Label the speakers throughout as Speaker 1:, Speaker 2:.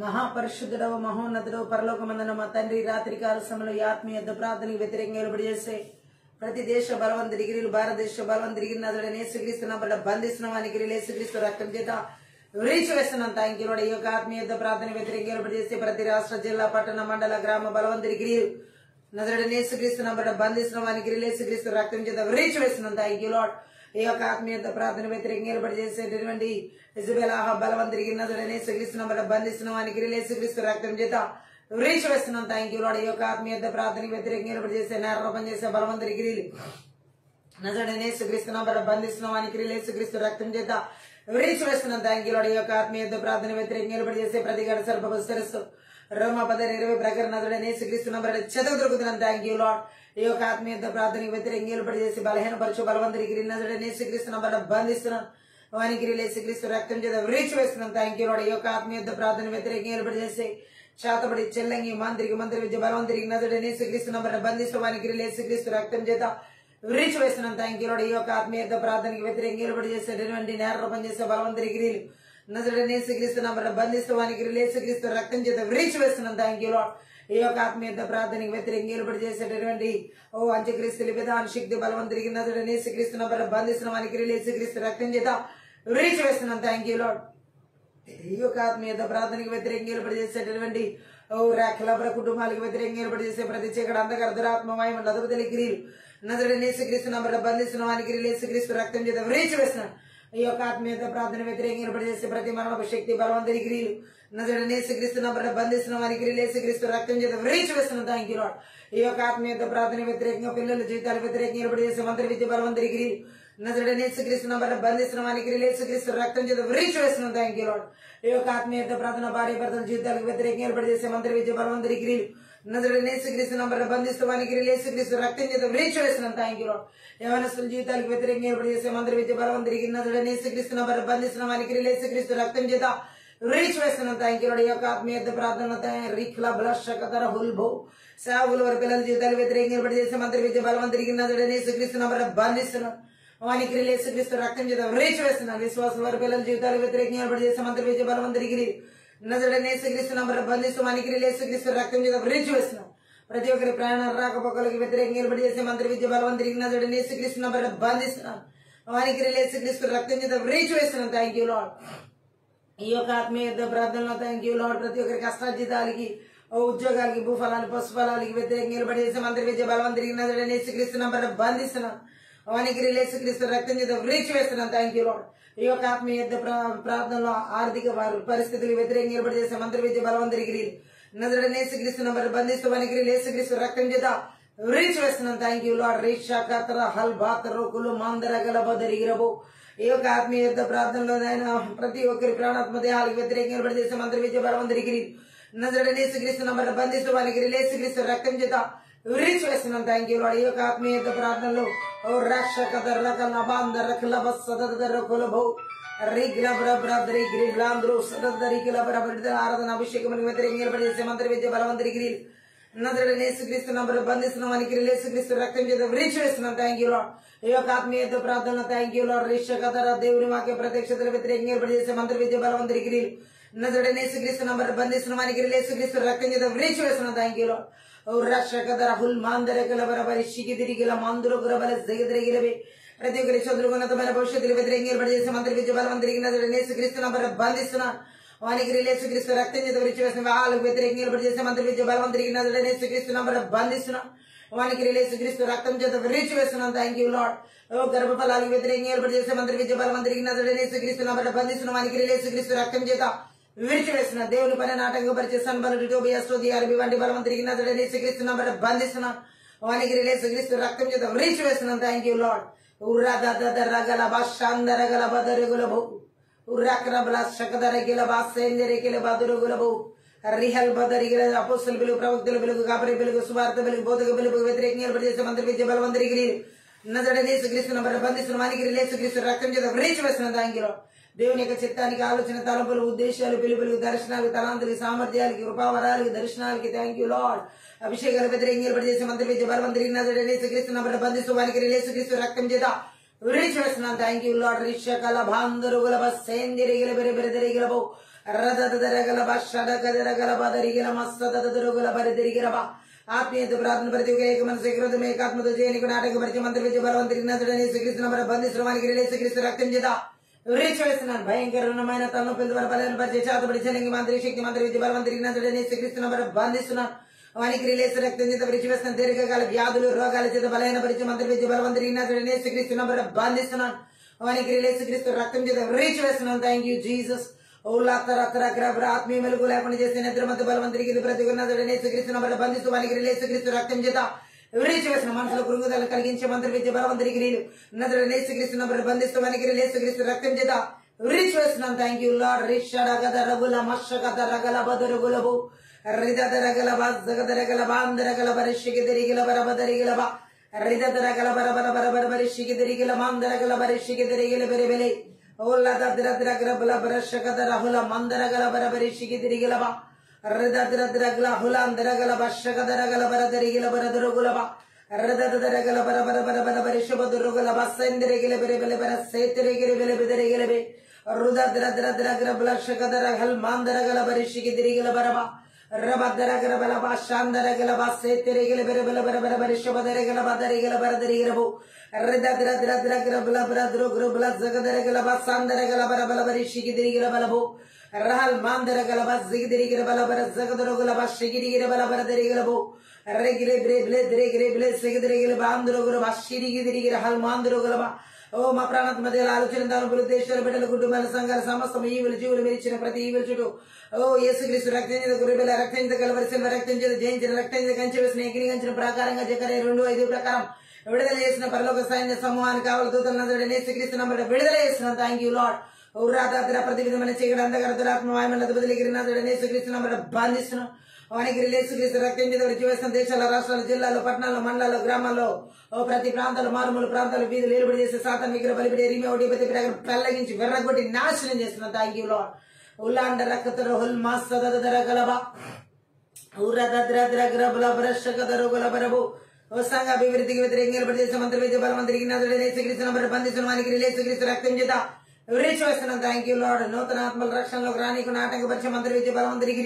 Speaker 1: మహాపరిశుద్ధుడవ మహోన్నతుడవ పరలోకమందున మా తండ్రి రాత్రికాల సమయంలో ఈ ఆత్మీయ ప్రార్థనకు వ్యతిరేకంగా నిలబడి చేసే ప్రతి దేశ బలవంత డిగ్రీలు భారతదేశ బలవంత డిగ్రీ నదుడని యేసుక్రీస్తున్న బట్ల బంధిస్తున్నాం అని యేసుక్రీస్తు రక్తం చేత విరిచి వేస్తున్నాం. థ్యాంక్ యూ ఈ యొక్క ఆత్మీయ ప్రార్థన వ్యతిరేకంగా నిలబడి చేసే ప్రతి రాష్ట్ర జిల్లా పట్టణ మండల గ్రామ బలవంత డిగ్రీలు నదుడని యేసుక్రీస్తున్న బట్ల బంధిస్తున్నాం అని యేసుక్రీస్తు రక్తం చేత విరిచి వేస్తున్నాం. Thank you Lord. ఈ యొక్క ఆత్మీయ ప్రార్థన వ్యతిరేకంగా నిలబడి చేసేటటువంటి ఇజబెల్ ఆహా బలవంత డిగ్రీ నదుడని యేసుక్రీస్తున్న బట్ల బంధిస్తున్నాం అని యేసుక్రీస్తు రక్తం చేత విరిచి వేస్తున్నాం. Thank you Lord. ఈ యొక్క ఆత్మీయ ప్రార్థన వ్యతిరేకంగా నిలబడి చేసే నేరలోపం చేసే బలవంత డిగ్రీలు నజరుడైన యేసుక్రీస్తున్న బట్ల బంధిస్తున్నాం అని యేసుక్రీస్తు రక్తం చేత విరిచి వేస్తున్నాం. Thank you Lord. ఈ యొక్క ఆత్మీయ ప్రార్థన వ్యతిరేకంగా నిలబడి చేసే ప్రతి గడ సర్ప శిరస్సు రోమ 10:20 ప్రకారం నజరుడైన యేసుక్రీస్తున్న బట్ల చెదకు దొరుకుతున్నాం. Thank you Lord. ఈ యొక్క ఆత్మీయ ప్రార్థన వ్యతిరేకంగా నిలబడి చేసి బలహీన పరచు బలవంత డిగ్రీ నజరుడైన యేసుక్రీస్తున్న బట్ల బంధిస్తున్నాం వానికి యేసుక్రీస్తు రక్తం చేత విరిచి వేస్తున్నాం. Thank you Lord. ఈ యొక్క ఆత్మీయ ప్రార్థన వ్యతిరేకంగా నిలబడి చేసి శాతపడి చెల్లంగి మంత్రికి మంత్రి విద్య బలవంతరికి నదుడని యేసుక్రీస్తు నంబర్ బంధిస్తానికి యేసుక్రీస్తు రక్తం చేత విరిచి వేస్తున్నాం. Thank you Lord. ఈ యొక్క ఆత్మీయ ప్రార్థనకి వ్యతిరేకంగా నిలబడి చేసేటటువంటి నేరలోపం చేసే బలవంతరికి నదుడని యేసుక్రీస్తు నంబర్ బంధిస్తానికి యేసుక్రీస్తు రక్తం చేత విరిచి వేస్తున్నాం. Thank you Lord. ఈ యొక్క ఆత్మీయ ప్రార్థనకి వ్యతిరేకంగా నిలబడి చేసేటటువంటి అంత్యక్రీస్తు విధాన శక్తి బలవంతరికి నదుడని యేసుక్రీస్తు నంబర్ బంధిస్తానికి యేసుక్రీస్తు రక్తం చేత విరిచి వేస్తున్నాం. Thank you Lord. ఈ యొక్క ఆత్మీయ ప్రార్థనకి వ్యతిరేకంగా నిలబడి చేసేటటువంటి రేఖలబ్ర కుటుంబాలకు వ్యతిరేకంగా నిలబడి చేసే ప్రతి చీకటి అంధకార దురాత్మమయం అదుపుతలి క్రియలు నజరుడైన యేసుక్రీస్తు నంబర్ బంధిస్తున్న వానికి యేసుక్రీస్తు రక్తం చేత విరిచి వేస్తున్నాను. ఈ యొక్క ఆత్మీయ ప్రార్థన వ్యతిరేకంగా నిలబడి చేసే ప్రతి మరణపు శక్తి బలవంతరి క్రియలు నజరుడైన యేసుక్రీస్తు నంబర్ బంధిస్తున్న వానికి యేసుక్రీస్తు రక్తం చేత విరిచి వేస్తున్నాను. Thank you Lord. ఈ యొక్క ఆత్మీయ ప్రార్థన వ్యతిరేకంగా పిల్లల జీవితాల వ్యతిరేకంగా నిలబడి చేసే మంత్రి విద్య బలవంతరి క్రియలు నజరుడైన యేసుక్రీస్తు నంబర్ బంధిస్తున్న వానికి యేసుక్రీస్తు రక్తం చేత విరిచి వేస్తున్నాం. Thank you Lord. ఈ యొక్క ఆత్మీయ ప్రార్థన భార్య భర్తల జీవితాలకు వ్యతిరేకంగా ఏర్పాటు చేసే మంత్రి విద్య బలవంతరి క్రియలు నజరుడైన యేసుక్రీస్తు నంబర్ బంధిస్తూ వానికి యేసుక్రీస్తు రక్తం చేత విరిచి వేస్తున్నాం. Thank you lord. యవనస్తుల జీవితాలకు వ్యతిరేకంగా ఏర్పాటు చేసే మంత్రి విద్య బలవంతరికి నజరుడైన యేసుక్రీస్తు నంబర్ బంధిస్తున్న వానికి యేసుక్రీస్తు రక్తం చేత విరిచి వేస్తున్నాం. Thank you Lord. ఈ యొక్క ఆత్మీయ ప్రార్థన రిఖ్ల బ్లషకతర హుల్బో సేవకుల వారి పిల్లల జీవితాలు వ్యతిరేకంగా ఏర్పాటు చేసే మంత్రి విద్య బలవంతరికి నజరుడైన యేసుక్రీస్తు నంబర్ బంధిస్తున్నాం వానికి యేసుక్రీస్తు రక్తం చేత విరిచి వేస్తున్నాం. విశ్వాసం వారి పిల్లల జీవితాలు వ్యతిరేకంగా ఏర్పాటు చేసే మంత్రి విద్య బలవంతరికి నజరుడైన యేసుక్రీస్తు నంబర్ బంధిస్తూ వానికి యేసుక్రీస్తు రక్తం చేత విరిచి వేస్తున్నాం. ప్రతి ఒక్కరి ప్రయాణ రాకపోకలకు వ్యతిరేకంగా ఏర్పాటు చేసే మంత్రి విద్య బలవంతరికి నజరుడైన యేసుక్రీస్తు నంబర్ బంధిస్తున్నాం వానికి యేసుక్రీస్తు రక్తం చేత విరిచి వేస్తున్నాం. Thank you Lord. ఈ యొక్క ఆత్మీయ ప్రార్థనలో థ్యాంక్ యూ లార్డ్. ప్రతి ఒక్కరి కష్టార్జితాలకి ఉద్యోగాలకి భూఫలాలు పశుఫలాలకి వ్యతిరేకంగా ఏర్పాటు చేసే మంత్రి విద్య బలవంతరికి నజరుడైన యేసుక్రీస్తు నంబర్ బంధిస్తున్నాం వానికి యేసుక్రీస్తు రక్తం చేత విరిచి వేస్తున్నాం. Thank you Lord. ఈ యొక్క ఆత్మీయ ప్రార్థనలో ఆర్థిక పరిస్థితులకు వ్యతిరేకంగా ఏర్పాటు చేసే మంత్రి విద్య బలవంతరికి నజరుడైన యేసుక్రీస్తు నంబర్ బంధిస్తూ వానికి యేసుక్రీస్తు రక్తం చేత విరిచి వేస్తున్నాం. Thank you Lord. రీషాకతర హల్ బాతరు కులు మాందర గలబదరిగిరబో ఈ యొక్క ఆత్మీయ ప్రార్థనలో ప్రతి ఒక్కరి ప్రాణాత్మ దేహాలకు వ్యతిరేకంగా ఏర్పాటు చేసే మంత్రి విద్య బలవంతరికి నజరుడైన యేసుక్రీస్తు నంబర్ బంధిస్తూ వానికి యేసుక్రీస్తు రక్తం చేత విరిచి వేస్తున్నాం. Thank you Lord. ఈ యొక్క ఆత్మీయ ప్రార్థనలో ఆరాధన అభిషేకం వ్యతిరేకంగా ఏర్పాటు చేసే మంత్రి విద్య బలవంతరికి నజరుడైన యేసుక్రీస్తు నంబర్ బంధిస్తున్న వానికి యేసుక్రీస్తు రక్తం చేత విరిచి వేస్తున్నాం. Thank you Lord. ఈ యొక్క ఆత్మీయ ప్రార్థన థ్యాంక్ యూ లార్డ్. రిషకధర దేవుని వాక్య ప్రత్యక్షతల వ్యతిరేకంగా ఏర్పాటు చేసే మంత్రి విద్య బలవంతరికి నజరుడైన యేసుక్రీస్తు నంబర్ బంధిస్తున్న వానికి యేసుక్రీస్తు రక్తం చేత విరిచి వేస్తున్నాం. Thank you lord. ప్రతి ఒక్కరి చదువుకు ఉన్నతమైన భవిష్యత్తులు వ్యతిరేకంగా ఏర్పాటు చేసే మంత్రి విద్య బలవంతరికి నజరుడైన యేసుక్రీస్తు నంబర్ బంధిస్తున్నాను వానికి యేసుక్రీస్తు రక్తం చేత విరిచి వేసిన వాళ్ళకు వ్యతిరేకంగా ఏర్పాటు చేసే మంత్రి విద్య బలవంతరికి నజరుడైన యేసుక్రీస్తు నంబర్ బంధిస్తున్నాను వానికి యేసుక్రీస్తు రక్తం చేత విరిచి వేస్తున్నాను. Thank you lord. గర్భఫలాలకు వ్యతిరేకంగా ఏర్పాటు చేసే మంత్రి విద్య బలవంతరికి నజరుడైన యేసుక్రీస్తు నంబర్ బంధిస్తున్న వానికి యేసుక్రీస్తు రక్తం చేత విరిచి వేస్తున్నా. దేవుని పని నాటంగపరిచే సన్బలు టోబియాస్టోది అరబి వంటి బలవంతరికి నజరుడైన యేసుక్రీస్తు నంబర్ బంధిస్తున్నా వానికి యేసుక్రీస్తు రక్తం చేత విరిచి వేస్తున్నాం. Thank you Lord. ఉర్రగల బాషాందరగల బదరుగులబో ఉర్రక్రబల శకదరగిల బాసేందరికిల బదురుగులబో రిహల్ బదరిగిల అపోస్తల వెలుగు ప్రవక్తల వెలుగు కాపరి వెలుగు సువార్త వెలుగు బోధక వెలుగు వ్యతిరేకంగా ఏర్పాటు చేసే మంత్రి విద్య బలవంతరికి నజరుడైన యేసుక్రీస్తు నంబర్ బంధిస్తున్న వానికి యేసుక్రీస్తు రక్తం చేత విరిచి వేస్తున్నాం. Thank you lord. దేవుని యొక్క చిత్తానికి ఆలోచన తలంపులు ఉద్దేశాలు పిలుపులు దర్శనాలు తలాంతులు సామర్థ్యాలకి కృపావరాలకి దర్శనాలకి థ్యాంక్ యూ లార్డ్. అభిషేకాల వ్యతిరేకంగా ఏర్పాటు చేసే మంత్రి విద్య బలవంతరికి నజరుడైన యేసుక్రీస్తు నంబర్ బంధిస్తూ వానికి యేసుక్రీస్తు రక్తం చేత విరిచి వేస్తున్నాం. Thank you Lord. రిషకల బాందరుగుల బస్సేందిరిగిల బెరెబెరెదరిగిలబో ఆత్మీయత ప్రార్థన ప్రతి ఒక్క ఏక మనసు ఏకృతం ఏకాత్మతో చేయనికి నాటకపరిచి మంత్రి విద్య బలవంతుడిని శ్రీకృష్ణ బంధించడానికి శ్రీకృష్ణ రక్తం చేత విరిచివేస్తున్నాను. భయంకరమైన తను పిల్లల బలను పరిచయ చేతబడి జనంగి మంత్రి శక్తి మంత్రి విద్య బలవంతుడిని శ్రీకృష్ణ బంధిస్తున్నాను. వానికి రిలేస్ రక్తం చేత విరిచివేస్తున్న దీర్ఘకాల వ్యాధులు రోగాల చేత బలైన పరిచయ మంత్రి విద్య బలవంతుడిని శ్రీకృష్ణ బంధిస్తున్నాను. వానికి రిలేస్ క్రీస్తు రక్తం చేత విరిచివేస్తున్నాను. Thank you Jesus. ఆత్మీయ మెలుగు లేకుండా చేసే నిద్ర మధ్య బలవంతుడికి ప్రతి శ్రీకృష్ణ బంధిస్తూ వానికి రిలేస్ క్రీస్తు రక్తం చేత విరిచివేసిన మనసులో కృంగుదల కలిగించే మంత్రి విద్య బలవంతుడికి నీళ్ళు శ్రీకృష్ణ బంధిస్తూ వానికి రిలేస్ క్రీస్తు రక్తం చేత విరిచివేస్తున్నాను. Thank you Lord. రిషడ గద రగుల మష గద రగల బదురుగులబు రిదద రగల బాగద రగల బాందర గల బరిషికి తిరిగిల బరబదరిగిల బా రిదద రగల బరబర బరబర బరిషికి తిరిగిల మాందర గల బరిషికి తిరిగిల బెరిబెలి ఓలద్రగ్రబల బరషగద రహుల మందర గల బరబరిషికి తిరిగిల బా రిదద్రగ్ల హులాందరగల బషగదరగల బరదరిగిల బరదరుగుల బా రిదదరగల బరబర బరబర బరిషబదురుగుల బస్సెందరిగిల బెరిబెలి బర సేతిరిగిల బెలి బెదరిగిల బే రుదద్రగ్రబల షగదర హల్ మాందరగల బరిషికి తిరిగిల బరబా రబదరగల బాషాందరగల బస్సెతిరిగిల బెరిబెల బరబర బరిషబదరగల బదరిగిల బరదరిగిరబు రిదద్రగ్రబల బరదరుగుల జగదరగల బస్సాందరగల బరబల బరిషికి తిరిగిల బలబు రహల్ మాందరగల బస్సికి తిరిగిల బలబర జగదరుగుల బస్సికి తిరిగిల బలబర తిరిగిలబు రెగిలే బ్రేబ్లే తిరిగిలే బ్లే సిగిరిగిల బాందరుగుల బస్సికి తిరిగిల హల్ మాందరుగుల బా. ఓ మా ప్రాణాత్మ మధ్య ఆలోచన తలుపులు దేశాలు బిడ్డలు కుటుంబాల సంఘాల సమస్తం ఈవులు జీవులు మీరు ఇచ్చిన ప్రతి ఈవులు చుట్టూ ఓ యేసుక్రీస్తు రక్తం చేత గురిబెల రక్తం చేత కలవరిసిన రక్తం చేత జయించిన రక్తం చేత కంచె వేసిన ఎగిరిగంచిన ప్రకారంగా జకరే 2:5 ప్రకారం విడుదల చేసిన పరలోక సైన్య సమూహానికి కావాలి దూతలు యేసుక్రీస్తు నంబర్ విడుదల చేసిన. Thank you lord. ఊరాతాత్ర ప్రతి విధమైన చీకటి అంధకారత్మ వాయుమల యేసుక్రీస్తు నంబర్ బంధిస్తున్నాం. వానికి యేసుక్రీస్తు రక్తం చేత విడిచివేసిన దేశాల రాష్ట్రాల జిల్లాలో పట్టణాల్లో మండలాల్లో గ్రామాల్లో ఓ ప్రతి ప్రాంతాలు మారుమూల ప్రాంతాలు వీధులు ఏలుబడి చేసే సాతాన్ విగ్రహ బలిబడి రిమి ఒకటి పెళ్లగించి వెర్రగొట్టి నాశనం చేస్తున్నాం. Thank you Lord. ఉల్లాండ రక్తరు హుల్ మాసదరగలబా ఊరద్రగ్రబల బరషగదరుగుల బరబు ఓ సంఘ అభివృద్ధికి వ్యతిరేకంగా ఏర్పడి చేసే మంత్రి విద్య బలవంతుడికి యేసుక్రీస్తు నంబర్ బంధిస్తున్న వానికి యేసుక్రీస్తు రక్తం చేత విరిచివేస్తున్నాం. Thank you lord. నూతన ఆత్మల రక్షణలోకి రానికి ఆటంకపరిచే మంత్రి విద్య బలవంతుడికి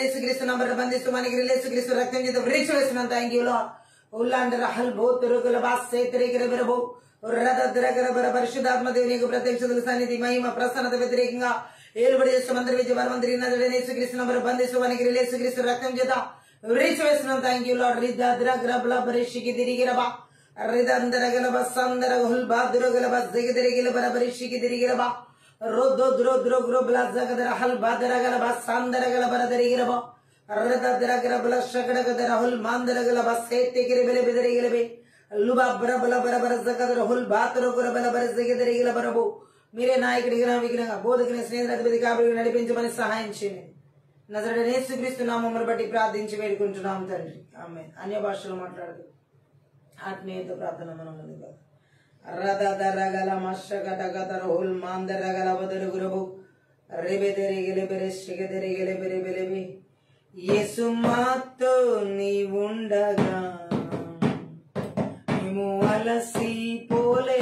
Speaker 1: యేసుక్రీస్తు నంబర్ బంధిస్తూ వానికి యేసుక్రీస్తు రక్తం చేత విరిచివేస్తున్నాం. Thank you Lord. ఉల్లాండ రహల్ బోతురుగుల బాస్సేతిరిగిర బెరబు రదద్రగర పరిశుద్ధాత్మ దేవునికి ప్రత్యక్షతల సన్నిధి మహిమ ప్రసన్నత వ్యతిరేకంగా ఏలుబడి చేసే మంత్రి విద్య బలవంతుడికి యేసుక్రీస్తు నంబర్ బంధిస్తూ వానికి యేసుక్రీస్తు రక్తం చేత విరిచివేస్తున్నాం. Thank you Lord. రిదద్రగ్రబల బరిషికి తిరిగిరబా రిదందరగల బస్సందర హుల్ బాదురగల బస్సిగిరిగిల బరబరిషికి తిరిగిరబా రోద్రోద్రోగ్రోబల జగదర హల్ బాదరగల బస్సందరగల బరదరిగిరబా రిదద్రగ్రబల షగడగదర హుల్ మాందరగల బస్సేతిగిరిబెల బెదరిగిలబే లుబా బరబల బరబర జగదర హుల్ బాతురగురబల బరసిగిరిగిల బరబు. మీరే నాయకుడికి విగ్రహ బోధకుని స్నేహితుడి కాబట్టి నడిపించమని సహాయం చేయండి. నజరేయుడైన యేసుక్రీస్తు నామమును బట్టి ప్రార్థించి వేడుకుంటున్నాం తండ్రి. ఆమేన్. అన్య భాషలో మాట్లాడదు ఆత్మీయత ప్రార్థన మనం ముందుగా రదదరగల మషగదగదర హుల్ మాందరగల బదరుగురబు రెబెదరిగిల బెరెషిగదరిగిల బెరెబెలెబి యేసు మాతో నీవుండగా మేము అలసిపోలేమయ్యా.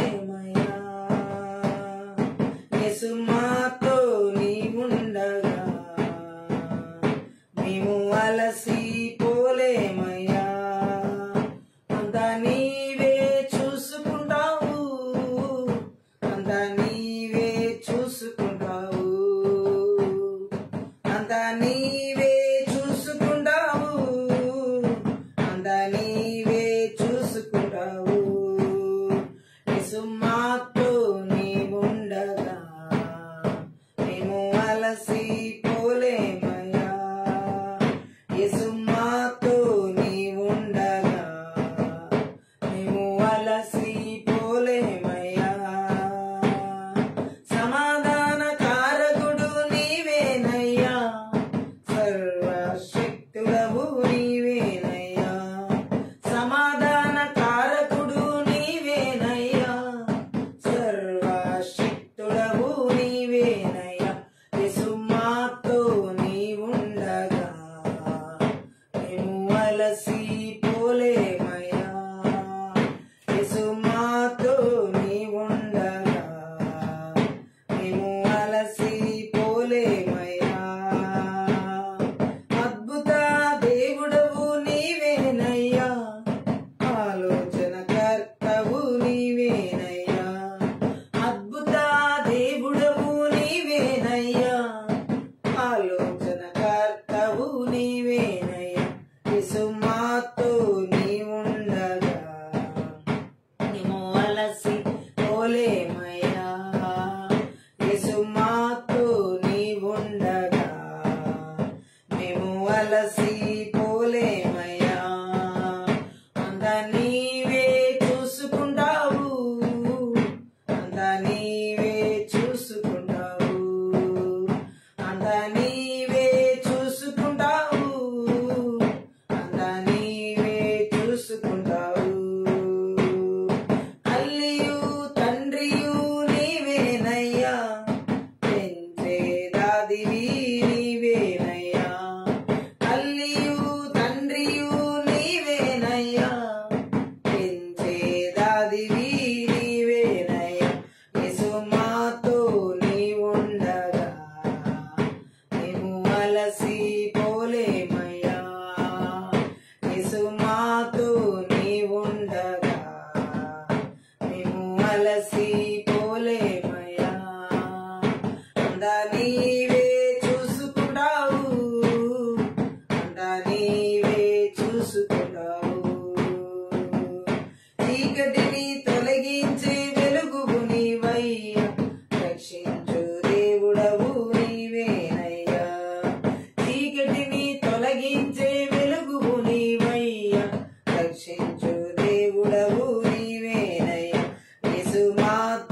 Speaker 1: యేసు మాతో నీవుండగా మేము అలసిపోలేమయ్యా. అంతా నీవే చూసుకుంటావు, అంతా నీవే చూసుకుంటావు, అంతా నీవే చూసుకుంటావు, అంతా నీవే చూసుకుంటావు. యేసు మాతో నీవుండగా మేము అలసిపోలేమయ్యా. యేసు మాతో నీవుండగా మేము అలసిపోలేమయ్యా. సమాధాన కారకుడు నీవేనయ్యా, సర్వశక్తుడవు నీవేనయ్యా. సమాధాన కారకుడు నీవేనయ్యా, పోలేమయ్యా యేసు మాతో నీవుండగా మేము అలసి పోలేమయ్యా అంతా నీవే చూసుకుంటావు అంతా నీవే చూసుకుంటావు అంతా నీవే చూసుకుంటావు అంతా నీవే చూసుకుంటావు అల్లియు తండ్రియు నీవేనయ్యా పెంచేదాదివి నీవేనయ్యా అల్లియు తండ్రియు నీవేనయ్యా పెంచేదాదివి నీవేనయ్యా యేసు మాతో నీవుండగా మేము అలసి పోలేమయ్యా యేసు మాతో నీవుండగా మేము అలసి పోలేమయ్యా అంతా నీవే చూసుకుంటావు అంతా నీవే చూసుకుంటావు చీకటిని తొలగించి వెలుగువు నీవయ్యా రక్షించు దేవుడవు నీవేనయ్యా చీకటిని తొలగించే వెలుగువు నీవయ్యా రక్షించు దేవుడవు నీవేనయ్యా యేసు మాతో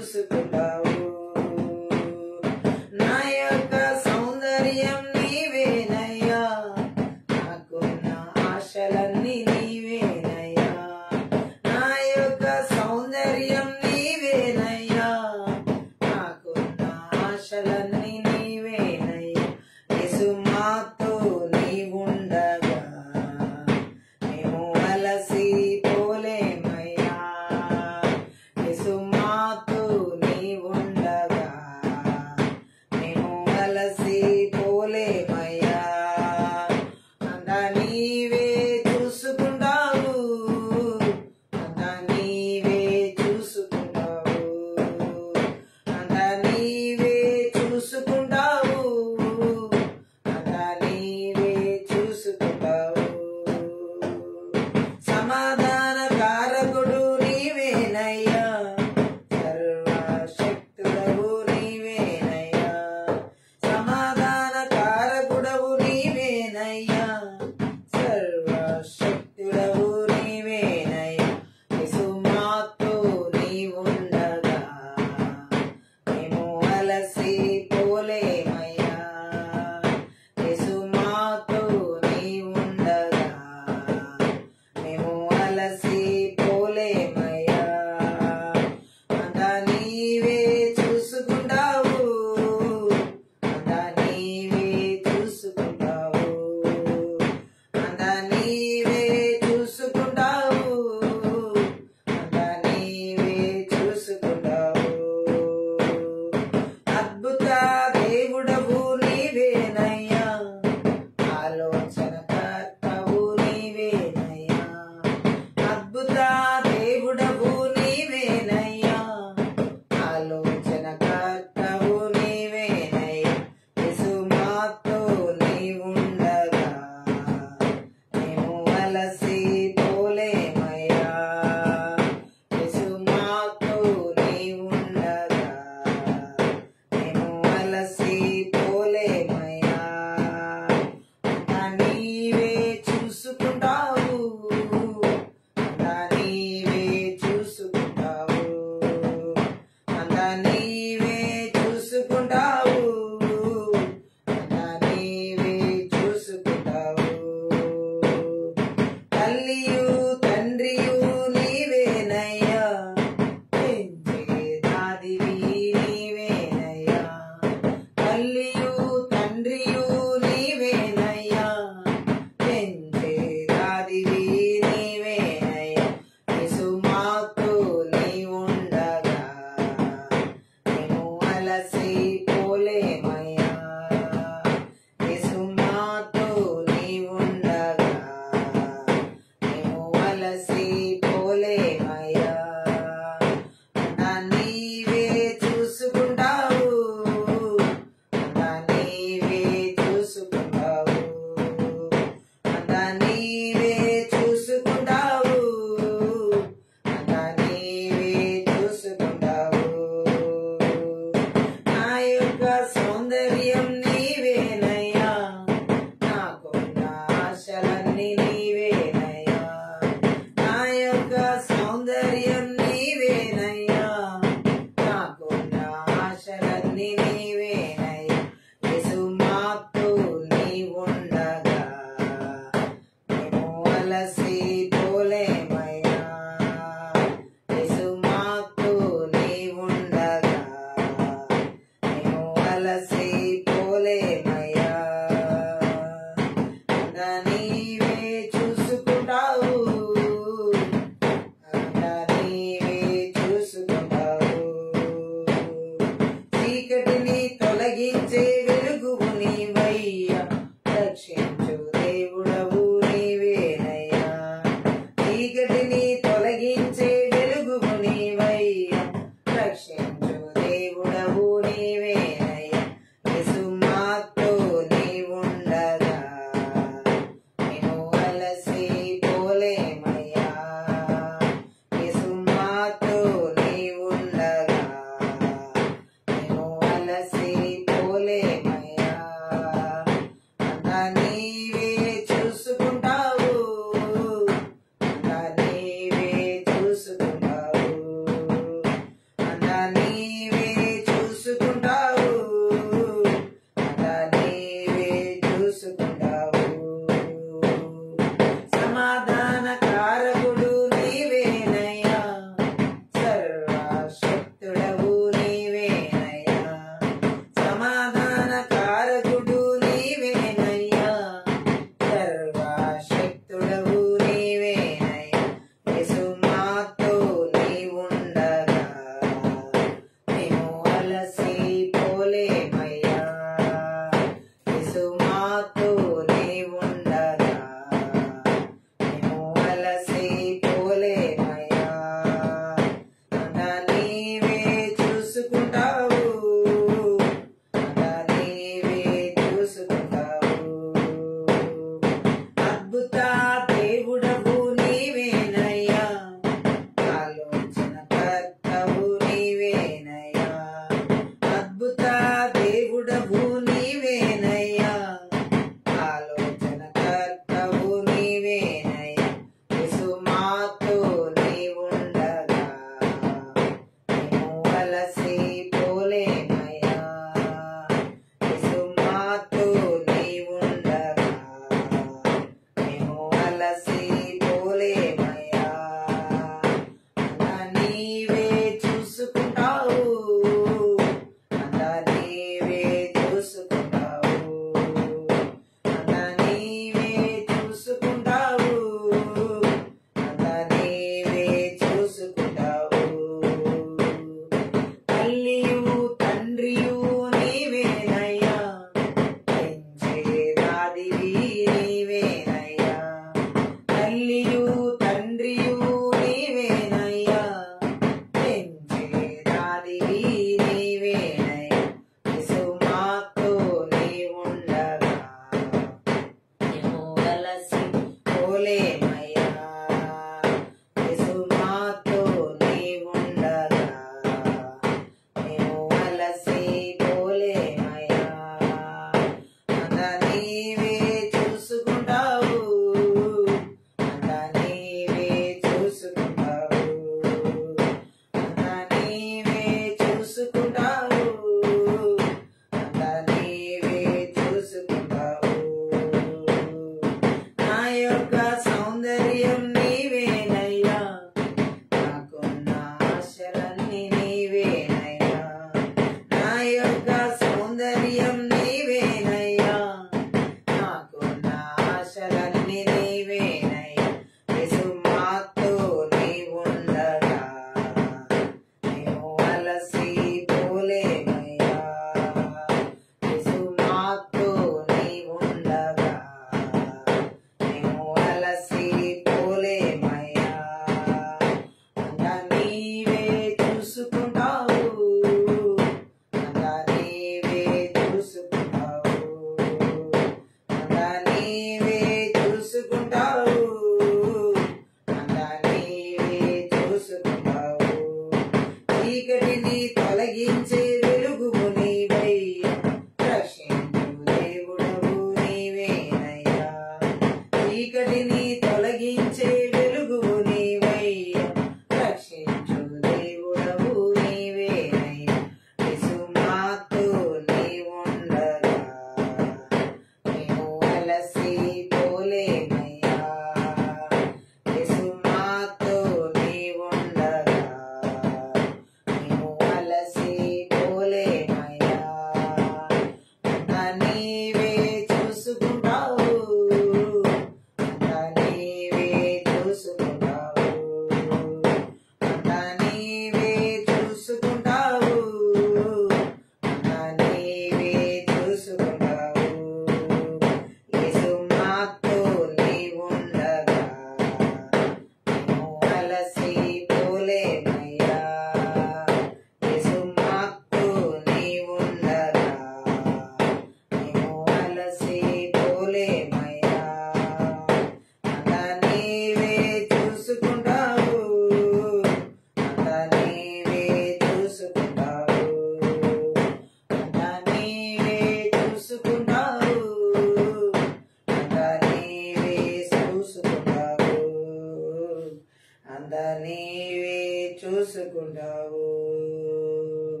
Speaker 1: చూసుకుంటావు,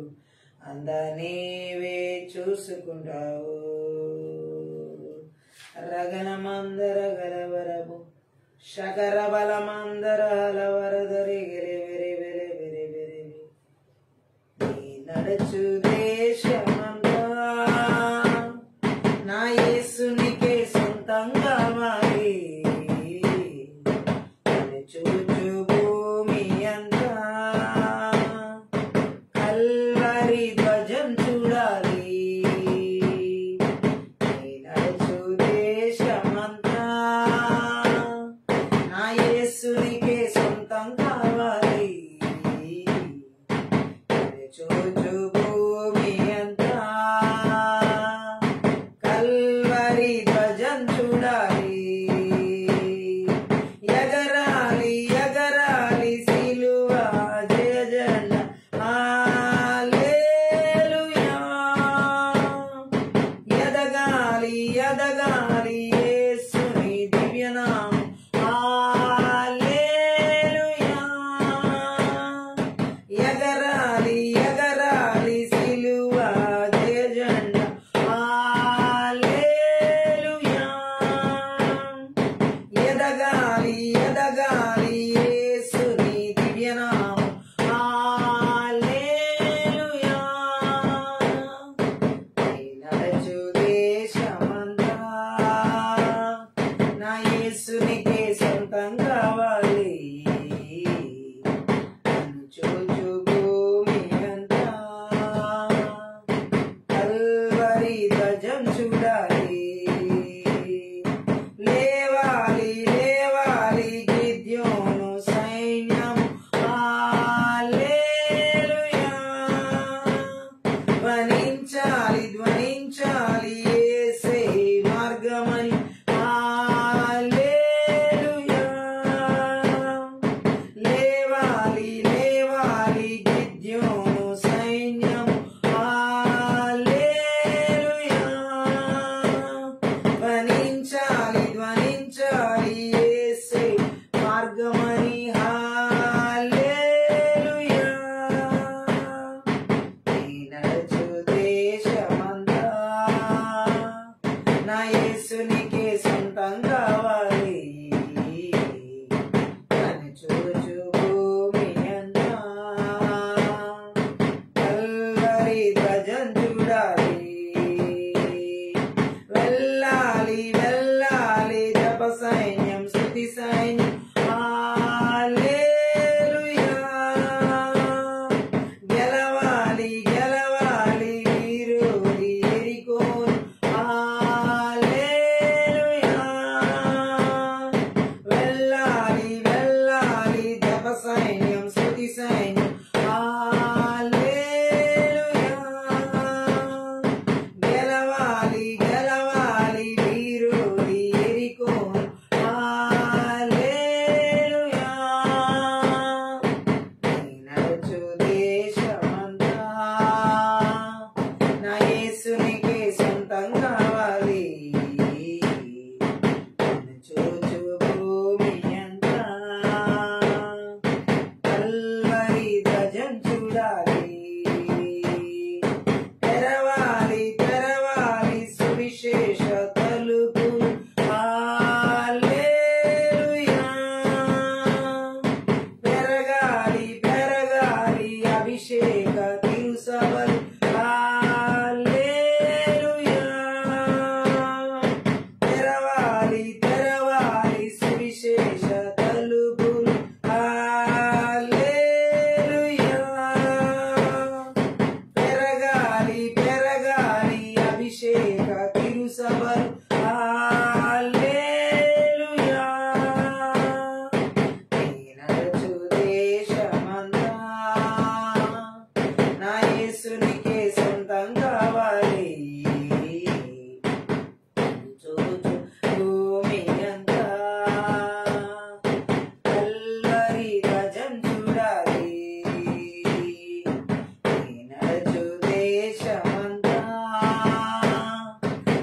Speaker 1: అందా నీవే చూసుకుంటావు. రగనమందర గలవరము శకర బలమందర హలవరదరి గిరి విరి విరి విరి విరి నీ నడుచు దేశమంతా నా యేసునికే సొంతంగా మారి చూచు భూమి అంతా కల్వరి ధ్వజం చూడాలి. నీ నడుచు దేశమంతా నా యేసునికే సొంతం కావాలి. చూచు భూమి అంతా కల్వరి ధ్వజం చూడాలి. ఎగరాలి ఎగరాలి సిలువ జయ జెండా హల్లెలూయా. ఎదగాలి ఎదగాలి యేసుని దివ్యనామం హల్లెలూయా. ఎగరాలి ఎగరాలి సిలువ జయ జెండా హల్లెలూయా. ఎదగాలి ఎదగాలి యేసుని దివ్యనామం హల్లెలూయా. నీ నడుచు దేశమంతా నా యేసునికే సొంతం కావాలి. నన్ను చూచు భూమి అంతా కల్వరి ధ్వజం చూడాలి. లేవాలి లేవాలి గిద్యోను సైన్యం హల్లెలూయా. ధ్వనించాలి ధ్వనించాలి యేసే మార్గమని హల్లెలూయా. లేవాలి లేవాలి గిద్యోను సైన్యం హల్లెలూయా. ధ్వనించాలి ధ్వనించాలి యేసే మార్గమని హల్లెలూయా. నీ నడుచు దేశమంతా నా యేసునికే సొంతం కావాలి. నన్ను చూచు భూమి అంతా కల్వరి ధ్వజం చూడాలి. వెళ్ళాలి వెళ్ళాలి జప సైన్యం స్తుతి సైన్యం హల్లెలూయా. గెలవాలి గెలవాలి వీరుడి ఎరికోను హల్లెలూయా. వెళ్ళాలి వెళ్ళాలి జప సైన్యం స్తుతి సైన్యం హల్లెలూయా. గెలవాలి గెలవాలి వీరుడి ఎరికోను హల్లెలూయా. నీ నడుచు దేశమంతా నా యేసునికే సొంతం కావాలి. నన్ను చూచు భూమి అంతా కల్వరి ధ్వజం చూడాలి. తెరవాలి తెరవాలి సువిశేష తలుపు హల్లెలూయా. పెరగాలి పెరగాలి అభిషేక తిరుసభలు హల్లెలూయా. తెరవాలి తెరవాలి సువిశేష తలుపులు హల్లెలూయా. పెరగాలి పెరగాలి అభిషేక తిరుసభలు హల్లెలూయా. నీ నడుచు దేశమంతా నా యేసునికే సొంతం కావాలి. చూచు భూమి అంతా కల్వరి ధ్వజం చూడాలి. నీ నడుచు దేశమంతా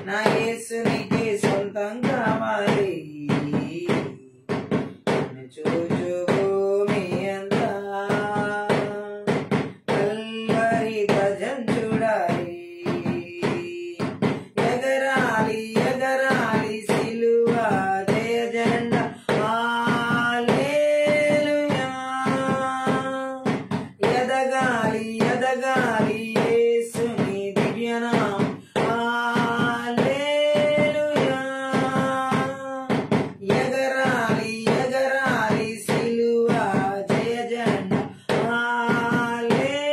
Speaker 1: నా యేసునికే సొంతం కావాలి. నన్ను చూచు భూమి అంతా ఎదగాలి ఎదగాలి యేసుని దివ్యనామం హల్లెలూయా ఎగరాలి ఎగరాలి సిలువ జయ జెండా హల్లెలూయా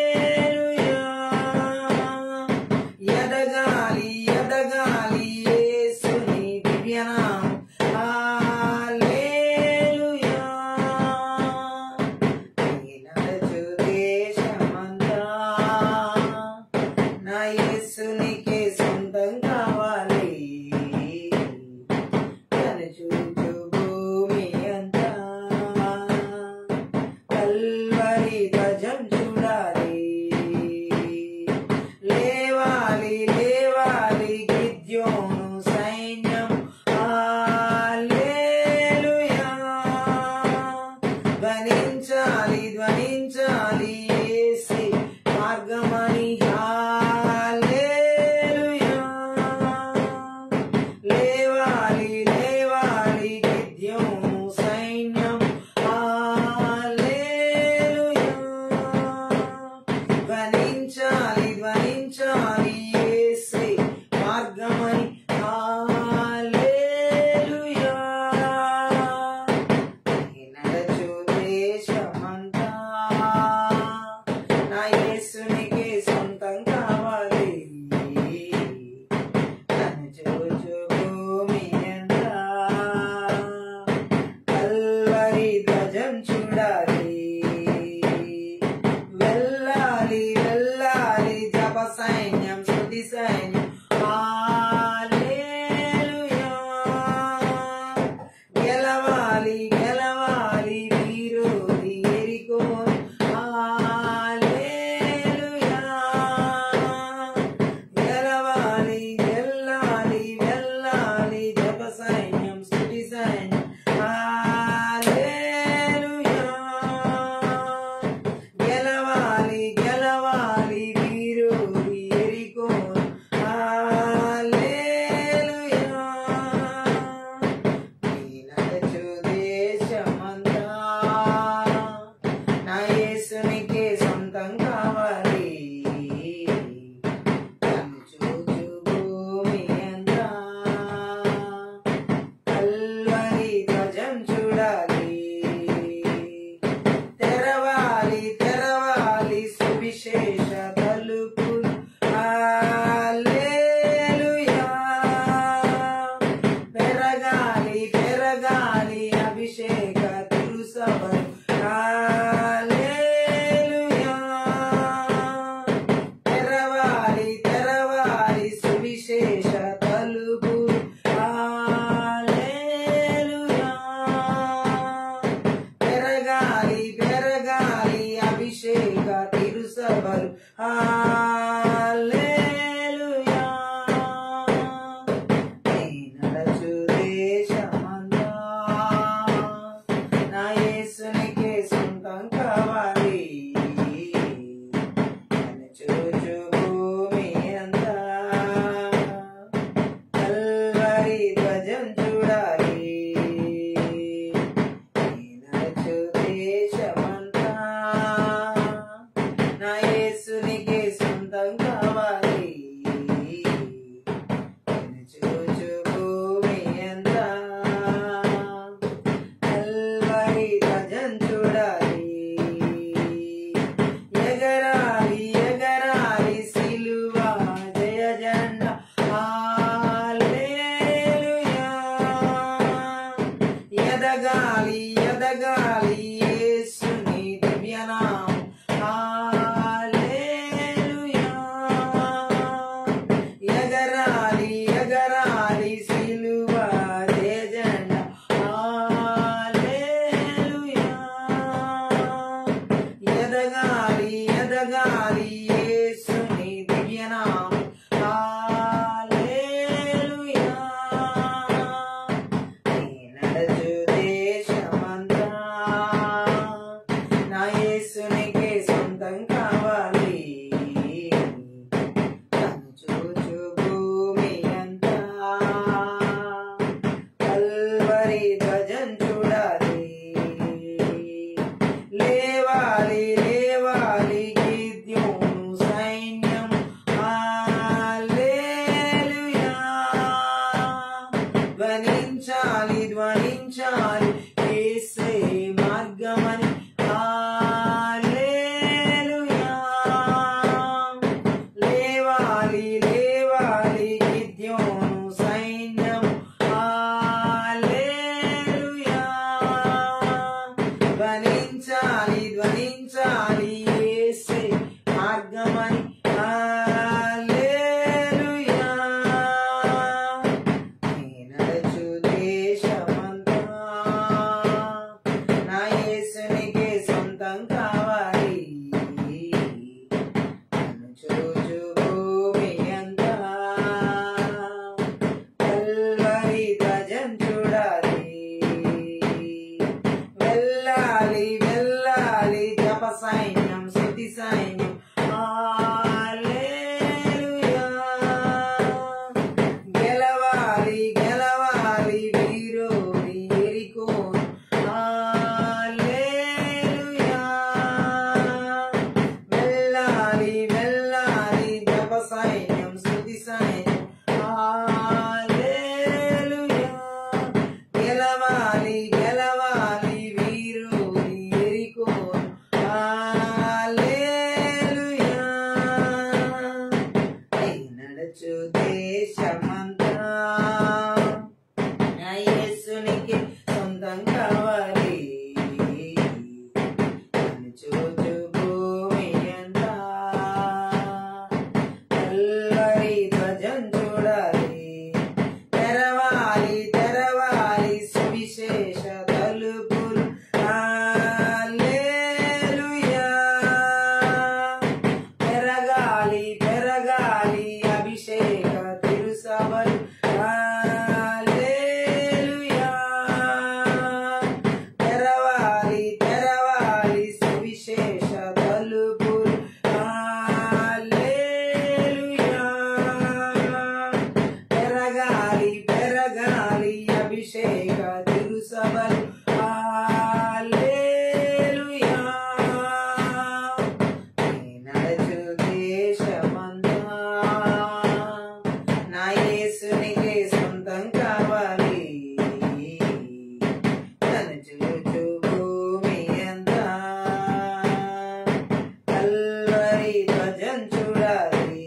Speaker 1: ఎదగాలి ఎదగాలి యేసుని దివ్యనామం హల్లెలూయా నడచు దేశమంతా నా యేసునికే సొంతం కావాలి కనుచూచు భూమి అంతా కల్వరి ధ్వజం చూడాలి లేవాలి లేవాలి గిద్యోను సైన్యం హల్లెలూయా ధ్వనించాలి ధ్వనించాలి యేసే మార్గమని హల్లెలూయా లేవాలి లేవాలి గిద్యోను సైన్యం హల్లెలూయా ధ్వనించాలి ధ్వనించాలి యేసే మార్గమని హల్లెలూయా నడచు దేశమంతా నా యేసునికే సొంతం కావాలి కనుచూచు భూమి అంతా కల్వరి ధ్వజం చూడాలి వెళ్ళాలి వెళ్ళాలి జప సైన్యం శృతి సైన్యం హల్లెలూయా గెలవాలి గెలవాలి వీరోది ఎరికో హల్లెలూయా గెలవాలి గెల్లాలి వెళ్ళాలి జప సైన్యం శృతి సైన్యం హల్లెలూయా గెలవాలి గెలవాలి వీరోది ఎరికో హల్లెలూయా నడచు దేశమంతా నా యేసునికే సొంతం కావాలి కనుచూచు భూమి అంతా కల్వరి ధ్వజం చూడాలి తెరవాలి తెరవాలి సువిశేష తలుపులు హల్లెలూయా పెరగాలి పెరగాలి అభిషేక తిరుసభలు హల్లెలూయా తెరవాలి తెరవాలి సువిశేష తలుపులు హల్లెలూయా పెరగాలి పెరగాలి అభిషేక తిరుసభలు హల్లెలూయా నడచు దేశమంతా నా యేసునికే సొంతం కావాలి కనుచూచు భూమి అంతా కల్వరి ధ్వజం చూడాలి నడచు దేశమంతా నా యేసునికే సొంతం కావాలి కనుచూచు భూమి అంతా కల్వరి ధ్వజం చూడాలి ఎగరాలి ఎగరాలి సిలువ జయ జెండా హల్లెలూయా ఎదగాలి ఎదగాలి యేసుని దివ్యనామం హల్లెలూయా ఎగరాలి ఎగరాలి సిలువ జయ జెండా హల్లెలూయా ఎదగాలి ఎదగాలి యేసుని దివ్యనామం హల్లెలూయా నడచు దేశమంతా నా యేసునికే సొంతం కావాలి కనుచూచు భూమి అంతా కల్వరి ధ్వజం చూడాలి లేవాలి లేవాలి గిద్యోను మార్గమై హల్లెలూయా నీ నడచు దేశమంతా నా యేసునికే సొంతం కావాలి నన్ను చూచు భూమి అంతా కల్వరి ధ్వజం చూడాలి వెళ్ళాలి వెళ్ళాలి జప సైన్యం స్తుతి సైన్యం హల్లెలూయా గెలవాలి గెలవాలి వీరోని ఎరికో హల్లెలూయా వెళ్ళాలి వెళ్ళాలి జప సైన్యం స్తుతి సైన్యం హల్లెలూయా గెలవాలి గెలవాలి వీరోని ఎరికో హల్లెలూయా నీ నడచు దేశమంతా నా యేసునికి సొంతం కావాలి నన్ను చూచు భూమి అంతా కల్వరి ధ్వజం చూడాలి తెరవాలి తెరవాలి సువిశేష తలుపులు హల్లెలూయా పెరగాలి పెరగాలి అభిషేక తిరుసభలు హల్లెలూయా తెరవాలి తెరవాలి సువిశేష తలుపులు హల్లెలూయా పెరగాలి పెరగాలి అభిషేక తిరుసభలు హల్లెలూయా నీ నడచు దేశమంతా నా యేసునికే సొంతం కావాలి నన్ను చూచు భూమి అంతా కల్వరి ధ్వజం చూడాలి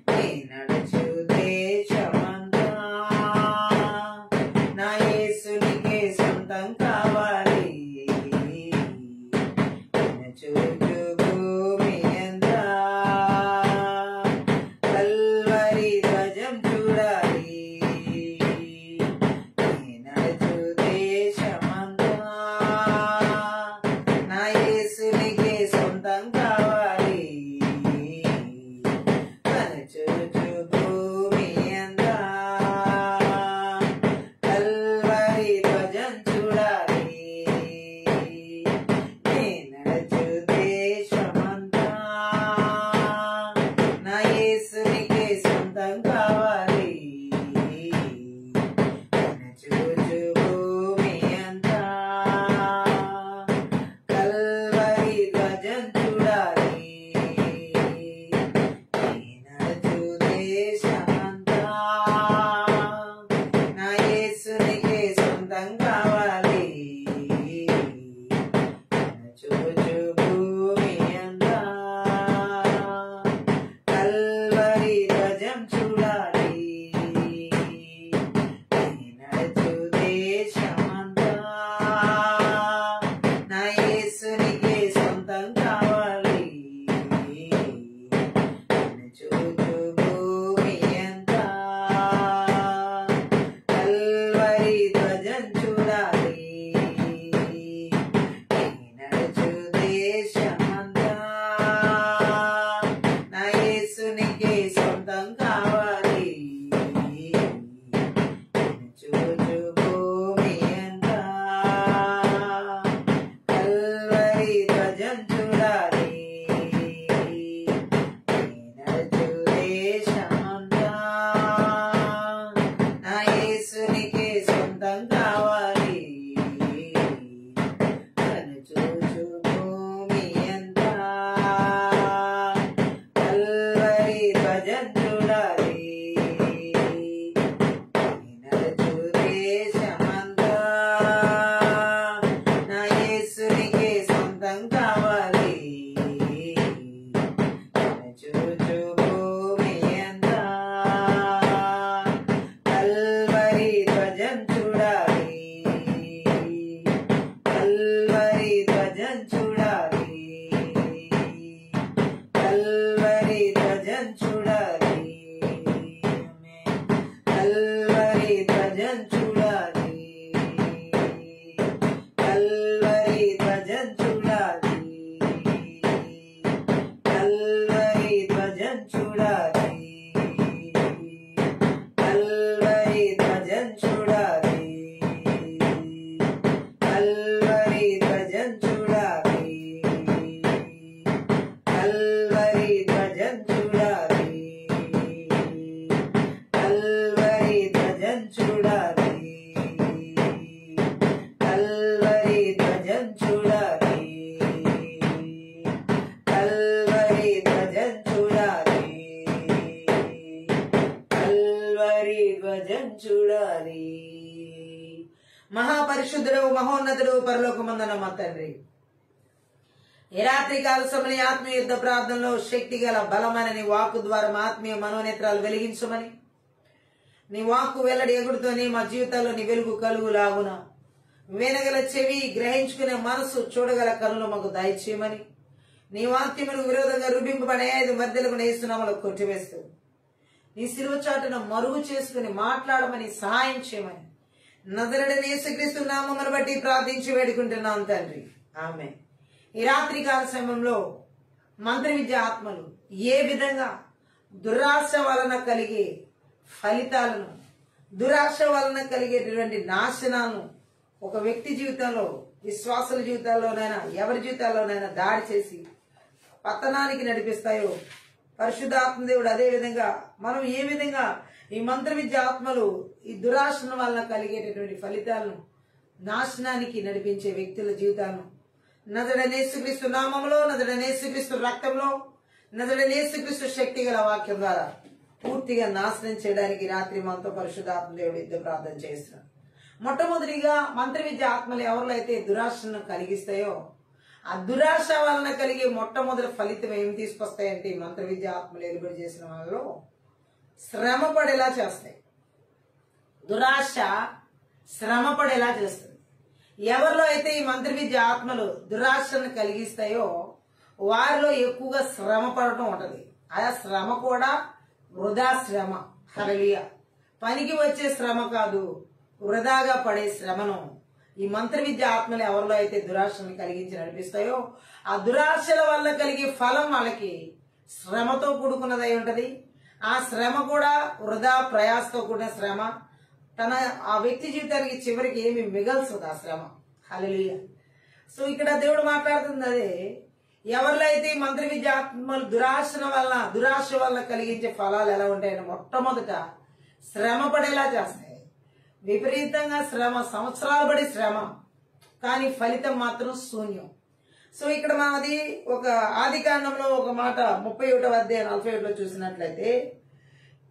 Speaker 1: నీ నడచు దేశమంతా నా యేసునికే సొంతం కావాలి నన్ను చూచు భూమి అంతా కల్వరి ధ్వజం చూడాలి నీ నడచు దేశమంతా నా యేసునికే సొంతం కావాలి నన్ను చూచు భూమి అంతా కల్వరి ధ్వజం చూడాలి నీ నడచు దేశమంతా నా యేసునికే సొంతం కావాలి నన్ను చూచు భూమి అంతా కల్వరి ధ్వజం చూడాలి మహాపరిశుద్ధుడు మహోన్నతుడు పరలోకమందున్న మా తండ్రి, ఈ రాత్రి కాల సమయ ఆత్మీయ యుద్ధ ప్రార్థనలో శక్తి గల బలమైన నీ వాక్కు ద్వారా మా ఆత్మీయ మనోనేత్రాలు వెలిగించమని, నీ వాక్కు వెల్లడి ఎగుడుతోని మా జీవితాల్లో నీ వెలుగు కలుగులాగున, వినగల చెవి, గ్రహించుకునే మనసు, చూడగల కనులు మాకు దయచేయమని, నీ వాక్యములకు విరోధంగా రూపింపబడే 5 మధ్యలకు నేస్తున్నామలో కొట్టివేస్తూ నీ శిలువ చాటును మరుగు చేసుకుని మాట్లాడమని సహాయం చేయమని నజరేయుడైన యేసుక్రీస్తు నామమును బట్టి ప్రార్థించి వేడుకుంటున్నాం తండ్రి, ఆమేన్. ఈ రాత్రి కాల సమయంలో మంత్ర విద్య ఆత్మలు ఏ విధంగా దురాశ వలన కలిగే ఫలితాలను, దురాశ వలన కలిగేటువంటి నాశనాలను ఒక వ్యక్తి జీవితంలో, విశ్వాసుల జీవితాల్లోనైనా ఎవరి జీవితాల్లోనైనా దాడి చేసి పతనానికి నడిపిస్తాయో, పరిశుద్ధాత్మ దేవుడు అదే విధంగా మనం ఏ విధంగా ఈ మంత్ర విద్య ఆత్మలు ఈ దురాశన వలన కలిగేటటువంటి ఫలితాలను, నాశనానికి నడిపించే వ్యక్తుల జీవితాలను నజరేయుడైన యేసుక్రీస్తు నామములో, నజరేయుడైన యేసుక్రీస్తు రక్తంలో, నజరేయుడైన యేసుక్రీస్తు శక్తి గల వాక్యం ద్వారా పూర్తిగా నాశనం చేయడానికి రాత్రి మనతో పరిశుద్ధాత్మ దేవుడు యుద్ధ ప్రార్థన చేస్తున్నాడు. మొట్టమొదటిగా మంత్ర విద్య ఆత్మలు ఎవరిలో అయితే దురాశను కలిగిస్తాయో, ఆ దురాశ వలన కలిగే మొట్టమొదటి ఫలితం ఏం తీసుకొస్తాయంటే, ఈ మంత్ర విద్య ఆత్మలు ఎలుబడి చేసిన వాళ్ళలో శ్రమ పడేలా చేస్తాయి. దురాశ శ్రమ పడేలా చేస్తుంది. ఎవరిలో అయితే ఈ మంత్ర విద్య ఆత్మలు దురాశను కలిగిస్తాయో వారిలో ఎక్కువగా శ్రమ పడటం ఉంటది. ఆ శ్రమ కూడా వృధా శ్రమ. హల్లెలూయా. పనికి వచ్చే శ్రమ కాదు, వృధాగా పడే శ్రమను ఈ మంత్ర విద్య ఆత్మలు ఎవరిలో అయితే దురాశను కలిగించి నడిపిస్తాయో ఆ దురాశల వల్ల కలిగే ఫలం వాళ్ళకి శ్రమతో కూడుకున్నదై ఉంటది. ఆ శ్రమ కూడా వృధా ప్రయాసతో కూడిన శ్రమ. ఆ వ్యక్తి జీవితానికి చివరికి ఏమి మిగల్చదు ఆ శ్రమ. హల్లెలూయా. సో ఇక్కడ దేవుడు మాట్లాడుతుంది అదే, ఎవరిలో అయితే ఈ మంత్ర విద్య ఆత్మలు దురాశ వల్ల కలిగించే ఫలాలు ఎలా ఉంటాయని మొట్టమొదట శ్రమ పడేలా చేస్తాయి. విపరీతంగా శ్రమ, సంవత్సరాలు పడి శ్రమ, కానీ ఫలితం మాత్రం శూన్యం. సో ఇక్కడ మనది ఒక ఆది కాండంలో ఒక మాట 31వ అధ్యాయం 41లో చూసినట్లయితే,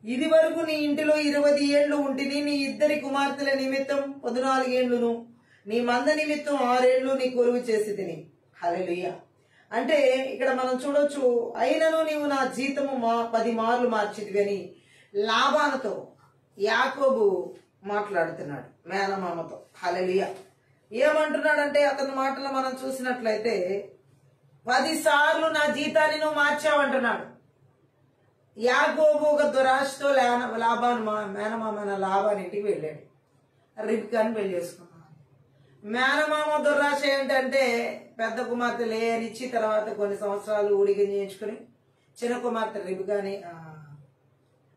Speaker 1: ఇది వరకు నీ ఇంటిలో 20 ఏళ్లు ఉంటిని, నీ 2 కుమార్తెల నిమిత్తం 14 ఏళ్లును, నీ మంద నిమిత్తం 6 ఏళ్లు నీ కొలువు చేసి తిని. హల్లెలూయా. అంటే ఇక్కడ మనం చూడొచ్చు, అయినను నీవు నా జీతము 10 మార్లు మార్చిదివి అని లాబానుతో యాకోబు మాట్లాడుతున్నాడు, మేనమామతో. హల్లెలూయా. ఏమంటున్నాడంటే అతని మాటలు మనం చూసినట్లయితే 10 సార్లు నా జీతాన్ని నువ్వు మార్చావంటున్నాడు. యాకోబు ఒక దురాశతో లాబాను మేనమామ లాబాని ఇంటికి వెళ్ళాడు, రిబ్కాని పెళ్లి చేసుకున్నాడు. మేనమామ దురాశ ఏంటంటే పెద్ద కుమార్తె లేనిచ్చి తర్వాత కొన్ని సంవత్సరాలు ఊడిగ చేయించుకుని చిన్న కుమార్తె రిబ్కాని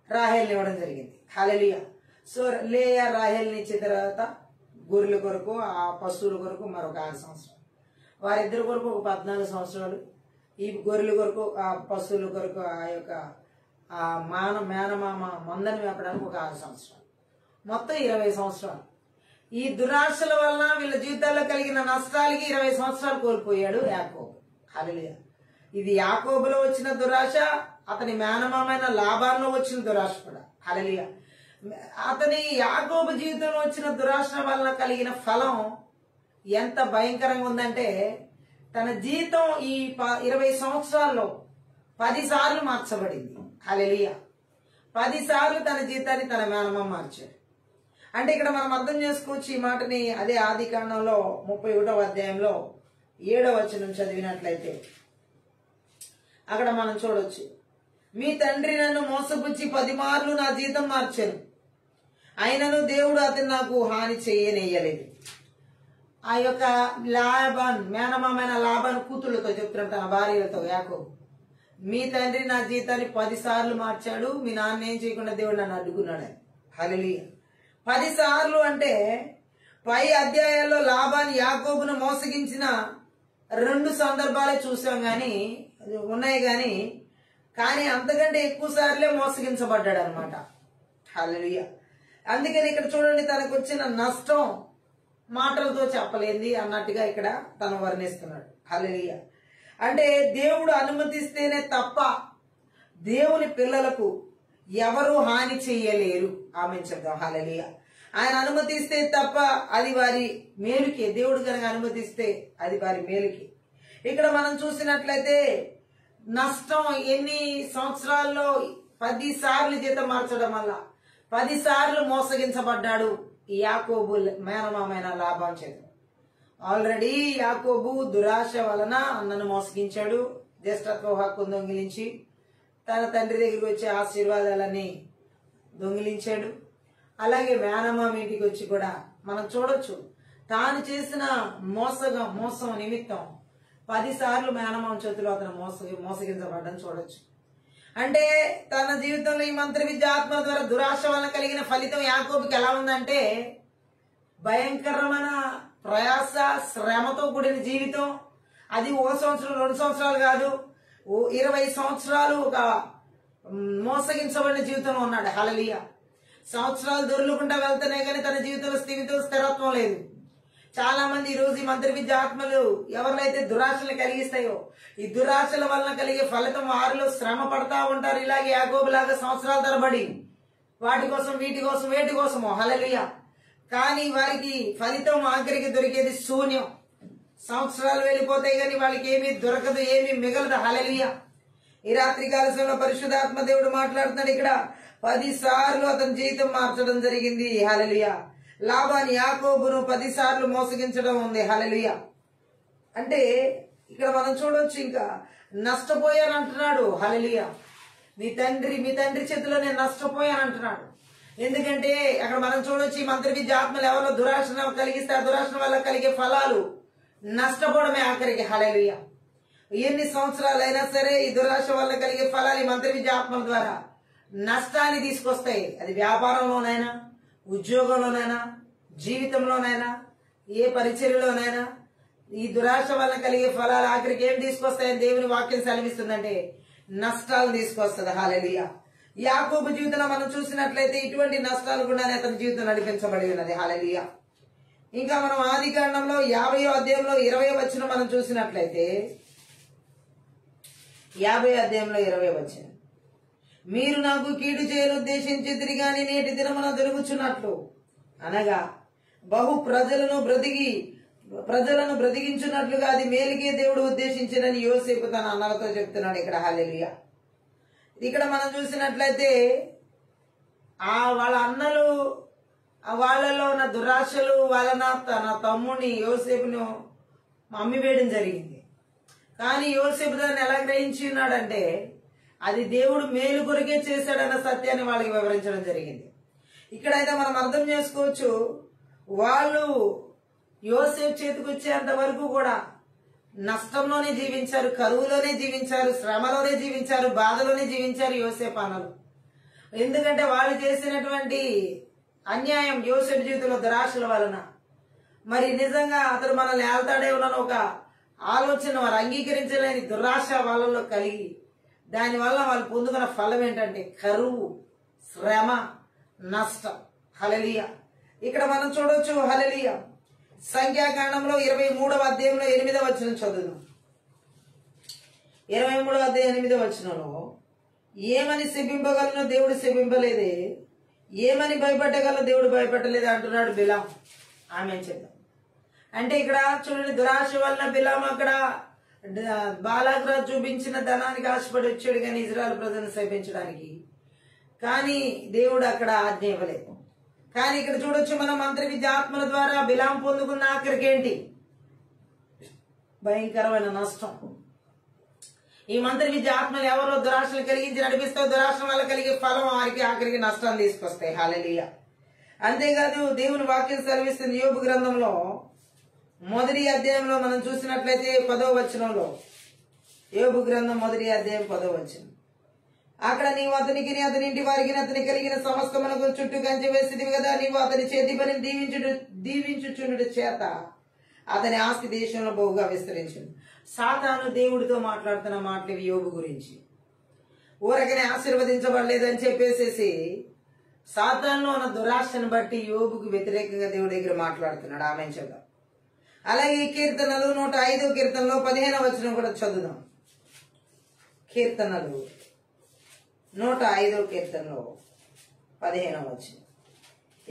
Speaker 1: రాహేల్ని ఇవ్వడం జరిగింది. హల్లెలూయా. సో లేయా రాహేల్ని ఇచ్చిన తర్వాత గొర్రెల కొరకు, ఆ పశువుల కొరకు మరొక 6 సంవత్సరాలు, వారిద్దరి కొరకు ఒక 14 సంవత్సరాలు, ఈ గొర్రెల కొరకు, ఆ పశువుల కొరకు, ఆ యొక్క మేనమామ మందని మేపడానికి ఒక 6 సంవత్సరాలు, మొత్తం 20 సంవత్సరాలు. ఈ దురాశల వలన వీళ్ళ జీవితాల్లో కలిగిన నష్టాలకి 20 సంవత్సరాలు కోల్పోయాడు యాకోబు. హల్లెలూయా. ఇది యాకోబులో వచ్చిన దురాశ, అతని మేనమామైన లాబాన్లో వచ్చిన దురాశ కూడా. హల్లెలూయా. అతని యాకోబు జీవితంలో వచ్చిన దురాశ వలన కలిగిన ఫలం ఎంత భయంకరంగా ఉందంటే, తన జీతం ఈ 20 సంవత్సరాల్లో 10 సార్లు మార్చబడింది. హల్లెలూయా. 10 సార్లు తన జీతాన్ని తన మేనమామ మార్చాడు. అంటే ఇక్కడ మనం అర్థం చేసుకోవచ్చు ఈ మాటని. అదే ఆది కాండంలో 31వ అధ్యాయంలో 7వ వచనం చదివినట్లయితే అక్కడ మనం చూడొచ్చు, మీ తండ్రి నన్ను మోసపుచ్చి 10 మార్లు నా జీతం మార్చాను, అయినను దేవుడు అతను నాకు హాని చేయనేయలేదు. ఆ యొక్క లాబాన్ మేనమామైన లాబాన్ కూతుళ్లతో చెప్తున్నాడు, తన భార్యలతో యాకోబు, మీ తండ్రి నా జీతాన్ని 10 సార్లు మార్చాడు, మీ నాన్న ఏం చేయకుండా దేవుడు నన్ను అడ్డుకున్నాడు. హల్లెలూయా. 10 సార్లు అంటే పై అధ్యాయాల్లో లాబాన్ యాకోబును మోసగించిన 2 సందర్భాలే చూసాం గాని ఉన్నాయి కానీ అంతకంటే ఎక్కువ సార్లే మోసగించబడ్డాడు అనమాట. హల్లెలూయా. అందుకని ఇక్కడ చూడండి, తనకు వచ్చిన నష్టం మాటలతో చెప్పలేంది అన్నట్టుగా ఇక్కడ తను వర్ణిస్తున్నాడు. హల్లెలూయా. అంటే దేవుడు అనుమతిస్తేనే తప్ప దేవుని పిల్లలకు ఎవరు హాని చెయ్యలేరు. ఆమె చెప్దాం. హల్లెలూయా. ఆయన అనుమతిస్తే తప్ప అది వారి మేలుకి, దేవుడు కనుక అనుమతిస్తే అది వారి మేలుకి. ఇక్కడ మనం చూసినట్లయితే నష్టం ఎన్ని సంవత్సరాల్లో 10 సార్లు జీతం మార్చడం వల్ల 10 సార్లు మోసగించబడ్డాడు ఈ యాకోబు మేనమామైన లాభం చేత. ఆల్రెడీ యాకోబు దురాశ వలన అన్నను మోసగించాడు, జ్యేష్ఠత్వ హక్కును దొంగిలించి తన తండ్రి దగ్గరికి వచ్చే ఆశీర్వాదాలని దొంగిలించాడు. అలాగే మేనమామ ఇంటికి వచ్చి కూడా మనం చూడొచ్చు, తాను చేసిన మోసం నిమిత్తం 10 సార్లు మేనమామ చేతిలో అతను మోసగించబడ్డం చూడొచ్చు. అంటే తన జీవితంలో ఈ మంత్ర విద్య ఆత్మ ద్వారా దురాశ వలన కలిగిన ఫలితం యాకోబుకి ఎలా ఉందంటే, భయంకరమైన ప్రయాస శ్రమతో కూడిన జీవితం. అది 1 సంవత్సరం 2 సంవత్సరాలు కాదు, 20 సంవత్సరాలు ఒక మోసగించబడిన జీవితంలో ఉన్నాడు. హల్లెలూయా. సంవత్సరాలు దొర్లుకుంటా వెళ్తేనే కానీ తన జీవితంలో స్థిరత్వం లేదు. చాలా మంది ఈ రోజు ఈ మంత్ర విద్య ఆత్మలు ఎవరినైతే దురాశలు కలిగిస్తాయో, ఈ దురాశల వలన కలిగే ఫలితం వారిలో శ్రమ పడతా ఉంటారు. ఇలాగే యాకోబులాగా సంవత్సరాల తరబడి వాటి కోసం వీటి కోసం వేటి కోసమో. హల్లెలూయా. కానీ వారికి ఫలితం ఆఖరికి దొరికేది శూన్యం. సంవత్సరాలు వెళ్ళిపోతాయి కానీ వాళ్ళకి ఏమీ దొరకదు, ఏమీ మిగలదు. హల్లెలూయా. ఈ రాత్రి కాలశంలో పరిశుద్ధాత్మ దేవుడు మాట్లాడుతున్నాడు. ఇక్కడ 10 సార్లు అతని జీవితం మార్చడం జరిగింది. హల్లెలూయా. లాబాని యాకోబును 10 సార్లు మోసగించడం ఉంది. హల్లెలూయా. అంటే ఇక్కడ మనం చూడొచ్చు, ఇంకా నష్టపోయాను అంటున్నాడు. హల్లెలూయా. మీ తండ్రి చేతిలో నేను నష్టపోయాను అంటున్నాడు. ఎందుకంటే అక్కడ మనం చూడొచ్చు, ఈ మంత్ర విద్య ఆత్మలు ఎవరిలో దురాశన కలిగిస్తే ఆ దురాశన వల్ల కలిగే ఫలాలు నష్టపోవడమే ఆఖరికి. హల్లెలూయా. ఎన్ని సంవత్సరాలైనా సరే ఈ దురాశ వల్ల కలిగే ఫలాలు ఈ మంత్ర విద్య ఆత్మల ద్వారా నష్టాన్ని తీసుకొస్తాయి. అది వ్యాపారంలోనైనా, ఉద్యోగంలోనైనా, జీవితంలోనైనా, ఏ పరిచర్యలోనైనా ఈ దురాశ వల్ల కలిగే ఫలాలు ఆఖరికి ఏం తీసుకొస్తాయని దేవుని వాక్యం సెలవిస్తుందంటే నష్టాలు తీసుకొస్తుంది. హల్లెలూయా. యాకోబు జీవితంలో మనం చూసినట్లయితే ఇటువంటి నష్టాలు గుండానే అతని జీవితం నడిపించబడి ఉన్నది. హల్లెలూయా. ఇంకా మనం ఆదికాండంలో 50వ అధ్యాయంలో 20వ వచనం మనం చూసినట్లయితే 50వ అధ్యాయంలో 20వ వచనం, మీరు నాకు కీడు చేయను ఉద్దేశించితిరి గాని నేటి దినమున దొరుకుచున్నట్లు అనగా బహు ప్రజలను బ్రతికించున్నట్లుగా అది మేలుకే దేవుడు ఉద్దేశించినని యోసేపు తన అన్నలతో చెప్తున్నాడు ఇక్కడ. హల్లెలూయా. ఇక్కడ మనం చూసినట్లయితే వాళ్ళ అన్నలు వాళ్ళలో ఉన్న దురాశలు వలన తన తమ్ముని యోసేపును అమ్మివేయడం జరిగింది. కానీ యోసేపు దాన్ని ఎలా గ్రహించి ఉన్నాడంటే అది దేవుడు మేలు కొరకే చేశాడన్న సత్యాన్ని వాళ్ళకి వివరించడం జరిగింది. ఇక్కడైతే మనం అర్థం చేసుకోవచ్చు, వాళ్ళు యోసేపు చేతికి వచ్చేంత వరకు కూడా నష్టంలోనే జీవించారు, కరువులోనే జీవించారు, శ్రమలోనే జీవించారు, బాధలోనే జీవించారు యోసేపు అన్నలు. ఎందుకంటే వాళ్ళు చేసినటువంటి అన్యాయం యోసేపు జీవితంలో దురాశల వలన. మరి నిజంగా అతడు మనల్ని ఏళ్తాడేమోనని ఒక ఆలోచన వారు అంగీకరించలేని దురాశ వాళ్ళలో కలిగి దానివల్ల వాళ్ళు పొందుకున్న ఫలం ఏంటంటే కరువు, శ్రమ, నష్టం. హల్లెలూయా. ఇక్కడ మనం చూడొచ్చు. హల్లెలూయా. సంఖ్యాకాండంలో 23వ అధ్యాయంలో 8వ వచనం చదువుదాం. 23వ అధ్యాయం 8వ వచనంలో, ఏమని శపింపగలను దేవుడు శపింపలేదే, ఏమని భయపెట్టగలను దేవుడు భయపెట్టలేదే అంటున్నాడు బిలాం. ఆమె చెప్తాం. అంటే ఇక్కడ చూడండి, దురాశ వలన బిలాం అక్కడ బాలాగ్రాజ్ చూపించిన ధనానికి ఆశపడి వచ్చాడు కానీ ఇజ్రాయెల్ ప్రజలను శపించడానికి. కానీ దేవుడు అక్కడ ఆజ్ఞ ఇవ్వలేదు. కానీ ఇక్కడ చూడొచ్చు మనం మంత్ర విద్య ఆత్మల ద్వారా బిలాం పొందుకున్న ఆఖరికి ఏంటి? భయంకరమైన నష్టం. ఈ మంత్ర విద్య ఆత్మలు ఎవరో దురాశలు కలిగించి నడిపిస్తే దురాశ వల్ల కలిగే ఫలం వారికి ఆఖరికి నష్టాన్ని తీసుకొస్తాయి. హల్లెలూయా. అంతేకాదు దేవుని వాక్యం సెలవిస్తుంది యోబు గ్రంథంలో 1వ అధ్యాయంలో మనం చూసినట్లయితే 10వ వచనంలో, యోబు గ్రంథం 1వ అధ్యాయం 10వ వచనం, అక్కడ నీవు అతనికి అతని ఇంటి వారికి అతని కలిగిన సమస్తమునకు చుట్టూ కంచె వేసిదివి కదా, నీవు అతని చేతి పని దీవించుచుండు చేత అతని ఆస్తి దేశంలో బహుగా విస్తరించింది. సాతాను దేవుడితో మాట్లాడుతున్న మాటలు యోబు గురించి. ఊరకనే ఆశీర్వదించబడలేదని చెప్పేసేసి సాతానులో ఉన్న దురాశను బట్టి యోబుకు వ్యతిరేకంగా దేవుడి దగ్గర మాట్లాడుతున్నాడు. ఆమె చదువు. అలాగే కీర్తనలు 105వ కీర్తనలో 15వ వచనం కూడా చదువుదాం. కీర్తనలు 105వ కీర్తనలో 15వ వచనం,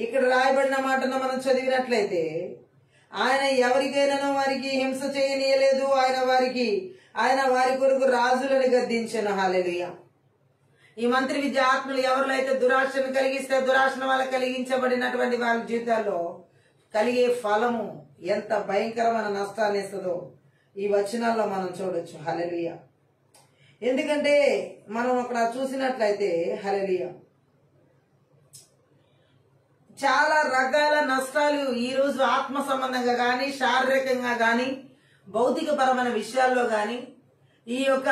Speaker 1: ఇక్కడ రాయబడిన మాటను మనం చదివినట్లయితే, ఆయన ఎవరికైనా వారికి హింస చేయనీయలేదు, ఆయన వారి కొరకు రాజులను గద్దించెను. హల్లెలూయా. ఈ మంత్రి విద్య ఆత్మలు ఎవరిలో అయితే దురాశను కలిగిస్తే, దురాశను వల్ల కలిగించబడినటువంటి వాళ్ళ జీవితాల్లో కలిగే ఫలము ఎంత భయంకరమైన నష్టాన్ని ఇస్తుందో ఈ వచనాల్లో మనం చూడొచ్చు. హల్లెలూయా. ఎందుకంటే మనం అక్కడ చూసినట్లయితే హల్లెలూయా, చాలా రకాల నష్టాలు ఈ రోజు ఆత్మ సంబంధంగా గాని, శారీరకంగా గాని, భౌతిక పరమైన విషయాల్లో గాని ఈ యొక్క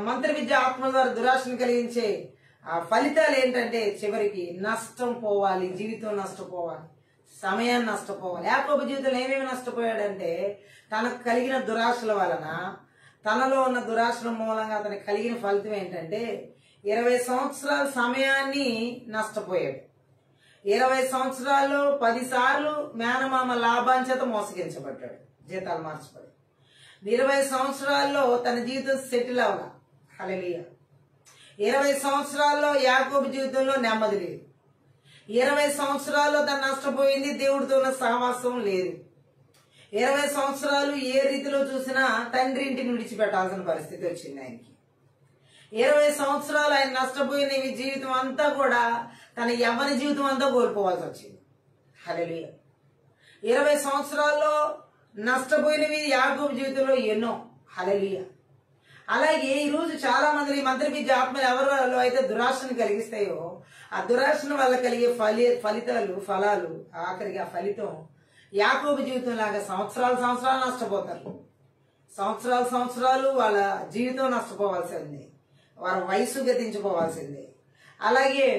Speaker 1: మంత్ర విద్య ఆత్మ ద్వారా దురాశను కలిగించే ఆ ఫలితాలు ఏంటంటే చివరికి నష్టం పోవాలి, జీవితం నష్టపోవాలి, సమయాన్ని నష్టపోవాలి. యాకోబు జీవితంలో ఏమేమి నష్టపోయాడంటే, తనకు కలిగిన దురాశల వలన, తనలో ఉన్న దురాశల మూలంగా అతనికి కలిగిన ఫలితం ఏంటంటే 20 సంవత్సరాల సమయాన్ని నష్టపోయాడు. 20 సంవత్సరాల్లో 10 సార్లు మేనమామ లాభాంచేత మోసగించబడ్డాడు, జీతాలు మార్చబడి. 20 సంవత్సరాల్లో తన జీవితం సెటిల్ అవ్వాల. హల్లెలూయా. 20 సంవత్సరాల్లో యాకోబు జీవితంలో నెమ్మది లేదు. 20 సంవత్సరాల్లో తను నష్టపోయింది, దేవుడితో ఉన్న సహవాసం లేదు. 20 సంవత్సరాలు ఏ రీతిలో చూసినా తండ్రి ఇంటిని విడిచిపెట్టాల్సిన పరిస్థితి వచ్చింది ఆయనకి. 20 సంవత్సరాలు ఆయన నష్టపోయిన జీవితం అంతా కూడా తన యవ్వన జీవితం అంతా కోల్పోవాల్సి వచ్చింది. హల్లెలూయా. 20 సంవత్సరాల్లో నష్టపోయినవి యాకోబు జీవితంలో ఎన్నో. హల్లెలూయా. అలాగే ఈ రోజు చాలా మంది మంత్రి విద్య ఆత్మలు ఎవరిలో అయితే దురాశను కలిగిస్తాయో, ఆ దురాశను వల్ల కలిగే ఫలాలు ఆఖరికి ఆ ఫలితం యాకోబు జీవితం లాగా సంవత్సరాలు నష్టపోతారు. సంవత్సరాలు వాళ్ళ జీవితం నష్టపోవాల్సిందే, వారి వయసు గతించుకోవాల్సిందే. అలాగే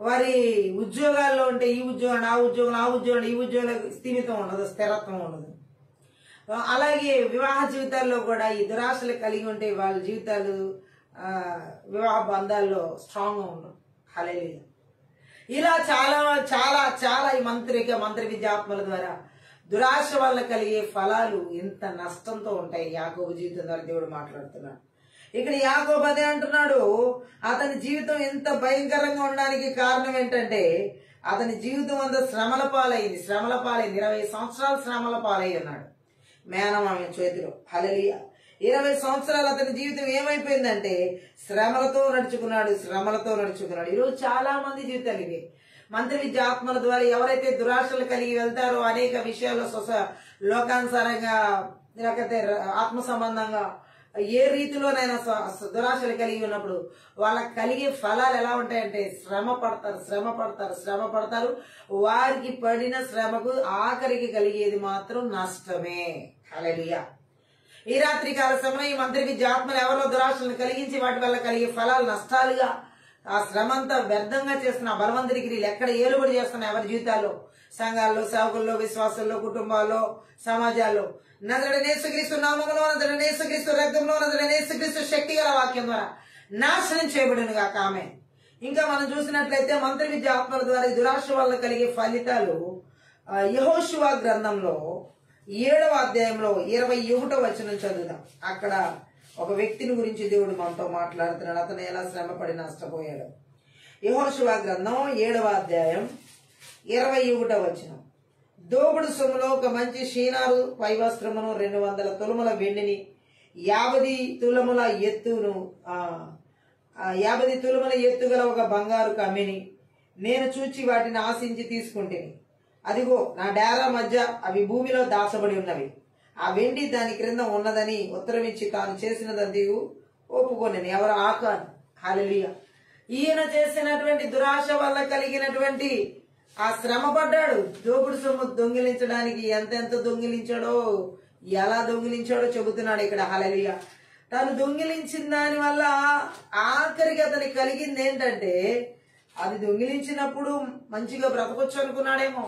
Speaker 1: వారి ఉద్యోగాల్లో ఉంటే ఈ ఉద్యోగం ఆ ఉద్యోగం ఈ ఉద్యోగంలో స్థిమితం ఉండదు, స్థిరత్వం ఉండదు. అలాగే వివాహ జీవితాల్లో కూడా ఈ దురాశలు కలిగి ఉంటే వాళ్ళ జీవితాలు వివాహ బంధాల్లో స్ట్రాంగ్ గా ఉండవు. హల్లెలూయా. ఇలా చాలా చాలా చాలా ఈ మంత్రి విద్యాత్మల ద్వారా దురాశ వల్ల కలిగే ఫలాలు ఎంత నష్టంతో ఉంటాయి యాకోబు జీవితం ద్వారా దేవుడు మాట్లాడుతున్నాడు. ఇక్కడ యాకోబు అదే అంటున్నాడు, అతని జీవితం ఎంత భయంకరంగా ఉండడానికి కారణం ఏంటంటే అతని జీవితం అంతా శ్రమల పాలైంది. 20 సంవత్సరాలు శ్రమల పాలై ఉన్నాడు మేనమామ చేతిలో. హల్లెలూయా. 20 సంవత్సరాలు అతని జీవితం ఏమైపోయిందంటే శ్రమలతో నడుచుకున్నాడు. ఈరోజు చాలా మంది జీవితాలు ఇవి. మంత్రి విద్య ఆత్మల ద్వారా ఎవరైతే దురాశలు కలిగి వెళ్తారో, అనేక విషయాల్లో లోకానుసారంగా లేకపోతే ఆత్మ సంబంధంగా ఏ రీతిలోనైనా దురాశలు కలిగి ఉన్నప్పుడు వాళ్ళకి కలిగే ఫలాలు ఎలా ఉంటాయంటే శ్రమ పడతారు. వారికి పడిన శ్రమకు ఆఖరికి కలిగేది మాత్రం నష్టమే. హల్లెలూయా. ఈ రాత్రి కాల సమయంలో ఈ మంత్రి విద్య ఆత్మలు ఎవరో దురాశలను కలిగించి వాటి వల్ల కలిగే ఫలాలు నష్టాలుగా, ఆ శ్రమ అంతా వ్యర్థంగా చేస్తున్న బలవంతుడికి ఎక్కడ ఏలుబడి చేస్తున్న ఎవరి జీవితాల్లో, సంఘాల్లో, సేవకుల్లో, విశ్వాసాల్లో, కుటుంబాల్లో, సమాజాల్లో నజరేయుడైన యేసుక్రీస్తు నామములో, నజరేయుడైన యేసుక్రీస్తు రక్తంలో, నజరేయుడైన యేసుక్రీస్తు శక్తి గల వాక్యం ద్వారా నాశనం చేయబడును గాక. ఆమె. ఇంకా మనం చూసినట్లయితే మంత్రి విద్య ఆత్మల ద్వారా ఈ దురాశ వల్ల కలిగే ఫలితాలు యెహోషువ గ్రంథంలో 7వ అధ్యాయంలో 21వ వచనం చదువుదాం. అక్కడ ఒక వ్యక్తిని గురించి దేవుడు మనతో మాట్లాడుతున్నాడు, అతను ఎలా శ్రమపడి నష్టపోయాడు. యెహోషువ గ్రంథం 7వ అధ్యాయం 21వ వచనం. దోపుడు సొమ్ములో ఒక మంచి షీనారు వైవస్త్రమును 200 తులముల వెండిని 50 తులముల ఎత్తుగల ఒక బంగారు కమ్మిని నేను చూచి వాటిని ఆశించి తీసుకుంటేని, అదిగో నా డేరా మధ్య అవి భూమిలో దాచబడి ఉన్నవి. ఆ వెండి దాని క్రింద ఉన్నదని ఉత్తరం ఇచ్చి తాను చేసినది ఒప్పుకొనెను. ఎవరు? ఆకాను. హల్లెలూయా. ఈయన చేసినటువంటి దురాశ వల్ల కలిగినటువంటి ఆ శ్రమ పడ్డాడు. దోపుడు సొమ్ము దొంగిలించడానికి ఎంతెంత దొంగిలించాడో, ఎలా దొంగిలించాడో చెబుతున్నాడు ఇక్కడ. హల్లెలూయా. తను దొంగిలించిన దాని వల్ల ఆఖరికి అతనికి కలిగింది ఏంటంటే, అది దొంగిలించినప్పుడు మంచిగా బ్రతకొచ్చు అనుకున్నాడేమో,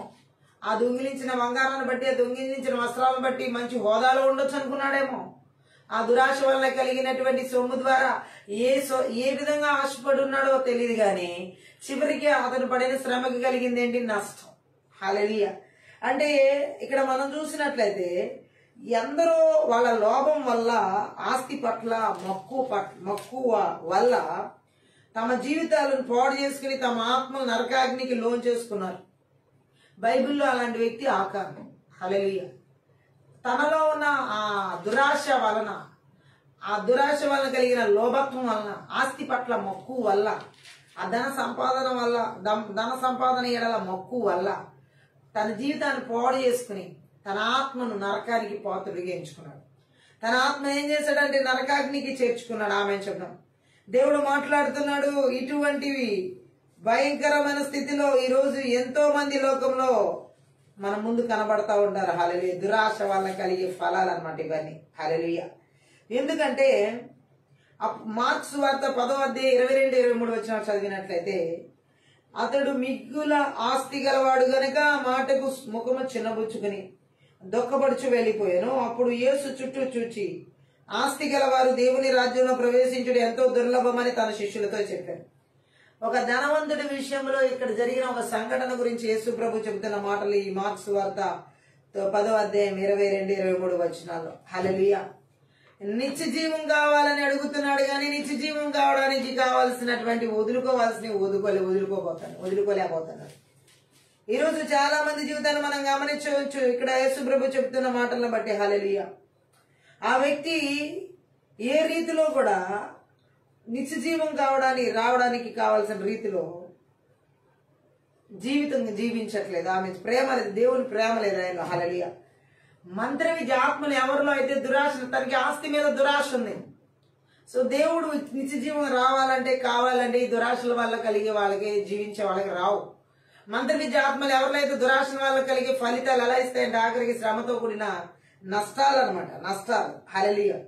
Speaker 1: ఆ దొంగిలించిన బంగారాన్ని బట్టి, ఆ దొంగిలించిన వస్త్రాలను బట్టి మంచి హోదాలో ఉండొచ్చు అనుకున్నాడేమో. ఆ దురాశ వల్ల కలిగినటువంటి సొమ్ము ద్వారా ఏ విధంగా ఆశపడి ఉన్నాడో తెలియదు గాని చివరికి అతను పడిన శ్రమకి కలిగింది ఏంటి? నష్టం. హల్లెలూయా. అంటే ఇక్కడ మనం చూసినట్లయితే ఎందరో వాళ్ళ లోభం వల్ల, ఆస్తి పట్ల మక్కువ వల్ల తమ జీవితాలను పాడు చేసుకుని తమ ఆత్మను నరకాగ్నికి లోన్ చేసుకున్నారు. బైబిల్లో అలాంటి వ్యక్తి ఆకాను. హల్లెలూయా. తనలో ఉన్న ఆ దురాశ వలన కలిగిన లోభత్వం వలన, ఆస్తి పట్ల మక్కువ వల్ల, ఆ ధన సంపాదన ఎడల మక్కువ వల్ల తన జీవితాన్ని పాడు చేసుకుని తన ఆత్మను నరకానికి పాత్రుడిగా ఎంచుకున్నాడు. తన ఆత్మ ఏం చేశాడంటే నరకాగ్నికి చేర్చుకున్నాడు. ఆమె చెప్పడం దేవుడు మాట్లాడుతున్నాడు. ఇటువంటివి భయంకరమైన స్థితిలో ఈరోజు ఎంతో మంది లోకంలో మన ముందు కనబడతా ఉంటారు. హల్లెలూయా. దురాశ వల్ల కలిగే ఫలాలు అన్నమాట ఇవన్నీ. హల్లెలూయా. ఎందుకంటే మార్క్స్ వార్త 10:22-23 వచ్చిన చదివినట్లయితే, అతడు మిగుల ఆస్తి గలవాడు గనుక మాటకు ముఖము చిన్నబుచ్చుకుని దొక్కబడుచు వెళ్ళిపోయాను. అప్పుడు యేసు చుట్టూ చూచి, ఆస్తి గలవారు దేవుని రాజ్యంలో ప్రవేశించుడు ఎంతో దుర్లభమని తన శిష్యులతో చెప్పారు. ఒక ధనవంతుడి విషయంలో ఇక్కడ జరిగిన ఒక సంఘటన గురించి యేసు ప్రభు చెబుతున్న మాటలు ఈ మార్క్స్ వార్త 10:22-23 వచనాల్లో. హల్లెలూయా. నిత్య జీవం కావాలని అడుగుతున్నాడు, కానీ నిత్య జీవం కావడానికి కావాల్సినటువంటి వదులుకోలేకపోతున్నారు. ఈరోజు చాలా మంది జీవితాన్ని మనం గమనించవచ్చు. ఇక్కడ యేసు ప్రభు చెబుతున్న మాటలను బట్టి. హల్లెలూయా. ఆ వ్యక్తి ఏ రీతిలో కూడా నిత్య జీవం రావడానికి కావాల్సిన రీతిలో జీవితం జీవించట్లేదు. ఆమె ప్రేమ లేదు, దేవుని ప్రేమ లేదు ఆయన. హల్లెలూయా. మంత్ర విద్య ఆత్మలు ఎవరిలో అయితే దురాశ, తనకి ఆస్తి మీద దురాశ ఉంది. సో దేవుడు నిత్య జీవం కావాలంటే ఈ దురాశల వల్ల కలిగే వాళ్ళకి, జీవించే వాళ్ళకి రావు. మంత్ర విద్య ఆత్మలు ఎవరిలో అయితే దురాశల వల్ల కలిగే ఫలితాలు ఎలా ఇస్తాయంటే ఆఖరికి శ్రమతో కూడిన నష్టాలు అనమాట. నష్టాలు. హల్లెలూయా.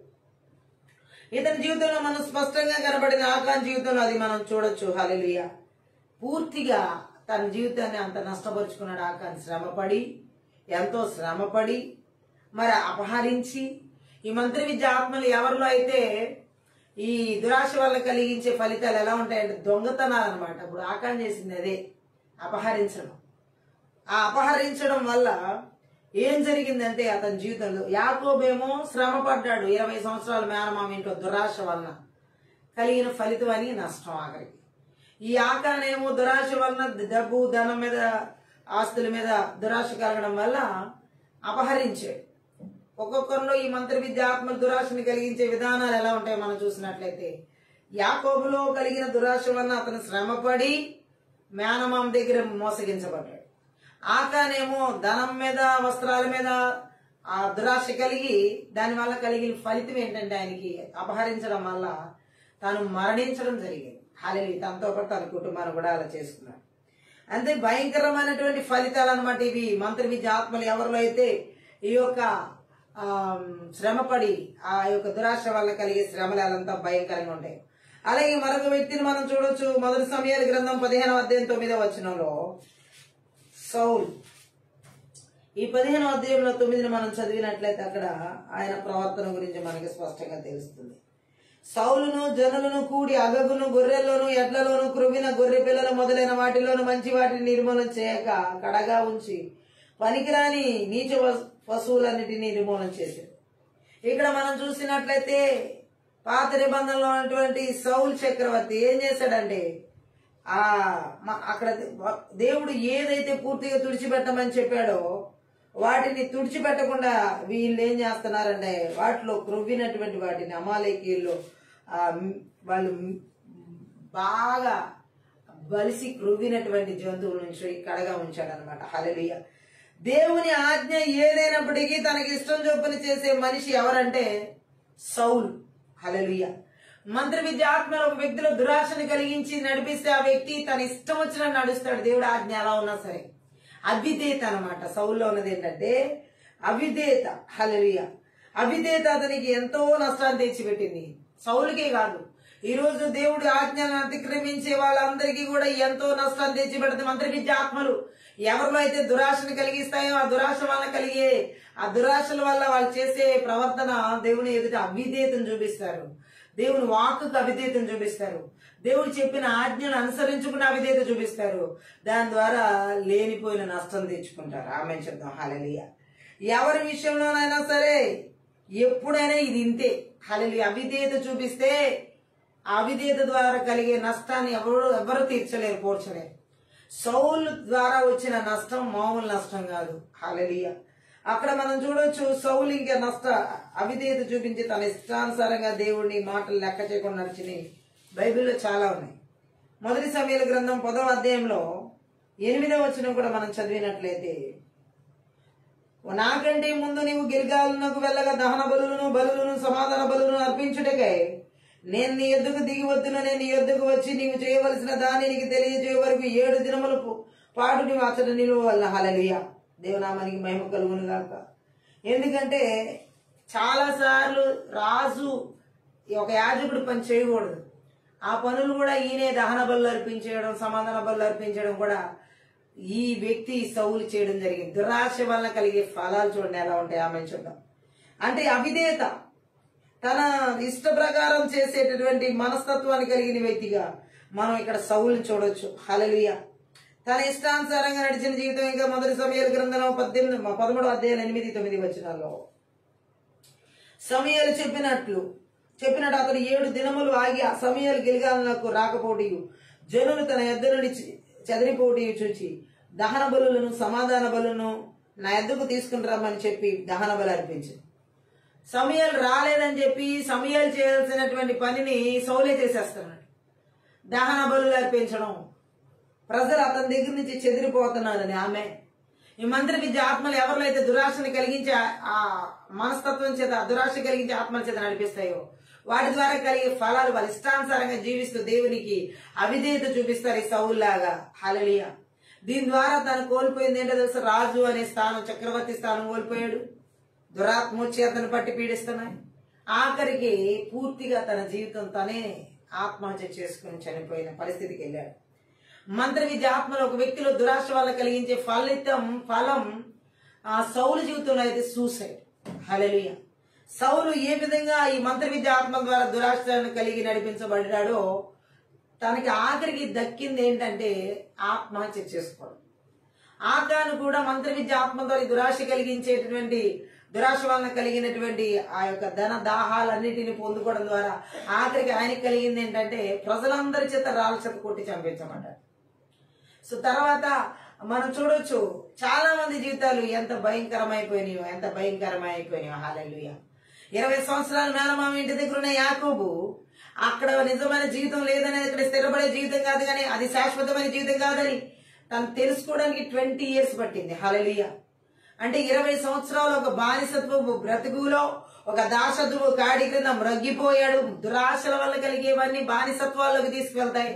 Speaker 1: ఇతని జీవితంలో మనం స్పష్టంగా కనబడిన ఆకాన్ జీవితంలో అది మనం చూడొచ్చు. హల్లెలూయా. పూర్తిగా తన జీవితాన్ని అంత నష్టపరుచుకున్నాడు ఆకాన్. ఎంతో శ్రమపడి మరి అపహరించి, ఈ మంత్ర విద్య ఆత్మలు ఎవరిలో అయితే ఈ దురాశ వల్ల కలిగించే ఫలితాలు ఎలా ఉంటాయంటే దొంగతనాలు అనమాట. ఇప్పుడు ఆకాన్ చేసింది అదే, అపహరించడం. ఆ అపహరించడం వల్ల ఏం జరిగిందంటే అతని జీవితంలో యాకోబేమో శ్రమ పడ్డాడు. 20 సంవత్సరాల మేనమామ ఇంట్లో దురాశ వలన కలిగిన ఫలితం అని నష్టం ఆఖరికి. ఈ ఆకానేమో దురాశ వలన డబ్బు, ధనం మీద, ఆస్తుల మీద దురాశ కలగడం వల్ల అపహరించాడు. ఒక్కొక్కరిలో ఈ మంత్ర విద్య ఆత్మల దురాశని కలిగించే విధానాలు ఎలా ఉంటాయో మనం చూసినట్లయితే, యాకోబులో కలిగిన దురాశ వలన అతను శ్రమపడి మేనమామ దగ్గర మోసగించబడ్డాడు. ఆకానేమో ధనం మీద, వస్త్రాల మీద ఆ దురాశ కలిగి దానివల్ల కలిగిన ఫలితం ఏంటంటే ఆయనకి అపహరించడం వల్ల తాను మరణించడం జరిగింది. హల్లెలూయా. తనతో పాటు తన కుటుంబాన్ని కూడా అలా చేసుకున్నాడు. అంతే భయంకరమైనటువంటి ఫలితాలు అనమాట ఇవి. మంత్ర విద్య ఆత్మలు ఎవరిలో అయితే ఈ యొక్క శ్రమపడి ఆ యొక్క దురాశ వల్ల కలిగే శ్రమలు అలంతా భయంకరంగా ఉంటాయి. అలాగే మరొక వ్యక్తిని మనం చూడొచ్చు. 1 సమూయేలు గ్రంథం 15:9 వచనంలో సౌలు. ఈ 15:9 మనం చదివినట్లయితే అక్కడ ఆయన ప్రవర్తన గురించి మనకి స్పష్టంగా తెలుస్తుంది. సౌలును జనులను కూడి అగగును, గొర్రెల్లోను, ఎడ్లలోను, క్రొవ్విన గొర్రె పిల్లలు మొదలైన వాటిలోను మంచి వాటిని నిర్మూలన చేయక కడగా ఉంచి పనికిరాని నీచ పశువులన్నిటినీ నిర్మూలన చేశారు. ఇక్కడ మనం చూసినట్లయితే పాత నిబంధనలో ఉన్నటువంటి సౌలు చక్రవర్తి ఏం చేశాడంటే అక్కడ దేవుడు ఏదైతే పూర్తిగా తుడిచిపెట్టమని చెప్పాడో వాటిని తుడిచిపెట్టకుండా వీళ్ళు ఏం చేస్తున్నారంటే వాటిలో క్రొవ్వినటువంటి వాటిని అమాలేకీయుల్లో వాళ్ళు బాగా బలిసి క్రొవ్వినటువంటి జంతువుల నుంచి కడగా ఉంచాడు అనమాట. హల్లెలూయా. దేవుని ఆజ్ఞ ఏదైనప్పటికీ తనకి ఇష్టం చొప్పున చేసే మనిషి ఎవరంటే సౌలు. హల్లెలూయా. మంత్ర విద్య ఆత్మలో ఒక వ్యక్తిలో దురాశను కలిగించి నడిపిస్తే ఆ వ్యక్తి తన ఇష్టం వచ్చిన నడుస్తాడు. దేవుడు ఆజ్ఞ ఎలా ఉన్నా సరే. అవిధేయత అనమాట. సౌల్లో ఉన్నది ఏంటంటే అవిధేయత. హల్లెలూయా. అవిధేయత అతనికి ఎంతో నష్టాన్ని తెచ్చిపెట్టింది. సౌలుకే కాదు, ఈ రోజు దేవుడి ఆజ్ఞను అతిక్రమించే వాళ్ళందరికీ కూడా ఎంతో నష్టాన్ని తెచ్చిపెడుతుంది మంత్ర విద్య ఆత్మలు. ఎవరిలో అయితే దురాశను కలిగిస్తాయో ఆ దురాశ వల్ల కలిగే ఆ దురాశల వల్ల వాళ్ళు చేసే ప్రవర్తన దేవుని ఎదుట అవిధేయతను చూపిస్తారు. దేవుని వాక్కుకు అవిధేయతను చూపిస్తారు. దేవుడు చెప్పిన ఆజ్ఞను అనుసరించుకున్న అవిధేయత చూపిస్తారు. దాని ద్వారా లేనిపోయిన నష్టం తెచ్చుకుంటారు. ఆమేన్ చెప్తాం. హల్లెలూయా. ఎవరి విషయంలోనైనా సరే ఎప్పుడైనా ఇది ఇంతే. హల్లెలూయా. అవిధేయత చూపిస్తే ఆ అవిధేయత ద్వారా కలిగే నష్టాన్ని ఎవరు తీర్చలేరు, పోర్చలేరు. సౌలు ద్వారా వచ్చిన నష్టం మామూలు నష్టం కాదు. హల్లెలూయా. అక్కడ మనం చూడొచ్చు, సౌలు ఇంకా అవిధేయత చూపించి తన ఇష్టానుసారంగా దేవుడిని మాటలు లెక్క చేయకుండా నడిచినవి బైబిల్లో చాలా ఉన్నాయి. మొదటి సమూయేలు గ్రంథం 10వ అధ్యాయంలో 8వ వచనం కూడా మనం చదివినట్లయితే, నాకంటే ముందు నీవు గిల్గాలునకు వెళ్ళగా దహన బలులను సమాధాన బలులను అర్పించుటకై నేను నీ యొద్దకు దిగి వద్దును. నేను నీ యొద్దకు వచ్చి నీవు చేయవలసిన దాన్ని నీకు తెలియజేయ వరకు 7 దినముల పాటు నీవు అచ్చట నిలువవలన. హల్లెలూయా. దేవునామానికి మహిమ కలుగును గాక. ఎందుకంటే చాలా సార్లు రాజు ఒక యాజకుడు పని చేయకూడదు. ఆ పనులు కూడా ఈయనే దహన బలులు అర్పించడం, సమాధాన బలులు అర్పించడం కూడా ఈ వ్యక్తి సౌలు చేయడం జరిగింది. దురాశ వలన కలిగే ఫలాలు చూడండి ఎలా ఉంటాయి. ఆమె చూద్దాం. అంటే అవిధేయత, తన ఇష్ట ప్రకారం చేసేటటువంటి మనస్తత్వాన్ని కలిగిన వ్యక్తిగా మనం ఇక్కడ సౌలుని చూడొచ్చు. హల్లెలూయా. తన ఇష్టానుసారంగా నడిచిన జీవితం. ఇంకా మొదటి సమూయేలు గ్రంథంలో 13వ అధ్యాయం 8-9 వచనాల్లో సమూయేలు చెప్పినట్టు అతను 7 దినములు ఆగి ఆ సమూయేలు గిల్గాలునకు రాకపోవటయు జనులు తన యొద్ద నుండి చెదిరిపోవటయు చూచి దహన బలులను సమాధాన బలులను నా యొద్దకు తీసుకుని రమ్మని చెప్పి దహన బలి అర్పించి, సమూయేలు రాలేదని చెప్పి సమూయేలు చేయాల్సినటువంటి పనిని సౌలే చేసేస్తున్నాడు. దహన బలులు అర్పించడం, ప్రజలు అతని దగ్గర నుంచి చెదిరిపోతున్నారని. ఆమె ఈ మంత్రి విద్య ఆత్మలు ఎవరిలో అయితే దురాశని కలిగించే ఆ మనస్తత్వం చేత దురాశ కలిగించే ఆత్మల చేత నడిపిస్తాయో వాటి ద్వారా కలిగే ఫలాలు వాళ్ళ ఇష్టానుసారంగా జీవిస్తూ దేవునికి అవిధేయత చూపిస్తారు ఈ సౌలులాగా. హల్లెలూయా. దీని ద్వారా తను కోల్పోయింది ఏంటో తెలుసు, రాజు అనే స్థానం, చక్రవర్తి స్థానం కోల్పోయాడు. దురాత్మ వచ్చి అతను పట్టి పీడిస్తున్నాయి. ఆఖరికి పూర్తిగా తన జీవితం తనే ఆత్మహత్య చేసుకుని చనిపోయిన పరిస్థితికి వెళ్ళాడు. మంత్ర విద్య ఆత్మలో ఒక వ్యక్తిలో దురాశ వల్ల కలిగించే ఫలం సౌలు జీవితంలో అయితే సూసైడ్. హల్లెలూయా. సౌలు ఏ విధంగా ఈ మంత్ర విద్య ఆత్మ ద్వారా దురాశను కలిగి నడిపించబడ్డాడో తనకి ఆఖరికి దక్కింది ఏంటంటే ఆత్మహత్య చేసుకోవడం. ఆకాను కూడా మంత్ర విద్య ఆత్మ ద్వారా దురాశ కలిగించేటటువంటి దురాశ వలన కలిగినటువంటి ఆ యొక్క ధన దాహాలన్నిటిని పొందుకోవడం ద్వారా ఆఖరికి ఆయనకి కలిగింది ఏంటంటే ప్రజలందరి చేత రాళ్ళ చేత కొట్టి చంపించమంటారు. సో తర్వాత మనం చూడొచ్చు చాలా మంది జీవితాలు ఎంత భయంకరమైపోయినాయో. హల్లెలూయా. 20 సంవత్సరాల మేనమామ ఇంటి దగ్గర ఉన్న యాకోబు అక్కడ నిజమైన జీవితం లేదని, ఇక్కడ స్థిరపడే జీవితం కాదు కానీ అది శాశ్వతమైన జీవితం కాదని తను తెలుసుకోవడానికి 20 years పట్టింది. హల్లెలూయా. అంటే 20 సంవత్సరాలు ఒక బానిసత్వపు బ్రతుకులో ఒక దాసత్వపు కాడి క్రింద మ్రగ్గిపోయాడు. దురాశల వల్ల కలిగేవన్నీ బానిసత్వాల్లోకి తీసుకువెళ్తాయి.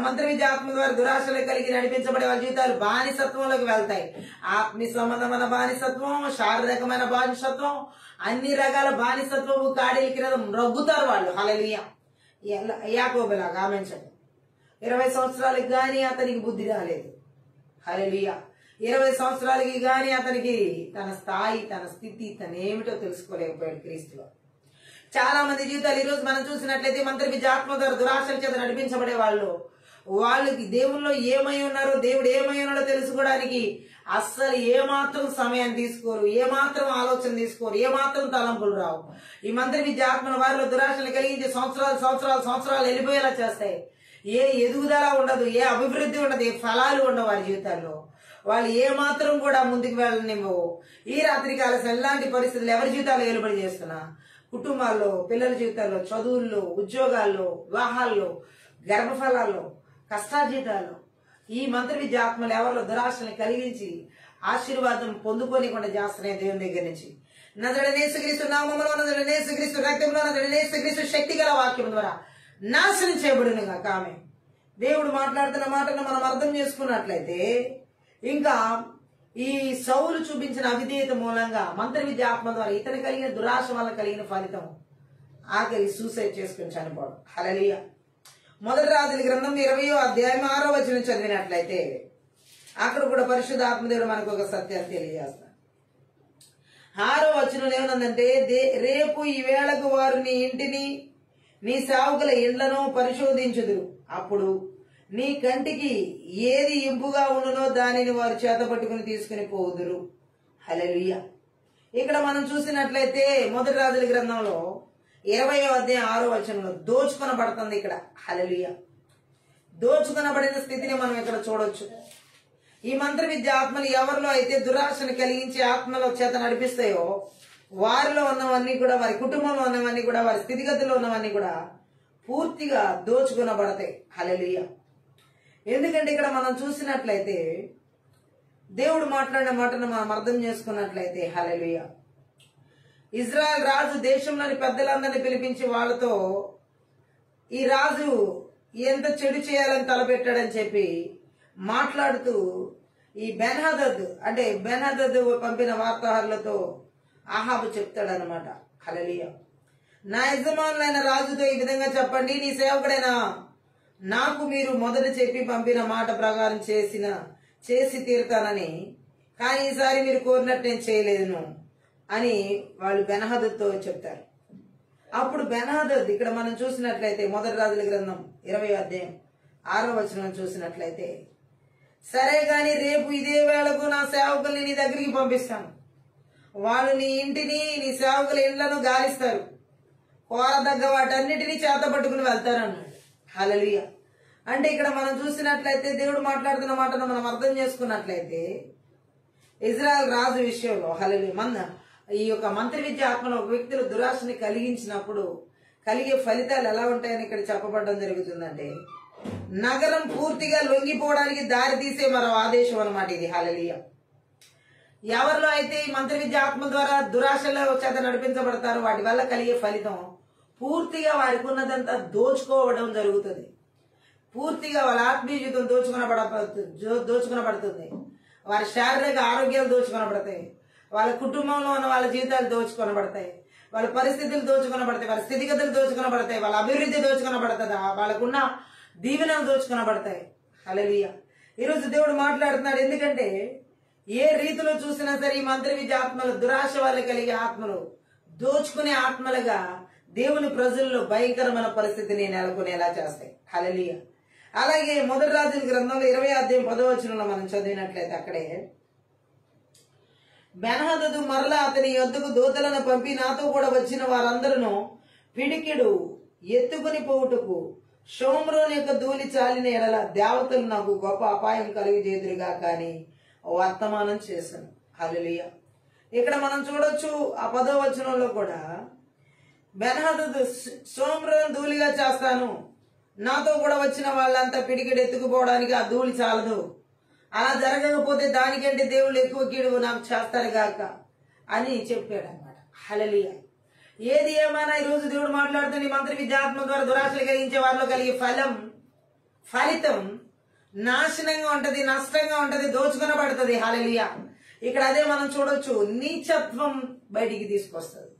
Speaker 1: మంత్ర విద్య ఆత్మ ద్వారా దురాశలు కలిగి నడిపించబడే వాళ్ళ జీవితాలు బానిసత్వంలోకి వెళ్తాయి. ఆత్మీయ సంబంధమైన బానిసత్వం, శారీరకమైన బానిసత్వం, అన్ని రకాల బానిసత్వపు కాడీల క్రింద మ్రగ్గుతారు వాళ్ళు. హల్లెలూయా. యాకోబులాగా ఆమెంచండి. 20 సంవత్సరాలకు గాని అతనికి బుద్ధి రాలేదు. హల్లెలూయా. 20 సంవత్సరాలకి గాని అతనికి తన స్థాయి, తన స్థితి, తన ఏమిటో తెలుసుకోలేకపోయాడు క్రీస్తులో. చాలా మంది జీవితాలు ఈరోజు మనం చూసినట్లయితే మంత్ర విద్య ఆత్మ ద్వారా దురాశల చేత నడిపించబడే వాళ్ళకి దేవుల్లో ఏమై ఉన్నారో, దేవుడు ఏమై ఉన్నాడో తెలుసుకోవడానికి అస్సలు ఏమాత్రం సమయం తీసుకోరు, ఏమాత్రం ఆలోచన తీసుకోరు, ఏమాత్రం తలంపులు రావు. ఈ మంత్ర విద్య ఆత్మల వారిలో దురాశలు కలిగించి సంవత్సరాలు వెళ్ళిపోయేలా చేస్తాయి. ఏ ఎదుగుదల ఉండదు, ఏ అభివృద్ధి ఉండదు, ఏ ఫలాలు ఉండవు వారి జీవితాల్లో. వాళ్ళు ఏమాత్రం కూడా ముందుకు వెళ్ళనివ్వవు. ఈ రాత్రికాల ఎలాంటి పరిస్థితులు ఎవరి జీవితాలు ఏలుబడి చేస్తున్నా, కుటుంబాల్లో, పిల్లల జీవితాల్లో, చదువుల్లో, ఉద్యోగాల్లో, వివాహాల్లో, గర్భఫలాల్లో, కష్టాజీతాల్లో ఈ మంత్ర విద్య ఆత్మలు ఎవరిలో దురాశల్ని కలిగించి ఆశీర్వాదం పొందుకోనికుండా చేస్తున్నాయి దేవుని దగ్గర నుంచి. నజరేయుడైన యేసుక్రీస్తు నామములో, నజరేయుడైన యేసుక్రీస్తు రక్తంలో, నజరేయుడైన యేసుక్రీస్తు శక్తి గల వాక్యం ద్వారా నాశనం చేయబడును గాక. ఆమె దేవుడు మాట్లాడుతున్న మాటను మనం అర్థం చేసుకున్నట్లయితే ఇంకా ఈ సౌలు చూపించిన అవిధేయత మూలంగా మంత్ర విద్య ఆత్మ ద్వారా ఇతను కలిగిన దురాశ వల్ల కలిగిన ఫలితం ఆఖరి సూసైడ్ చేసుకుని చనిపోవడం. హల్లెలూయా. మొదటి రాజుల గ్రంథం 20వ అధ్యాయం 6వ వచనం చదివినట్లయితే అక్కడ కూడా పరిశుద్ధ ఆత్మదేవుడు మనకు ఒక సత్యాన్ని తెలియజేస్తాడు. 6వ వచనం ఏమన్నదంటే, రేపు ఈ వేళకు వారు నీ ఇంటిని నీ సేవకుల ఇండ్లను పరిశోధించుదురు. అప్పుడు నీ కంటికి ఏది ఇంపుగా ఉండునో దానిని వారు చేతపట్టుకుని తీసుకుని పోదురు. హల్లెలూయా. ఇక్కడ మనం చూసినట్లయితే మొదటి రాజుల గ్రంథంలో 20వ అధ్యాయం 6వ వచనంలో దోచుకొనబడుతుంది ఇక్కడ. హల్లెలూయా. దోచుకొనబడిన స్థితిని మనం ఇక్కడ చూడొచ్చు. ఈ మంత్ర విద్య ఆత్మలు ఎవరిలో అయితే దురాశను కలిగించి ఆత్మల చేత నడిపిస్తాయో వారిలో ఉన్నవన్నీ కూడా, వారి కుటుంబంలో ఉన్నవన్నీ కూడా, వారి స్థితిగతుల్లో ఉన్నవన్నీ కూడా పూర్తిగా దోచుకొనబడతాయి. హల్లెలూయా. ఎందుకంటే ఇక్కడ మనం చూసినట్లయితే దేవుడు మాట్లాడిన మాటను మనం అర్థం చేసుకున్నట్లయితే, హల్లెలూయా, ఇజ్రాయెల్ రాజు దేశంలోని పెద్దలందరినీ పిలిపించి వాళ్ళతో ఈ రాజు ఎంత చెడు చేయాలని తలపెట్టాడని చెప్పి మాట్లాడుతూ ఈ బెన్హదద్ పంపిన వార్తాహరులతో ఆహాబు చెప్తాడనమాట. హల్లెలూయా. నా యజమానులైన రాజుతో ఈ విధంగా చెప్పండి, నీ సేవకుడైనా నాకు మీరు మొదట చెప్పి పంపిన మాట ప్రకారం చేసి తీరుతానని, కానీ ఈసారి మీరు కోరినట్టు నేను చేయలేదును అని వాళ్ళు బెన్హదద్తో చెప్తారు. అప్పుడు బెన్హదద్ ఇక్కడ మనం చూసినట్లయితే మొదటి రాజుల గ్రంథం 20వ అధ్యాయం 6వ వచనం చూసినట్లయితే, సరే గాని రేపు ఇదే వేళకు నా సేవకుల్ని నీ దగ్గరికి పంపిస్తాను, వాళ్ళు నీ ఇంటిని నీ సేవకుల ఇండ్లను గాలిస్తారు, కోరదగ్గ వాటన్నిటినీ చేత పట్టుకుని వెళ్తారు అన్నాడు. హల్లెలూయా. అంటే ఇక్కడ మనం చూసినట్లయితే దేవుడు మాట్లాడుతున్న మాటను మనం అర్థం చేసుకున్నట్లయితే ఇజ్రాయెల్ రాజు విషయంలో, హల్లెలూయా, ఈ యొక్క మంత్ర విద్య ఆత్మలో ఒక వ్యక్తిలో దురాశని కలిగించినప్పుడు కలిగే ఫలితాలు ఎలా ఉంటాయని ఇక్కడ చెప్పబడడం జరుగుతుందంటే, నగరం పూర్తిగా లొంగిపోవడానికి దారి తీసే మరో ఆదేశం అన్నమాట ఇది. హల్లెలూయా. ఎవరిలో అయితే ఈ మంత్ర విద్య ఆత్మ ద్వారా దురాశల చేత నడిపించబడతారో వాటి వల్ల కలిగే ఫలితం పూర్తిగా వారికి ఉన్నదంతా దోచుకోవడం జరుగుతుంది. పూర్తిగా వాళ్ళ ఆత్మీయ జీవితం దోచుకునబడుతుంది. వారి శారీరక ఆరోగ్యాలు దోచుకొనబడతాయి, వాళ్ళ కుటుంబంలో ఉన్న వాళ్ళ జీవితాలు దోచుకొనబడతాయి, వాళ్ళ పరిస్థితులు దోచుకొనబడతాయి, వాళ్ళ స్థితిగతులు దోచుకొనబడతాయి, వాళ్ళ అభివృద్ధి దోచుకొనబడుతుంది, వాళ్ళకున్న దీవెనలు దోచుకొనబడతాయి. హల్లెలూయా. ఈరోజు దేవుడు మాట్లాడుతున్నాడు. ఎందుకంటే ఏ రీతిలో చూసినా సరే ఈ మంత్ర విద్య ఆత్మలు, దురాశ వల్ల కలిగే ఆత్మలు, దోచుకునే ఆత్మలుగా దేవుని ప్రజల్లో భయంకరమైన పరిస్థితిని నెలకొనేలా చేస్తాయి. హల్లెలూయా. అలాగే మొదటి రాజుల గ్రంథంలో 20వ అధ్యాయం 10వ వచనంలో మనం చదివినట్లయితే అక్కడే, బెన్హదదు మరలా అతని యొద్దకు దూతలను పంపి నాతో కూడా వచ్చిన వారందరూ పిడికిడు ఎత్తుకుని పోవుటకు షోమ్రోన్ యొక్క ధూళి చాలిన ఎడల దేవతలు నాకు గొప్ప అపాయం కలిగజేదురుగా కానీ వర్తమానం చేశాను. హల్లెలూయా. ఇక్కడ మనం చూడొచ్చు ఆ 10వ వచనంలో కూడా, బెన్హదదు షోమ్రోన్ ధూళిగా చేస్తాను, నాతో కూడా వచ్చిన వాళ్ళంతా పిడికిడు ఎత్తుకుపోవడానికి ఆ ధూళి చాలదు, అలా జరగకపోతే దానికంటే దేవుళ్ళు ఎక్కువ కీడు నాకు చేస్తారు గాక అని చెప్పాడు అనమాట. హల్లెలూయా. ఏది ఏమైనా ఈరోజు దేవుడు మాట్లాడుతున్న ఈ మంత్ర విద్యాత్మ ద్వారా దురాశలు కలిగించే వారిలో కలిగే ఫలితం నాశనంగా ఉంటది, నష్టంగా ఉంటది, దోచుకొనబడుతుంది. హల్లెలూయా. ఇక్కడ అదే మనం చూడొచ్చు, నీచత్వం బయటికి తీసుకొస్తుంది.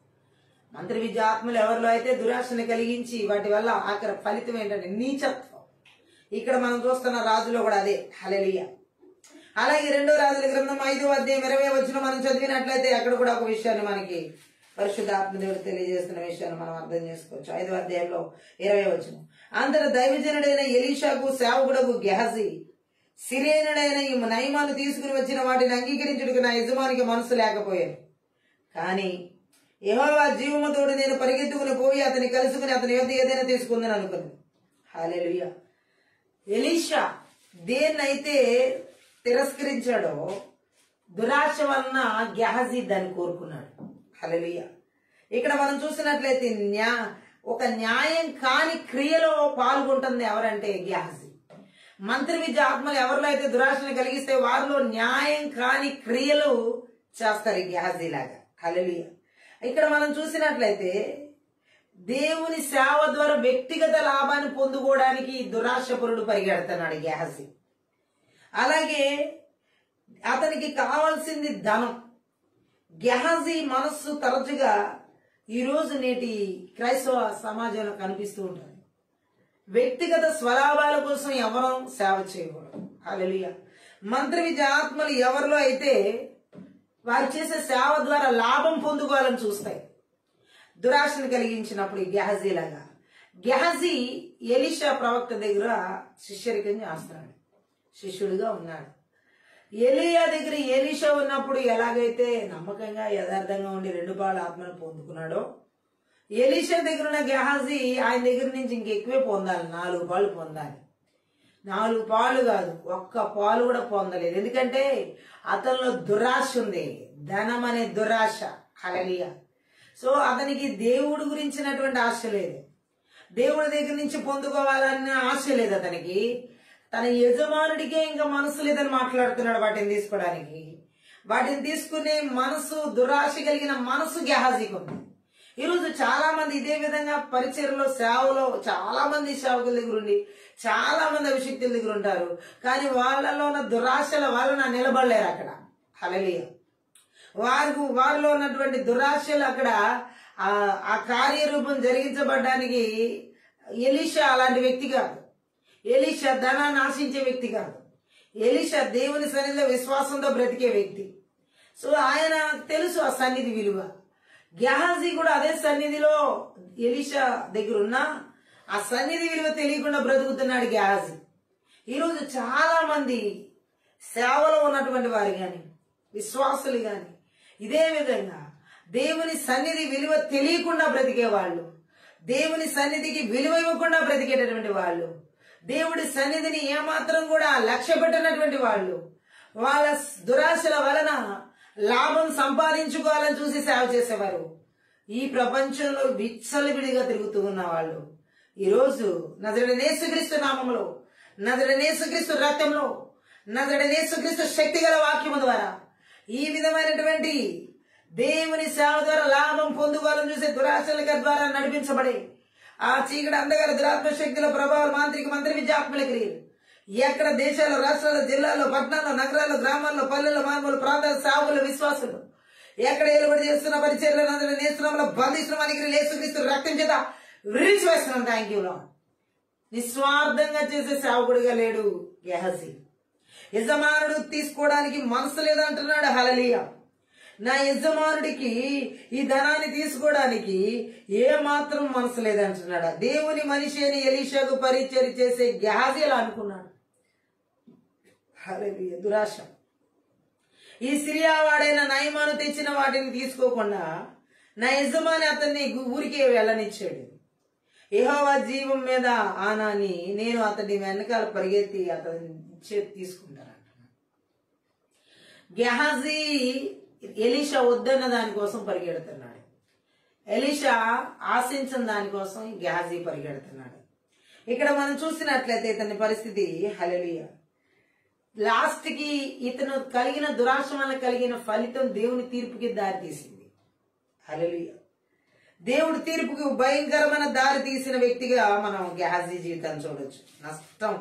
Speaker 1: మంత్ర విద్య ఆత్మలు ఎవరిలో అయితే దురాశను కలిగించి వాటి వల్ల ఆఖరి ఫలితం ఏంటంటే నీచత్వం. ఇక్కడ మనం చూస్తున్న రాజులో కూడా అదే. హల్లెలూయా. అలాగే 2వ రాజుల గ్రంథం 5వ అధ్యాయం 20వ వచనం మనం చదివినట్లయితే అక్కడ కూడా ఒక విషయాన్ని మనకి పరిశుద్ధాత్మ దేవుడు తెలియజేస్తున్న విషయాన్ని మనం అర్థం చేసుకోవచ్చు. 5వ అధ్యాయంలో 20వ వచనం, అంతట దైవజనుడైన ఎలీషాకు సేవకుడకు గెహజీ సిరేనుడైన ఈ నయమాలు తీసుకుని వచ్చిన వాటిని అంగీకరించుటకు నా యజమానికి మనసు లేకపోయాను, కానీ యెహోవా జీవము తోడు నేను పరిగెత్తుకుని పోయి అతని కలుసుకుని అతని యొద్ద ఏదైనా తీసుకుందని అనుకున్నాను. హల్లెలూయా. ఎలీషా దేన్నైతే తిరస్కరించాడో దురాశ వలన గెహజీ దాన్ని కోరుకున్నాడు. హల్లెలూయా. ఇక్కడ మనం చూసినట్లయితే ఒక న్యాయం కాని క్రియలో పాల్గొంటుంది ఎవరంటే గెహజీ. మంత్ర విద్య ఆత్మలు ఎవరిలో అయితే దురాశను కలిగిస్తే వారిలో న్యాయం కాని క్రియలు చేస్తారు గెహజీ లాగా. హల్లెలూయా. ఇక్కడ మనం చూసినట్లయితే దేవుని సేవ ద్వారా వ్యక్తిగత లాభాన్ని పొందుకోవడానికి దురాశపరుడు పరిగెడుతున్నాడు గెహజీ. అలాగే అతనికి కావాల్సింది ధనం. గెహజీ మనస్సు తరచుగా ఈరోజు నేటి క్రైస్తవ సమాజంలో కనిపిస్తూ ఉంటుంది. వ్యక్తిగత స్వలాభాల కోసం ఎవరూ సేవ చేయకూడదు. హల్లెలూయా. మంత్ర విద్య ఆత్మలు ఎవరిలో అయితే వారు చేసే సేవ ద్వారా లాభం పొందుకోవాలని చూస్తాయి. దురాశను కలిగించినప్పుడు ఈ గెహజీ లాగా గెహజీ ఎలీషా ప్రవక్త దగ్గర శిష్యరికం చేస్తున్నాడు, శిష్యుడిగా ఉన్నాడు. ఎలీయా దగ్గర ఎలీషా ఉన్నప్పుడు ఎలాగైతే నమ్మకంగా యథార్థంగా ఉండి 2 పాళ్ళ ఆత్మను పొందుకున్నాడో, ఎలీషా దగ్గర ఉన్న గెహజీ ఆయన దగ్గర నుంచి ఇంకెక్కువే పొందాలి, 4 పాళ్ళు పొందాలి. 4 పాలు కాదు, ఒక్క పాలు కూడా పొందలేదు. ఎందుకంటే అతనిలో దురాశ ఉంది, ధనం అనే దురాశ. హల్లెలూయా. సో అతనికి దేవుడి గురించినటువంటి ఆశ లేదు, దేవుడి దగ్గర నుంచి పొందుకోవాలన్న ఆశ లేదు అతనికి. తన యజమానుడికే ఇంకా మనసు లేదని మాట్లాడుతున్నాడు వాటిని తీసుకోవడానికి. వాటిని తీసుకునే మనసు, దురాశ కలిగిన మనసు గెహాజీకి ఉంది. ఈరోజు చాలా మంది ఇదే విధంగా పరిచర్లో, సేవలో చాలా మంది సేవకుల దగ్గర ఉండి చాలా మంది అభిషక్తుల దగ్గర ఉంటారు. కానీ వాళ్ళలో ఉన్న దురాశల వలన నిలబడలేరు అక్కడ. హల్లెలూయా. వారిలో ఉన్నటువంటి దురాశలు అక్కడ ఆ కార్యరూపం జరిగించబడ్డానికి ఎలీషా అలాంటి వ్యక్తి కాదు. ఎలీషా ధనాన్ని ఆశించే వ్యక్తి కాదు. ఎలీషా దేవుని సన్నిధిలో విశ్వాసంతో బ్రతికే వ్యక్తి. సో ఆయన తెలుసు ఆ సన్నిధి విలువ. గెహాజీ కూడా అదే సన్నిధిలో ఎలీషా దగ్గర ఉన్నా ఆ సన్నిధి విలువ తెలియకుండా బ్రతుకుతున్నాడు గెహాజీ. ఈరోజు చాలా మంది సేవలో ఉన్నటువంటి వారు గాని, విశ్వాసులు గాని ఇదే విధంగా దేవుని సన్నిధి విలువ తెలియకుండా బ్రతికేవాళ్ళు, దేవుని సన్నిధికి విలువ ఇవ్వకుండా బ్రతికేటటువంటి వాళ్ళు, దేవుడి సన్నిధిని ఏమాత్రం కూడా లక్ష్య పెట్టినటువంటి వాళ్ళు, వాళ్ళ దురాశల వలన లాభం సంపాదించుకోవాలని చూసి సేవ చేసేవారు. ఈ ప్రపంచంలో విచ్చలవిడిగా తిరుగుతూ ఉన్న వాళ్ళు ఈరోజు నజరేయుడైన యేసుక్రీస్తు నామములో, నజరేయుడైన యేసుక్రీస్తు రక్తంలో, నజరేయుడైన యేసుక్రీస్తు శక్తి గల వాక్యము ద్వారా ఈ విధమైనటువంటి దేవుని సేవ ద్వారా లాభం పొందుకోవాలని చూసే దురాశల ద్వారా నడిపించబడే ఆ చీకటి అంధకార దురాత్మ శక్తుల ప్రభావాలు, మాంత్రిక మంత్రి విద్యాత్మల క్రియలు ఎక్కడ దేశాల్లో, రాష్ట్రాల్లో, జిల్లాల్లో, పట్టణాల్లో, నగరాల్లో, గ్రామాల్లో, పల్లెల్లో, మానవులు, ప్రాంతాల సేవకులు, విశ్వాసులు ఎక్కడ ఏలుబడి చేస్తున్న పరిచర్యలు నేస్తున్నాంలో బంధిస్తున్నానికి యేసుక్రీస్తు రక్తం చేత విరిచివేస్తున్నాం. Thank you lord. నిస్వార్థంగా చేసే సేవకుడిగా లేడు గెహాజీ. యజమానుడు తీసుకోవడానికి మనసు లేదంటున్నాడు. హల్లెలూయా. నా యజమానుడికి ఈ ధనాన్ని తీసుకోవడానికి ఏ మాత్రం మనసు లేదంటున్నాడు. దేవుని మనిషి అని ఎలీషాకు పరిచర్య చేసే గెహాజీ అలా అనుకున్నాడు. హల్లెలూయా. దురాశ. ఈ సిరియా వాడైన నయమాను తెచ్చిన వాటిని తీసుకోకుండా నా యజమాని అతన్ని ఊరికే వెళ్ళనిచ్చాడు. యెహోవా జీవం మీద ఆనాని నేను అతని వెనకాల పరిగెత్తి అతని చేతి తీసుకుంటానంట. గెహాజీ ఎలీషా వద్దన్న దానికోసం పరిగెడుతున్నాడు. ఎలీషా ఆశించిన దానికోసం గెహాజీ పరిగెడుతున్నాడు. ఇక్కడ మనం చూసినట్లయితే ఇతని పరిస్థితి హల్లెలూయా. లాస్ట్ కి ఇతను కలిగిన దురాశ వల్ల కలిగిన ఫలితం దేవుని తీర్పుకి దారి తీసింది. హల్లెలూయా. దేవుడి తీర్పుకి భయంకరమైన దారి తీసిన వ్యక్తిగా మనం గెహాజీ జీవితాన్ని చూడొచ్చు. నష్టం.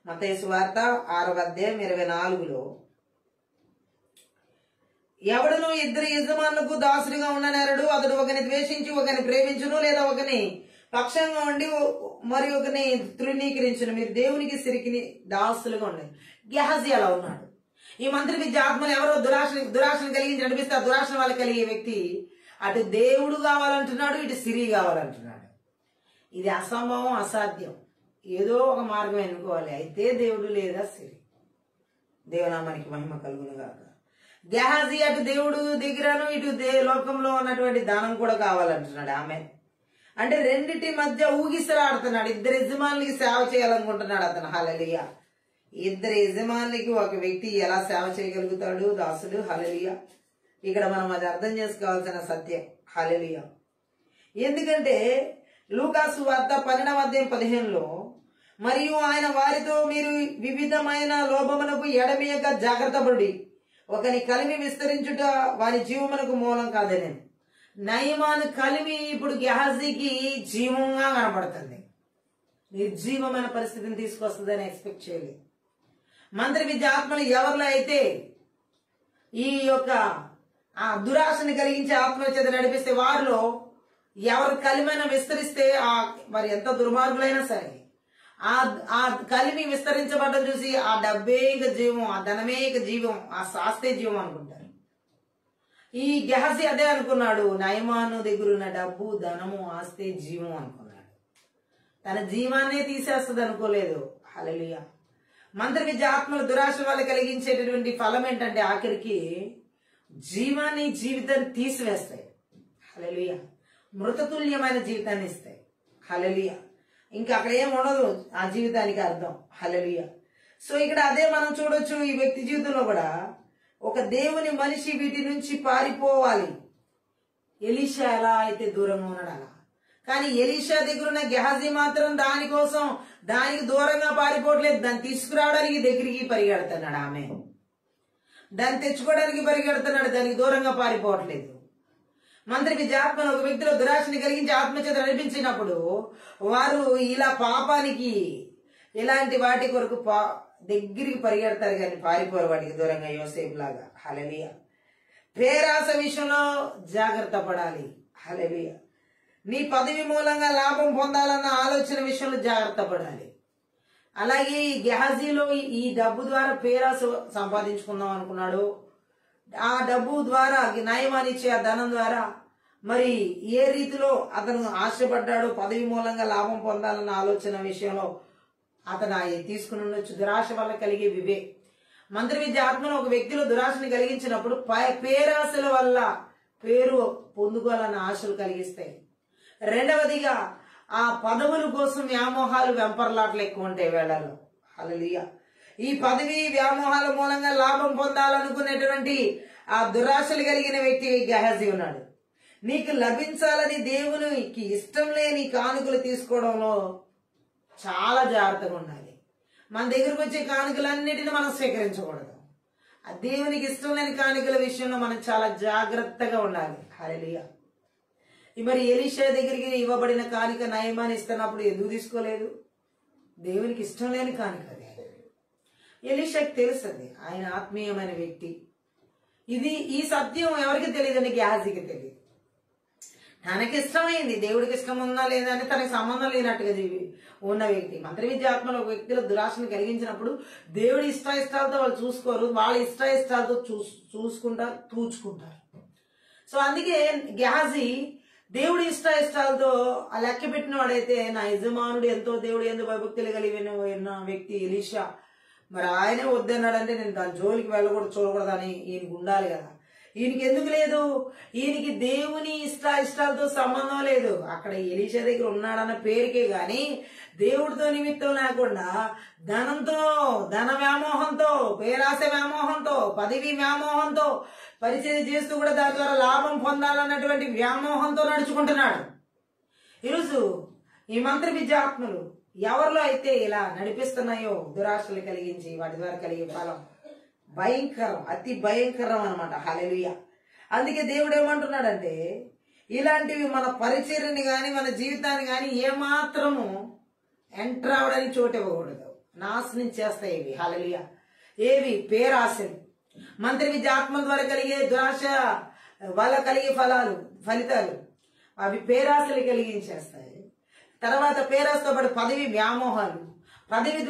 Speaker 1: మత్తయి సువార్త 6వ అధ్యాయం 24లో ఎవడును 2 యజమానులకు దాసుడిగా ఉండనేరడు. అతడు ఒకని ద్వేషించి ఒకని ప్రేమించును, లేదా ఒకని పక్షంగా ఉండి మరి ఒకని తృణీకరించును. మీరు దేవునికి సిరికి దాసులుగా ఉండండి. గెహాజీ అలా ఉన్నాడు. ఈ మంత్రి విద్య ఆత్మలు ఎవరో దురాశను కలిగించి నడిపిస్తే ఆ దురాశను వాళ్ళకి కలిగే వ్యక్తి అటు దేవుడు కావాలంటున్నాడు, ఇటు సిరి కావాలంటున్నాడు. ఇది అసంభవం, అసాధ్యం. ఏదో ఒక మార్గం ఎన్నుకోవాలి. అయితే దేవుడు లేదా సిరి. దేవునామానికి మహిమ కలుగును గాక. గెహాజీ అటు దేవుడు దగ్గరను ఇటు లోకంలో ఉన్నటువంటి దానం కూడా కావాలంటున్నాడు. ఆమె అంటే రెండిటి మధ్య ఊగిసలాడుతున్నాడు. 2 యజమానులకి సేవ చేయాలనుకుంటున్నాడు అతను. హల్లెలూయా. 2 యజమానులకి ఒక వ్యక్తి ఎలా సేవ చేయగలుగుతాడు? దాసుడు. హల్లెలూయా. ఇక్కడ మనం అది అర్థం చేసుకోవాల్సిన సత్యం. హల్లెలూయా. ఎందుకంటే లూకాసు వార్త 12వ అధ్యాయం 15లో మరియు ఆయన వారితో మీరు వివిధమైన లోభమునకు ఎడమీయక జాగ్రత్త పడి ఒకని కలిమి విస్తరించుట వారి జీవమునకు మూలం కాదని. నయమాను కలిమి ఇప్పుడు గెహాజీకి జీవంగా కనపడుతుంది. నిర్జీవమైన పరిస్థితిని తీసుకొస్తుందని ఎక్స్పెక్ట్ చేయలేదు. మంత్రి విద్య ఆత్మలు ఎవరిలో అయితే ఈ యొక్క ఆ దురాశని కలిగించే ఆత్మ చేత నడిపిస్తే వారిలో ఎవరు కలిమైనా విస్తరిస్తే మరి ఎంత దుర్మార్గులైనా సరే ఆ కలిమి విస్తరించబడ్డం చూసి ఆ డబ్బే ఇక జీవం, ఆ ధనమే ఇక జీవం, ఆ శాస్తే జీవం అనుకుంటారు. ఈ గెహాజీ అదే అనుకున్నాడు. నయమాను దగ్గర ఉన్న డబ్బు, ధనము, ఆస్తే జీవం అనుకున్నాడు. తన జీవాన్నే తీసేస్తుంది అనుకోలేదు. హల్లెలూయా. మంత్రి విద్య ఆత్మల దురాశ వల్ల కలిగించేటటువంటి ఫలం ఏంటంటే ఆఖరికి జీవాన్ని, జీవితాన్ని తీసివేస్తాయి. హల్లెలూయా. మృతతుల్యమైన జీవితాన్ని ఇస్తాయి. హల్లెలూయా. ఇంకా అక్కడ ఏం ఉండదు ఆ జీవితానికి అర్థం. హల్లెలూయా. సో ఇక్కడ అదే మనం చూడొచ్చు ఈ వ్యక్తి జీవితంలో కూడా. ఒక దేవుని మనిషి వీటి నుంచి పారిపోవాలి. ఎలీషా ఎలా అయితే దూరంగా ఉన్నాడు అలా. కానీ ఎలీషా దగ్గర ఉన్న గెహజీ మాత్రం దానికి దూరంగా పారిపోవట్లేదు. దాన్ని తీసుకురావడానికి దగ్గరికి పరిగెడుతున్నాడు. ఆమె దాన్ని తెచ్చుకోవడానికి పరిగెడుతున్నాడు, దానికి దూరంగా పారిపోవట్లేదు. మంత్రికి ఆత్మను ఒక వ్యక్తిలో దురాశని కలిగించి ఆత్మచేత నడిపించినప్పుడు వారు ఇలా పాపానికి ఇలాంటి వాటి కొరకు దగ్గరికి పరిగెడతారు కానీ పారిపోరు వాటికి దూరంగా, యోసేపు లాగా. హల్లెలూయా. పేరాస విషయంలో జాగ్రత్త పడాలి. హల్లెలూయా. నీ పదవి మూలంగా లాభం పొందాలన్న ఆలోచన విషయంలో జాగ్రత్త పడాలి. అలాగే ఈ గెహజీలో ఈ డబ్బు ద్వారా పేరాస సంపాదించుకుందాం అనుకున్నాడు. ఆ డబ్బు ద్వారా నయమానిచ్చే ఆ ధనం ద్వారా మరి ఏ రీతిలో అతను ఆశపడ్డాడో పదవి మూలంగా లాభం పొందాలన్న ఆలోచన విషయంలో అతను తీసుకుని ఉండొచ్చు. దురాశ వల్ల కలిగే మంత్రి విద్య ఆత్మలో ఒక వ్యక్తిలో దురాశని కలిగించినప్పుడు పేరాశల వల్ల పేరు పొందుకోవాలన్న ఆశలు కలిగిస్తాయి. రెండవదిగా ఆ పదవుల కోసం వ్యామోహాలు వెంపర్లాట్లు ఎక్కువ ఉంటాయి వేళల్లో. హల్లెలూయా. ఈ పదవి వ్యామోహాల మూలంగా లాభం పొందాలనుకునేటువంటి ఆ దురాశలు కలిగిన వ్యక్తి గెహజీ ఉన్నాడు. నీకు లభించాలని దేవునికి ఇష్టం లేని కానుకలు తీసుకోవడంలో చాలా జాగ్రత్తగా ఉండాలి. మన దగ్గరకు వచ్చే కానుకలన్నిటిని మనం స్వీకరించకూడదు. ఆ దేవునికి ఇష్టం లేని కానుకల విషయంలో మనం చాలా జాగ్రత్తగా ఉండాలి. హల్లెలూయా. మరి ఎలీషా దగ్గరికి ఇవ్వబడిన కానుక నయమాని ఇస్తున్నప్పుడు ఎందుకు తీసుకోలేదు? దేవునికి ఇష్టం లేని కానుక అది. ఎలీషాకి తెలుస్తుంది, ఆయన ఆత్మీయమైన వ్యక్తి. ఈ సత్యం ఎవరికి తెలియదండి, గెహజీకి తెలియదు. తనకి ఇష్టమైంది, దేవుడికి ఇష్టం ఉందా లేదా అంటే తనకి సంబంధం లేనట్టుగా ఉన్న వ్యక్తి. మంత్రి విద్య ఆత్మలో ఒక వ్యక్తిలో దురాశను కలిగించినప్పుడు దేవుడి ఇష్టాయిష్టాలతో వాళ్ళు చూసుకోరు, వాళ్ళ ఇష్టాయిష్టాలతో చూసుకుంటారు, తూచుకుంటారు. సో అందుకే గెహజీ దేవుడి ఇష్టాయిష్టాలతో ఆ లెక్క పెట్టిన వాడైతే నా యజమానుడు ఎంతో దేవుడు ఎందు భయభక్తులు కలిగిన వ్యక్తి ఎలీషా, మరి ఆయనే వద్దన్నాడంటే నేను దాని జోలికి వెళ్ళకూడదు, చూడకూడదని ఈయనకి ఉండాలి కదా. ఈయనకి ఎందుకు లేదు? ఈయనకి దేవుని ఇష్టాలతో సంబంధం లేదు. అక్కడ ఎలీషా దగ్గర ఉన్నాడన్న పేరుకే గాని దేవుడితో నిమిత్తం లేకుండా ధన వ్యామోహంతో, పేరాశ వ్యామోహంతో, పదవి వ్యామోహంతో పరిచయం చేస్తూ కూడా దాని ద్వారా లాభం పొందాలన్నటువంటి వ్యామోహంతో నడుచుకుంటున్నాడు. ఈరోజు ఈ మంత్రి విద్యాత్మలు ఎవరిలో అయితే ఇలా నడిపిస్తున్నాయో దురాశలు కలిగించి వాటి ద్వారా కలిగే ఫలం భయంకరం, అతి భయంకరం అన్నమాట. హల్లెలూయా. అందుకే దేవుడు ఏమంటున్నాడంటే ఇలాంటివి మన పరిచర్యని గాని మన జీవితాన్ని గాని ఏమాత్రము ఎంటర్ అవడానికి చోటు ఇవ్వకూడదు, నాశనం చేస్తాయి ఇవి. హల్లెలూయా. ఏవి? పేరాశలు. మంత్రి విద్య ఆత్మల ద్వారా కలిగే దురాశ వల్ల కలిగే ఫలితాలు అవి పేరాశలు కలిగించేస్తాయి. తర్వాత పేరాశతో పాటు పదవి వ్యామోహాలు, పదవి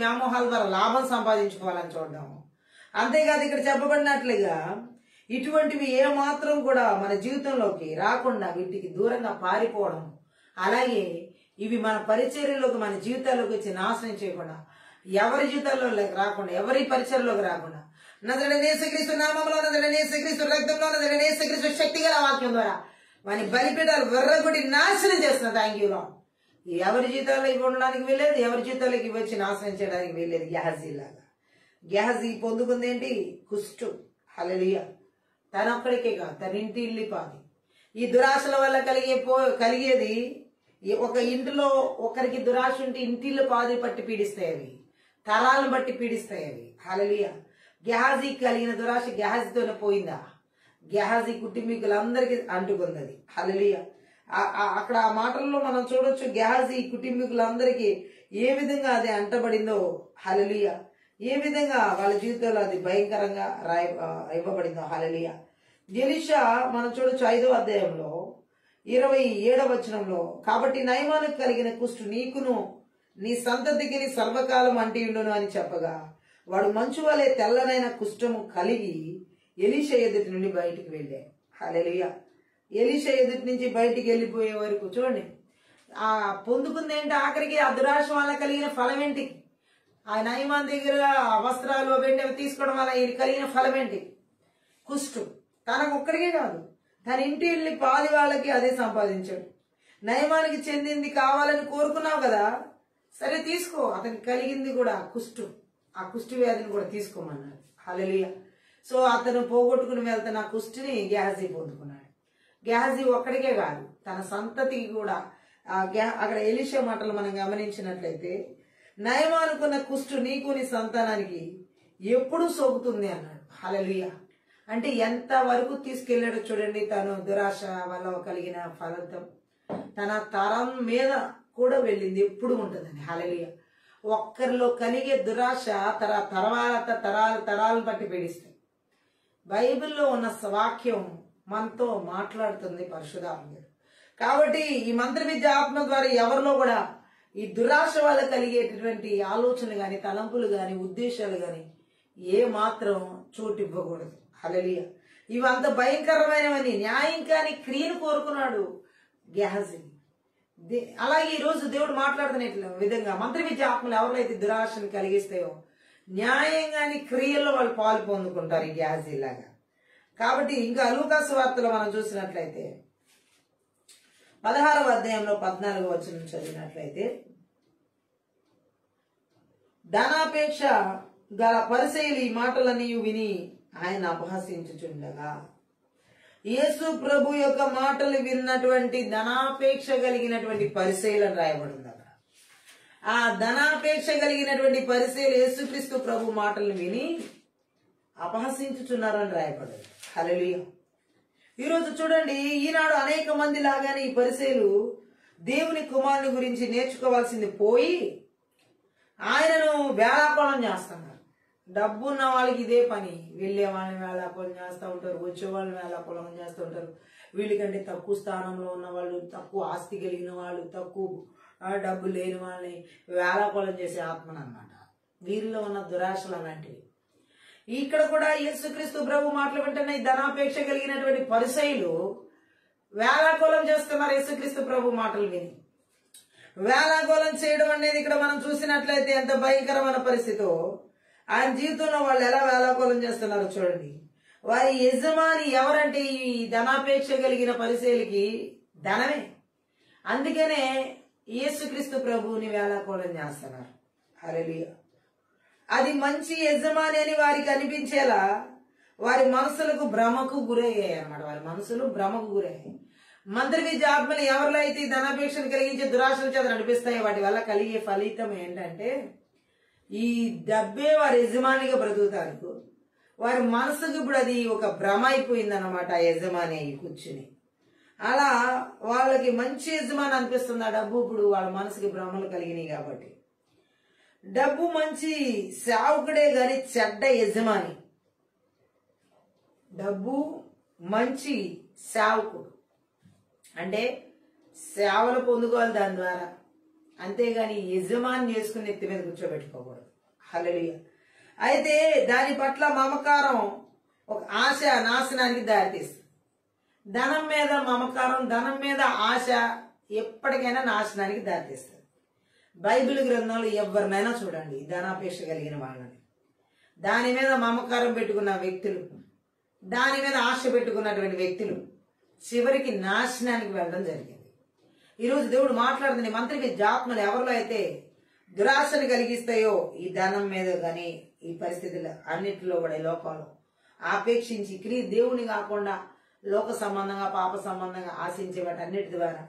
Speaker 1: వ్యామోహాల ద్వారా లాభం సంపాదించుకోవాలని చూడడం. అంతేకాదు ఇక్కడ చెప్పబడినట్లుగా ఇటువంటివి ఏ మాత్రం కూడా మన జీవితంలోకి రాకుండా వీటికి దూరంగా పారిపోవడం, అలాగే ఇవి మన పరిచర్యలోకి మన జీవితాల్లోకి వచ్చి నాశనం చేయకుండా, ఎవరి జీవితాల్లోకి రాకుండా, ఎవరి పరిచర్యలోకి రాకుండా నజరేయుడైన యేసుక్రీస్తు నామములో, నజరేయుడైన యేసుక్రీస్తు రక్తంలో, నజరేయుడైన యేసుక్రీస్తు శక్తిగల వాక్యం ద్వారా వాని బలిపీఠాలు వెర్రగొట్టి నాశనం చేస్తున్నా. Thank you lord. ఎవరి జీవితాల్లో ఇవి ఉండడానికి వెళ్ళేది, ఎవరి జీవితాల్లోకి ఇవి వచ్చి నాశనం చేయడానికి వెళ్ళేది. గెహజీ లాగా. గెహజీ పొందుకుంది ఏంటి? కుష్టు. హల్లెలూయా. తనొక్కడికే కాదు, తన ఇంటి ఇల్లి పాది. ఈ దురాశల వల్ల కలిగేది ఒక ఇంటిలో ఒకరికి దురాశ ఉంటే ఇంటిల్లు పాది పట్టి పీడిస్తాయి అవి, తరాలను బట్టి పీడిస్తాయి అవి. హల్లెలూయా. గెహజీ కలిగిన దురాశ గెహజీతోనే పోయిందా? గెహజీ కుటుంబీకులందరికీ అంటుకుంది. హల్లెలూయా. అక్కడ ఆ మాటల్లో మనం చూడొచ్చు గెహజీ కుటుంబీకులందరికీ ఏ విధంగా అది అంటబడిందో. హల్లెలూయా. ఏ విధంగా వాళ్ళ జీవితంలో అది భయంకరంగా ఇవ్వబడిందో. హల్లెలూయా. ఎలీషా మనం చూడొచ్చు 5వ అధ్యాయంలో 27వ వచనంలో, కాబట్టి నయమానుకు కలిగిన కుష్టు నీకును నీ సంతతికి నీ సర్వకాలం అంటియుండును అని చెప్పగా వాడు మంచు వలె తెల్లనైన కుష్ఠము కలిగి ఎలీషా ఎదుటి నుండి బయటికి వెళ్ళాడు. హల్లెలూయా. ఎలీషా ఎదుటి నుంచి బయటికి వెళ్ళిపోయే వరకు చూడండి ఆ పొందుకుంది ఏంటి? ఆఖరికి ఆ దురాశ వల్ల కలిగిన ఫలం ఏంటి? ఆ నయమాన్ దగ్గర వస్త్రాలు వెండి తీసుకోవడం వల్ల ఈయన కలిగిన ఫలం ఏంటి? కుష్టు. తనకు ఒక్కడికే కాదు, తన ఇంటి వెళ్ళి పాది వాళ్ళకి అదే సంపాదించాడు. నయమానికి చెందింది కావాలని కోరుకున్నావు కదా, సరే తీసుకో. అతనికి కలిగింది కూడా కుష్టు, ఆ కుష్టి వ్యాధిని కూడా తీసుకోమన్నాడు. హల్లెలూయా. సో అతను పోగొట్టుకుని వెళ్తున్న ఆ కుష్టిని గేహజీ పొందుకున్నాడు. గేహజీ ఒక్కడికే కాదు, తన సంతతికి కూడా. అక్కడ ఎలీషా మాటలు మనం గమనించినట్లయితే, నయమానుకున్న కుష్టు నీకు నీ సంతానానికి ఎప్పుడు సోకుతుంది అన్నాడు. హల్లెలూయా. అంటే ఎంత వరకు తీసుకెళ్లాడో చూడండి. తను దురాశ వల్ల కలిగిన ఫలితం తన తరం మీద కూడా వెళ్ళింది, ఎప్పుడు ఉంటుందండి. హల్లెలూయా. ఒక్కరిలో కలిగే దురాశ తర్వాత తరాలను బట్టి పీడిస్తుంది. బైబిల్లో ఉన్న వాక్యం మనతో మాట్లాడుతుంది పరిశుద్ధాత్మ. కాబట్టి ఈ మంత్ర విద్య ఆత్మ ద్వారా ఎవరిలో కూడా ఈ దురాశ వల్ల కలిగేటటువంటి ఆలోచనలు గాని, తలంపులు గాని, ఉద్దేశాలు గాని ఏ మాత్రం చోటు ఇవ్వకూడదు. హల్లెలూయా. ఇవంత భయంకరమైనవని న్యాయం కాని క్రియను కోరుకున్నాడు గేహజీ. అలాగే ఈ రోజు దేవుడు మాట్లాడుతున్న విధంగా మంత్ర విద్య ఆత్మలు ఎవరైతే దురాశను కలిగిస్తాయో న్యాయంగాని క్రియల్లో వాళ్ళు పాలు పొందుకుంటారు ఈ గేహజీ లాగా. కాబట్టి ఇంకా లూకా సువార్తలో మనం చూసినట్లయితే 16వ అధ్యాయంలో 14వ వచనం చదివినట్లయితే, ధనాపేక్ష గల పరిసయ్యులు ఈ మాటలన్నీ విని ఆయన అపహసించుచుండగా, యేసు ప్రభు యొక్క మాటలు విన్నటువంటి ధనాపేక్ష కలిగినటువంటి పరిసయ్యులను రాయబడింది అక్కడ. ఆ ధనాపేక్ష కలిగినటువంటి పరిసయ్యులు యేసుక్రీస్తు ప్రభు మాటలను విని అపహసించుచున్నారని రాయబడింది. హల్లెలూయా. ఈరోజు చూడండి, ఈనాడు అనేక మంది లాగానే ఈ పరిసయ్యులు దేవుని కుమారుని గురించి నేర్చుకోవాల్సింది పోయి ఆయనను వేళాకోళం చేస్తున్నారు. డబ్బున్న వాళ్ళకి ఇదే పని. వెళ్ళే వాళ్ళని వేళాకోళం చేస్తూ ఉంటారు, వచ్చే వాళ్ళని వేళాకోళం చేస్తూ ఉంటారు. వీళ్ళకంటే తక్కువ స్థానంలో ఉన్న వాళ్ళు, తక్కువ ఆస్తి కలిగిన వాళ్ళు, తక్కువ డబ్బు లేని వాళ్ళని వేళాకోళం చేసే ఆత్మను అన్నమాట. వీరిలో ఉన్న దురాశలు అలాంటివి. ఇక్కడ కూడా యేసుక్రీస్తు ప్రభు మాటలు వింటున్న ఈ ధనాపేక్ష కలిగినటువంటి పరిసయ్యులు వేళాకోళం చేస్తున్నారు యేసుక్రీస్తు ప్రభు మాటలు విని. వేళాకోళం చేయడం అనేది ఇక్కడ మనం చూసినట్లయితే ఎంత భయంకరమైన పరిస్థితో ఆయన జీవితంలో వాళ్ళు ఎలా వేళాకోళం చేస్తున్నారో చూడండి. వారి యజమాని ఎవరంటే ఈ ధనాపేక్ష కలిగిన పరిసయ్యులకి ధనమే. అందుకనే యేసుక్రీస్తు ప్రభువుని వేళాకోళం చేస్తున్నారు. హల్లెలూయా. అది మంచి యజమాని అని వారికి అనిపించేలా వారి మనసులకు భ్రమకు గురయ్యాయి అన్నమాట. వారి మనసులు భ్రమకు గురయ్యాయి. మంత్ర విద్య ఆత్మలు ఎవరిలో అయితే ధనాపేక్షను కలిగించే దురాశల చేత నడిపిస్తాయో వాటి వల్ల కలిగే ఫలితం ఏంటంటే ఈ డబ్బే వారి యజమానిగా బ్రతుకుతారు. వారి మనసుకు ఇప్పుడు అది ఒక భ్రమ అయిపోయింది అన్నమాట. ఆ యజమాని అయి కూర్చుని అలా వాళ్ళకి మంచి యజమాని అనిపిస్తుంది. ఆ డబ్బు ఇప్పుడు వాళ్ళ మనసుకి భ్రమలు కలిగినాయి. కాబట్టి డబ్బు మంచి సేవకుడే గాని చెడ్డ యజమాని. డబ్బు మంచి సేవకుడు అంటే సేవలు పొందుకోవాలి దాని ద్వారా, అంతేగాని యజమాని చేసుకుని నెత్తి మీద కూర్చోబెట్టుకోకూడదు. హల్లెలూయా. అయితే దాని పట్ల మమకారం ఒక ఆశ నాశనానికి దారితీస్తుంది. ధనం మీద మమకారం, ధనం మీద ఆశ ఎప్పటికైనా నాశనానికి దారితీస్తుంది. బైబిల్ గ్రంథంలో ఎవరినైనా చూడండి, ధనాపేక్ష కలిగిన వాళ్ళని, దాని మీద మమకారం పెట్టుకున్న వ్యక్తులు, దాని మీద ఆశ పెట్టుకున్నటువంటి వ్యక్తులు చివరికి నాశనానికి వెళ్ళడం జరిగింది. ఈరోజు దేవుడు మాట్లాడుతుంది, మంత్రి విద్య ఆత్మలు ఎవరిలో అయితే దురాశను కలిగిస్తాయో ఈ ధనం మీద కానీ ఈ పరిస్థితులు అన్నిటిలో కూడా ఈ లోకంలో ఆపేక్షించి దేవుని కాకుండా లోక సంబంధంగా పాప సంబంధంగా ఆశించే వాటి అన్నిటి ద్వారా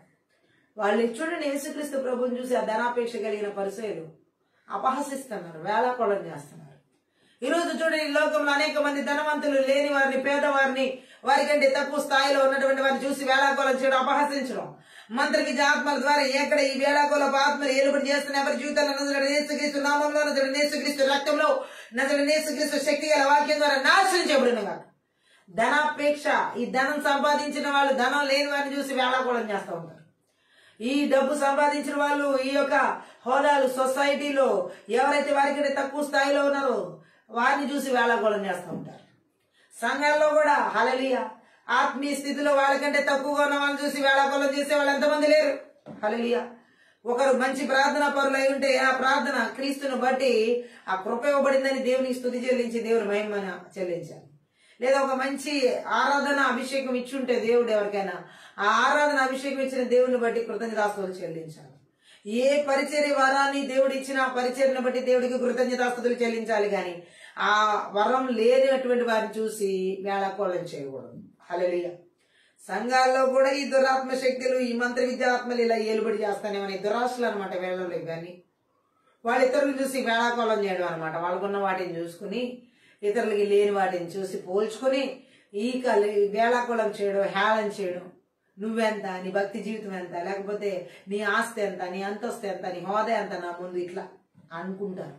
Speaker 1: వాళ్ళు చూడండి యేసుక్రీస్తు ప్రభువుని చూసి ఆ ధనాపేక్ష కలిగిన పరిసయ్యులు అపహసిస్తున్నారు, వేళాకోళం చేస్తున్నారు. ఈరోజు చూడండి ఈ లోకంలో అనేక మంది ధనవంతులు లేని వారిని, పేదవారిని, వారికంటే తక్కువ స్థాయిలో ఉన్నటువంటి వారిని చూసి వేళాకోళం చేయడం, అపహసించడం. మంత్ర విద్య ఆత్మల ద్వారా ఎక్కడ ఈ వేళాకోళపు ఆత్మలు ఏలుబడి చేస్తున్న ఎవరి జీవితాల్లో నజరుడైన యేసుక్రీస్తు నామంలో, నజరుడైన యేసుక్రీస్తు రక్తంలో, నజరుడైన యేసుక్రీస్తు శక్తి గల వాక్యం ద్వారా నాశనం చేయబడినగా. ధనాపేక్ష, ఈ ధనం సంపాదించిన వాళ్ళు ధనం లేని వారిని చూసి వేళాకోళం చేస్తూ ఉంటారు. ఈ డబ్బు సంపాదించిన వాళ్ళు ఈ యొక్క హోదాలు సొసైటీలో ఎవరైతే వారికంటే తక్కువ స్థాయిలో ఉన్నారో వారిని చూసి వేళాకోళం చేస్తూ ఉంటారు. సంఘాల్లో కూడా హల్లెలూయా ఆత్మీయ స్థితిలో వాళ్ళకంటే తక్కువగా ఉన్న వాళ్ళని చూసి వేళాకోళం చేసే వాళ్ళు ఎంతమంది లేరు. హల్లెలూయా. ఒకరు మంచి ప్రార్థనా పరులు అయి ఉంటే ఆ ప్రార్థన క్రీస్తును బట్టి ఆ కృప ఇవ్వబడిందని దేవునికి స్తుతి చెల్లించి దేవుని మహిమను చెల్లించాలి. లేదా ఒక మంచి ఆరాధన అభిషేకం ఇచ్చుంటే దేవుడు ఎవరికైనా ఆ ఆరాధన అభిషేకం ఇచ్చిన దేవుని బట్టి కృతజ్ఞతాస్తుతులు చెల్లించాలి. ఏ పరిచర్య వరాన్ని దేవుడు ఇచ్చిన ఆ పరిచర్యను బట్టి దేవుడికి కృతజ్ఞతాస్తుతులు చెల్లించాలి. కానీ ఆ వరం లేనటువంటి వారిని చూసి వేళాకోళం చేయకూడదు. హల్లెలూయా. సంఘాల్లో కూడా ఈ దురాత్మ శక్తులు, ఈ మంత్ర విద్యాత్మలు ఇలా ఏలుబడి చేస్తానేమని దురాశలు అనమాట. వేళలో కానీ వాళ్ళు ఇతరులను చూసి వేళాకోళం చేయడం అనమాట. వాళ్ళకున్న వాటిని చూసుకుని ఇతరులకి లేని వాటిని చూసి పోల్చుకుని ఈ వేళాకోళం చేయడం, హేళన చేయడం. నువ్వెంత, నీ భక్తి జీవితం ఎంత, లేకపోతే నీ ఆస్తి ఎంత, నీ అంతస్తు ఎంత, నీ హోదా ఎంత నా ముందు ఇట్లా అనుకుంటారు.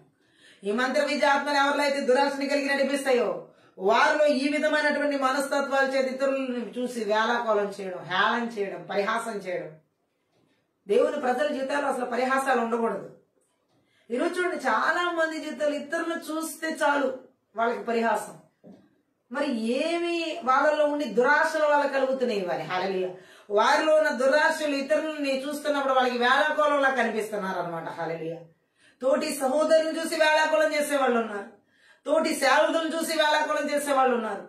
Speaker 1: ఈ మంత్ర విద్యాత్మలు ఎవరిలో అయితే దురాశని కలిగి నడిపిస్తాయో వారిలో ఈ విధమైనటువంటి మనస్తత్వాల చేత ఇతరులను చూసి వేళాకోళం చేయడం, హేళన చేయడం, పరిహాసం చేయడం. దేవుని ప్రజల జీవితాలు అసలు పరిహాసాలు ఉండకూడదు. ఈరోజు చూడండి, చాలా మంది జీవితాలు ఇతరులను చూస్తే చాలు వాళ్ళకి పరిహాసం. మరి ఏమి వాళ్ళలో ఉండి దురాశలు వాళ్ళకి కలుగుతున్నాయి వారి. హల్లెలూయా. వారిలో ఉన్న దురాశలు ఇతరులని చూస్తున్నప్పుడు వాళ్ళకి వేళాకోళంలా కనిపిస్తున్నారు అనమాట. హల్లెలూయా. తోటి సహోదరుని చూసి వేళాకోళం చేసే వాళ్ళు ఉన్నారు. తోటి సేవకులను చూసి వేళాకోళం చేసే వాళ్ళు ఉన్నారు.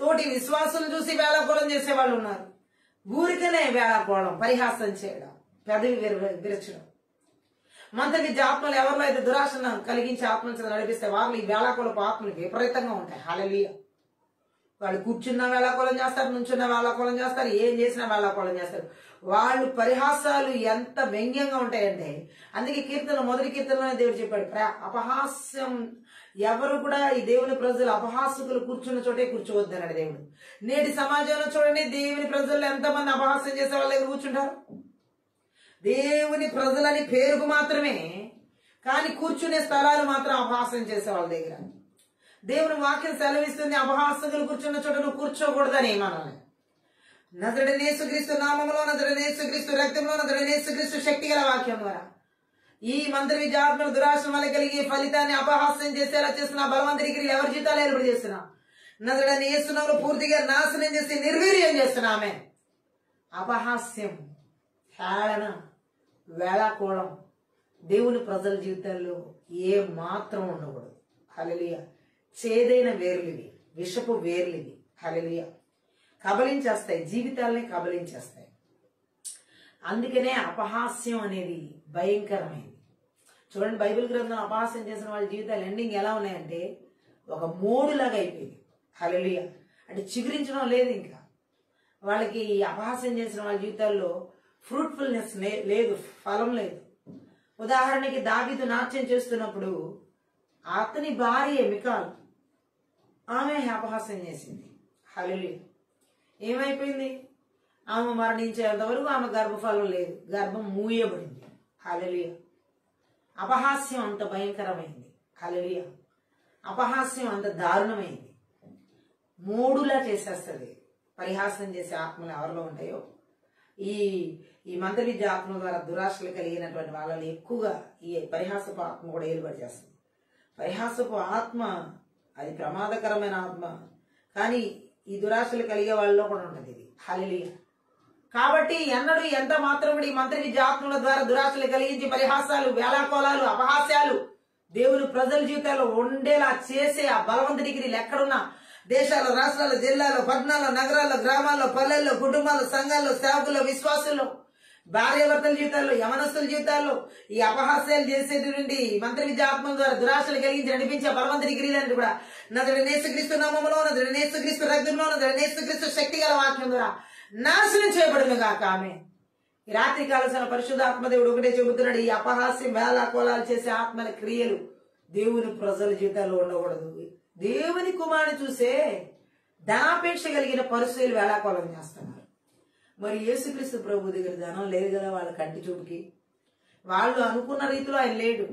Speaker 1: తోటి విశ్వాసులను చూసి వేళాకోళం చేసే వాళ్ళు ఉన్నారు. ఊరికనే వేళాకోళం, పరిహాసం చేయడం, పెదవి విరచడం. మంత్ర విద్య ఆత్మలు ఎవరిలో అయితే దురాశను కలిగించి ఆత్మను నడిపిస్తే వాళ్ళు ఈ వేళాకోళపు ఆత్మలు విపరీతంగా ఉంటాయి. హల్లెలూయా. వాళ్ళు కూర్చున్న వేళాకోళం చేస్తారు, నుంచున్న వేళాకోళం చేస్తారు, ఏం చేసినా వేళాకోళం చేస్తారు. వాళ్ళు పరిహాసాలు ఎంత వ్యంగ్యంగా ఉంటాయంటే, అందుకే కీర్తన మొదటి కీర్తనలోనే దేవుడు చెప్పాడు, అపహాస్యం ఎవరు కూడా ఈ దేవుని ప్రజలు అపహాసకులు కూర్చున్న చోటే కూర్చోవద్దు అన్నాడు దేవుడు. నేటి సమాజంలో చూడండి, దేవుని ప్రజల్లో ఎంతమంది అపహాస్యం చేసే వాళ్ళ దగ్గర కూర్చుంటారు. దేవుని ప్రజలని పేరుకు మాత్రమే, కానీ కూర్చునే స్థలాలు మాత్రం అపహాస్యం చేసే వాళ్ళ దగ్గర. దేవుని వాక్యం సెలవిస్తుంది, అపహాసకులు కూర్చున్న చోట నువ్వు కూర్చోకూడదని మనల్ని. నజరేయుడైన యేసుక్రీస్తు నామములో, నజరేయుడైన యేసుక్రీస్తు రక్తంలో, నజరేయుడైన యేసుక్రీస్తు శక్తి గల వాక్యం ద్వారా ఈ మంత్ర విద్యాత్మల దురాశం వల్ల కలిగే ఫలితాన్ని అపహాస్యం చేసేలా చేస్తున్న బలవంతుడికి ఎవరి జీతాలు ఏర్పడి చేస్తున్నా. నజరేయుడైన యేసు నామములో పూర్తిగా నాశనం చేసి నిర్వీర్యం చేస్తున్నామే. అపహాస్యం, హేళన, వేళాకోళం దేవుని ప్రజల జీవితాల్లో ఏ మాత్రం ఉండకూడదు. హల్లెలూయా. చేదైన వేర్లివి, విషపు వేర్లివి. హల్లెలూయా. కబలించేస్తాయి, జీవితాలని కబలించేస్తాయి. అందుకనే అపహాస్యం అనేది భయంకరమైంది. చూడండి, బైబిల్ గ్రంథం అపహాస్యం చేసిన వాళ్ళ జీవితాలు ఎండింగ్ ఎలా ఉన్నాయంటే ఒక మోడులాగా అయిపోయింది. హల్లెలూయా. అంటే చిగురించడం లేదు. ఇంకా వాళ్ళకి అపహాస్యం చేసిన వాళ్ళ జీవితాల్లో ఫ్రూట్ఫుల్నెస్ లేదు, ఫలం లేదు. ఉదాహరణకి దావీదు నాట్యం చేస్తున్నప్పుడు అతని భార్య మికాల్, ఆమె అపహాస్యం చేసింది. హల్లెలూయా. ఏమైపోయింది? ఆమె మరణించేంత వరకు ఆమె గర్భఫలం లేదు, గర్భం మూయబడింది. హల్లెలూయా. అపహాస్యం అంత భయంకరమైంది. హల్లెలూయా. అపహాస్యం అంత దారుణమైంది. మూడులా చేసేస్తుంది. పరిహాసం చేసే ఆత్మలు ఎవరిలో ఉంటాయో ఈ మంత్ర విద్య ఆత్మ ద్వారా దురాశలు కలిగినటువంటి వాళ్ళని ఎక్కువగా ఈ పరిహాసపు ఆత్మ కూడా ఏలుబడి చేస్తుంది. పరిహాసపు ఆత్మ అది ప్రమాదకరమైన ఆత్మ, కానీ ఈ దురాశలు కలిగే వాళ్ళలో కూడా ఉంటుంది ఇది. హల్లెలూయా. కాబట్టి ఎన్నడూ ఎంత మాత్రం కూడా ఈ మంత్ర విద్య ఆత్మల ద్వారా దురాశలు కలిగించి పరిహాసాలు, వేళాకోళాలు, అపహాస్యాలు దేవుని ప్రజల జీవితాల్లో ఉండేలా చేసే ఆ బలవంతుడికి ఎక్కడున్నా దేశాల్లో, రాష్ట్రాల్లో, జిల్లాల్లో, పట్టణాల్లో, నగరాల్లో, గ్రామాల్లో, పల్లెల్లో, కుటుంబాల్లో, సంఘాల్లో, సేవకుల్లో, విశ్వాసుల్లో, భార్యాభర్తల జీవితాల్లో, యవనస్తుల జీవితాల్లో ఈ అపహాస్యాలు చేసేటువంటి మంత్ర విద్య ఆత్మల ద్వారా దురాశలు కలిగించి నడిపించే బలవంతుడి గిరిలని కూడా నజరేయుడైన యేసుక్రీస్తు నామములో, నజరేయుడైన యేసుక్రీస్తు రక్తంలో, నజరేయుడైన యేసుక్రీస్తు శక్తి గల వాక్యం ద్వారా నాశనం చేయబడును గాక. ఆమె ఈ రాత్రి కాలసిన పరిశుద్ధాత్మదేవుడు ఒకటే చెబుతున్నాడు, ఈ అపహాస్యం, వేళాకోళాలు చేసే ఆత్మల క్రియలు దేవుని ప్రజల జీవితాల్లో ఉండకూడదు. దేవుని కుమారుని చూసే ధనాపేక్ష కలిగిన పరిస్థితులు వేళాకోళం చేస్తున్నారు. మరి యేసుక్రీస్తు ప్రభు దగ్గర ధనం లేదు కదా వాళ్ళ కంటి చూపుకి. వాళ్ళు అనుకున్న రీతిలో ఆయన లేడు.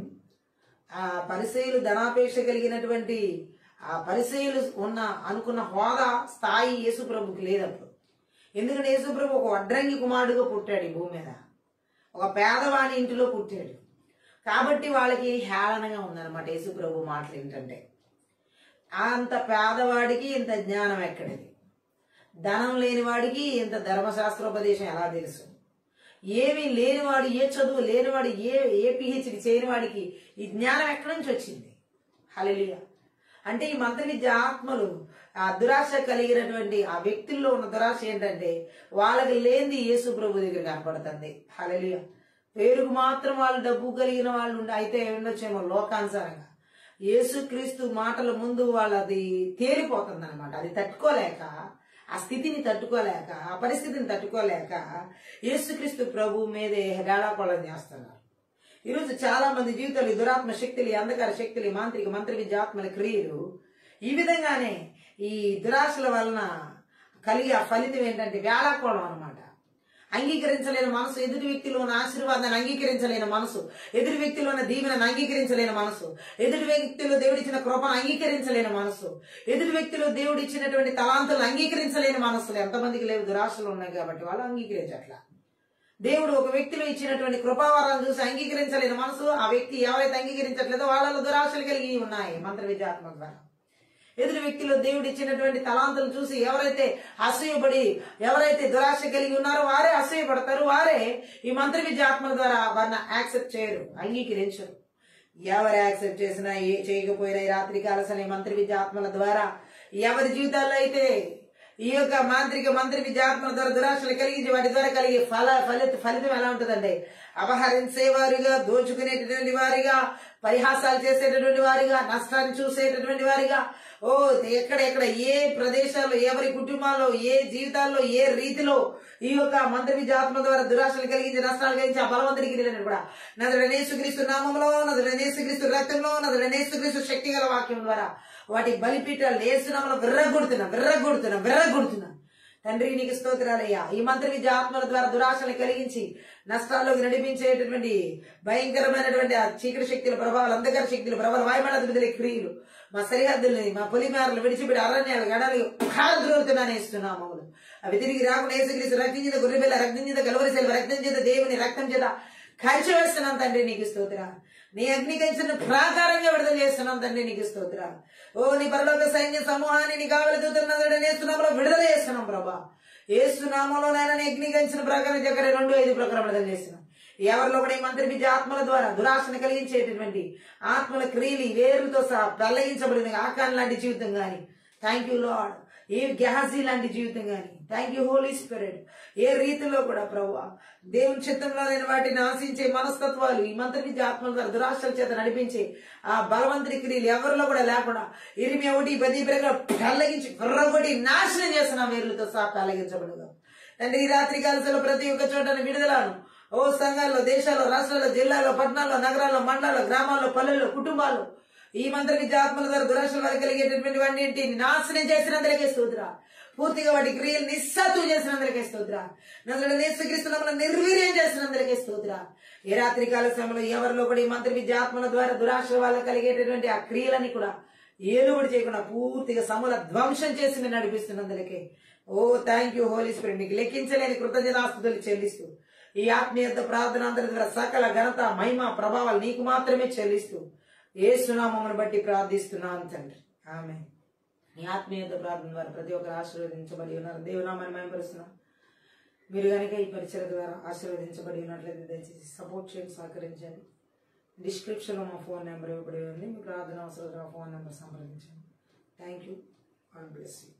Speaker 1: ఆ పరిసయ్యులు ధనాపేక్ష కలిగినటువంటి ఆ పరిసయ్యులు అనుకున్న హోదా, స్థాయి యేసు ప్రభుకి లేదప్పుడు. ఎందుకంటే యేసు ప్రభు ఒక వడ్రంగి కుమారుడుగా పుట్టాడు ఈ భూమి మీద, ఒక పేదవాని ఇంటిలో పుట్టాడు. కాబట్టి వాళ్ళకి హేళనగా ఉందన్నమాట యేసు ప్రభు మాటలు ఏంటంటే, అంత పేదవాడికి ఇంత జ్ఞానం ఎక్కడిది, ధనం లేనివాడికి ఇంత ధర్మశాస్త్రోపదేశం ఎలా తెలుసు, ఏమీ లేనివాడు, ఏ చదువు లేనివాడు, ఏ పిహెచ్డి చేయని వాడికి ఈ జ్ఞానం ఎక్కడి నుంచి వచ్చింది? హల్లెలూయా. అంటే ఈ మంత్ర విద్య ఆత్మలు ఆ దురాశ కలిగినటువంటి ఆ వ్యక్తుల్లో ఉన్న దురాశ ఏంటంటే వాళ్ళకి లేనిది యేసు ప్రభు దగ్గర కనపడుతుంది. హల్లెలూయా. పేరుకు మాత్రం వాళ్ళు డబ్బు కలిగిన వాళ్ళు అయితే ఉండొచ్చేమో లోకానుసారంగా. యేసుక్రీస్తు మాటల ముందు వాళ్ళది తేలిపోతుంది అనమాట. అది తట్టుకోలేక, ఆ స్థితిని తట్టుకోలేక, ఆ పరిస్థితిని తట్టుకోలేక యేసుక్రీస్తు ప్రభు మీదే హేళాకోళం చేస్తున్నారు. ఈరోజు చాలా మంది జీవితాలు ఈ దురాత్మ శక్తులు, ఈ అంధకార శక్తులు, మాంత్రిక మంత్ర విద్యాత్మల క్రియలు ఈ విధంగానే ఈ దురాశల వలన కలిగే ఆ ఫలితం ఏంటంటే వేళాకోళం అనమాట. అంగీకరించలేని మనసు, ఎదుటి వ్యక్తిలో ఉన్న ఆశీర్వాదాన్ని అంగీకరించలేని మనసు, ఎదుటి వ్యక్తిలో ఉన్న దీవెనను అంగీకరించలేని మనసు, ఎదుటి వ్యక్తిలో దేవుడిచ్చిన కృపను అంగీకరించలేని మనసు, ఎదుటి వ్యక్తిలో దేవుడిచ్చినటువంటి తలాంతులను అంగీకరించలేని మనసులు ఎంతమందికి లేవు? దురాశలు ఉన్నాయి కాబట్టి వాళ్ళు అంగీకరించట్లా. దేవుడు ఒక వ్యక్తిలో ఇచ్చినటువంటి కృపావరాలను చూసి అంగీకరించలేని మనసు, ఆ వ్యక్తి ఎవరైతే అంగీకరించట్లేదో వాళ్ళలో దురాశలు కలిగి ఉన్నాయి మంత్ర విద్యాత్మక ద్వారా. ఎదుటి వ్యక్తిలో దేవుడు ఇచ్చినటువంటి తలాంతులు చూసి ఎవరైతే అసూయపడి, ఎవరైతే దురాశ కలిగి ఉన్నారో వారే అసూయపడతారు. వారే ఈ మంత్ర విద్యాత్మల ద్వారా వారిని యాక్సెప్ట్ చేయరు, అంగీకరించరు. ఎవరు యాక్సెప్ట్ చేసినా చేయకపోయినా ఈ రాత్రి కాలసని మంత్ర విద్యాత్మల ద్వారా ఎవరి జీవితాల్లో అయితే ఈ యొక్క మంత్ర విద్యాత్మల ద్వారా దురాశలు కలిగించి వాటి ద్వారా కలిగే ఫలితం ఎలా ఉంటుందండి? అపహరించేవారిగా, దోచుకునేటటువంటి వారిగా, పరిహాసాలు చేసేటటువంటి వారిగా, నష్టాన్ని చూసేటటువంటి వారిగా, ఎక్కడ ఏ ప్రదేశాల్లో, ఎవరి కుటుంబాల్లో, ఏ జీవితాల్లో, ఏ రీతిలో ఈ యొక్క మంత్ర విద్యాత్మ ద్వారా దురాశలు కలిగించి, నష్టాలు కలిగించి ఆ బలవంతుడికి కూడా నదుడైన యేసుక్రీస్తు నామంలో, నదుడైన యేసుక్రీస్తు రక్తంలో, నదుడైన యేసుక్రీస్తు శక్తి గల వాక్యం ద్వారా వాటి బలిపీఠాలు యేసునామములో విర్రగొడుతున్నా. తండ్రి నీకు స్తోత్రాలయ్యా. ఈ మంత్ర విద్య ఆత్మల ద్వారా దురాశలు కలిగించి నష్టాల్లోకి నడిపించేటటువంటి భయంకరమైనటువంటి ఆ చీకటి శక్తుల ప్రభావాలు, అంధకార శక్తుల ప్రభావాలు, వాయుమండల క్రియలు మా సరిహద్దుల్ని, మా పొలిమేరలు విడిచిపెట్టి అరణ్యాలు గడాలు పారద్రోలుతున్నానే ఇస్తున్నాము. అవి తిరిగి రాకుండా యేసుక్రీస్తు రక్తం చేత, గొర్రెపిల్ల రక్తం చేత, కలువరి శిలువ రక్తం చేత, దేవుని రక్తం చేత కాల్చివేస్తున్నాం తండ్రి నీకు స్తోత్రా. నీ అగ్ని కంచెను ప్రాకారంగా విడుదల చేస్తున్నాం తండ్రి నీకు స్తోత్రా. నీ పరలోక సైన్య సమూహాన్ని నీ కావలి దూతలను యేసునామములో విడుదల చేస్తున్నాం ప్రభా. యేసునామములో నాయన నీ అగ్ని కంచెను ప్రాకారం జకర్యా 2:5 ప్రకారం విడుదల చేస్తున్నాం. ఎవరిలో కూడా ఈ మంత్ర విద్య ఆత్మల ద్వారా దురాశను కలిగించేటటువంటి ఆత్మల క్రియలు వేరుతో సహా ప్రలయించబడిన ఆకాన్ లాంటి జీవితం గాని, థ్యాంక్ యూ లార్డ్, ఏ గెహాజీ లాంటి జీవితం గాని, థ్యాంక్ యూ హోలీ స్పిరిట్, ఏ రీతిలో కూడా ప్రభువా దేవుని చిత్తంలో లేని వాటిని ఆశించే మనస్తత్వాలు ఈ మంత్ర విద్య ఆత్మల ద్వారా దురాశల చేత నడిపించే ఆ బలవంతుడి క్రియలు ఎవరిలో కూడా లేకుండా ఇరిమి ఒకటి 10 ప్రలగించి కుర్రగొట్టి నాశనం చేసిన వేర్లతో సహా ప్రలగించబడుగా తండ్రి. ఈ రాత్రి కాలంలో ప్రతి ఒక్క చోటని విడుదలను సంఘాల్లో, దేశాల్లో, రాష్ట్రాల్లో, జిల్లాల్లో, పట్టణాల్లో, నగరాల్లో, మండలాల్లో, గ్రామాల్లో, పల్లెల్లో, కుటుంబాల్లో ఈ మంత్ర విద్య ఆత్మల ద్వారా దురాశల వారికి కలిగేటటువంటి వాటిని నాశనం చేసినందుకే స్తోత్రా. పూర్తిగా వాటి క్రియలు నిస్సాతు చేసినందుకే స్తోత్రా. నజరేయుడైన యేసుక్రీస్తు నామములో నిర్వీర్యం చేసినందుకే స్తోత్రా. ఈ రాత్రి కాల సమయంలో ఎవరిలో కూడా ఈ మంత్ర విద్య ఆత్మల ద్వారా దురాశల వాళ్ళకి కలిగేటటువంటి ఆ క్రియలని కూడా ఏలుబడి చేయకుండా పూర్తిగా సమూల ధ్వంసం చేసి మీరు నడిపిస్తున్నందుకే థ్యాంక్ యూ హోలీ స్పిరిట్. నీకు లెక్కించలేని కృతజ్ఞతాస్తుతులు చెల్లిస్తూ ఈ ఆత్మీయత ప్రార్థన అందరి ద్వారా సకల ఘనత, మహిమ, ప్రభావాలు నీకు మాత్రమే చెల్లిస్తూ యేసునామమును బట్టి ప్రార్థిస్తున్నాను తండ్రి, ఆమేన్. నీ ఆత్మీయత ప్రార్థన ద్వారా ప్రతి ఒక్కరు ఆశీర్వదించబడి ఉన్నారు. దేవునామాన్ని మహిమపరుస్తున్నాం. మీరు కనుక ఈ పరిచర్య ద్వారా ఆశీర్వదించబడి ఉన్నట్లయితే దయచేసి సపోర్ట్ చేయండి, సహకరించండి. డిస్క్రిప్షన్ లో మా ఫోన్ నెంబర్ ఇవ్వబడి ఉంది. మీ ప్రార్థన అవసరం ఫోన్ నెంబర్ సంప్రదించండి. Thank you. God bless you.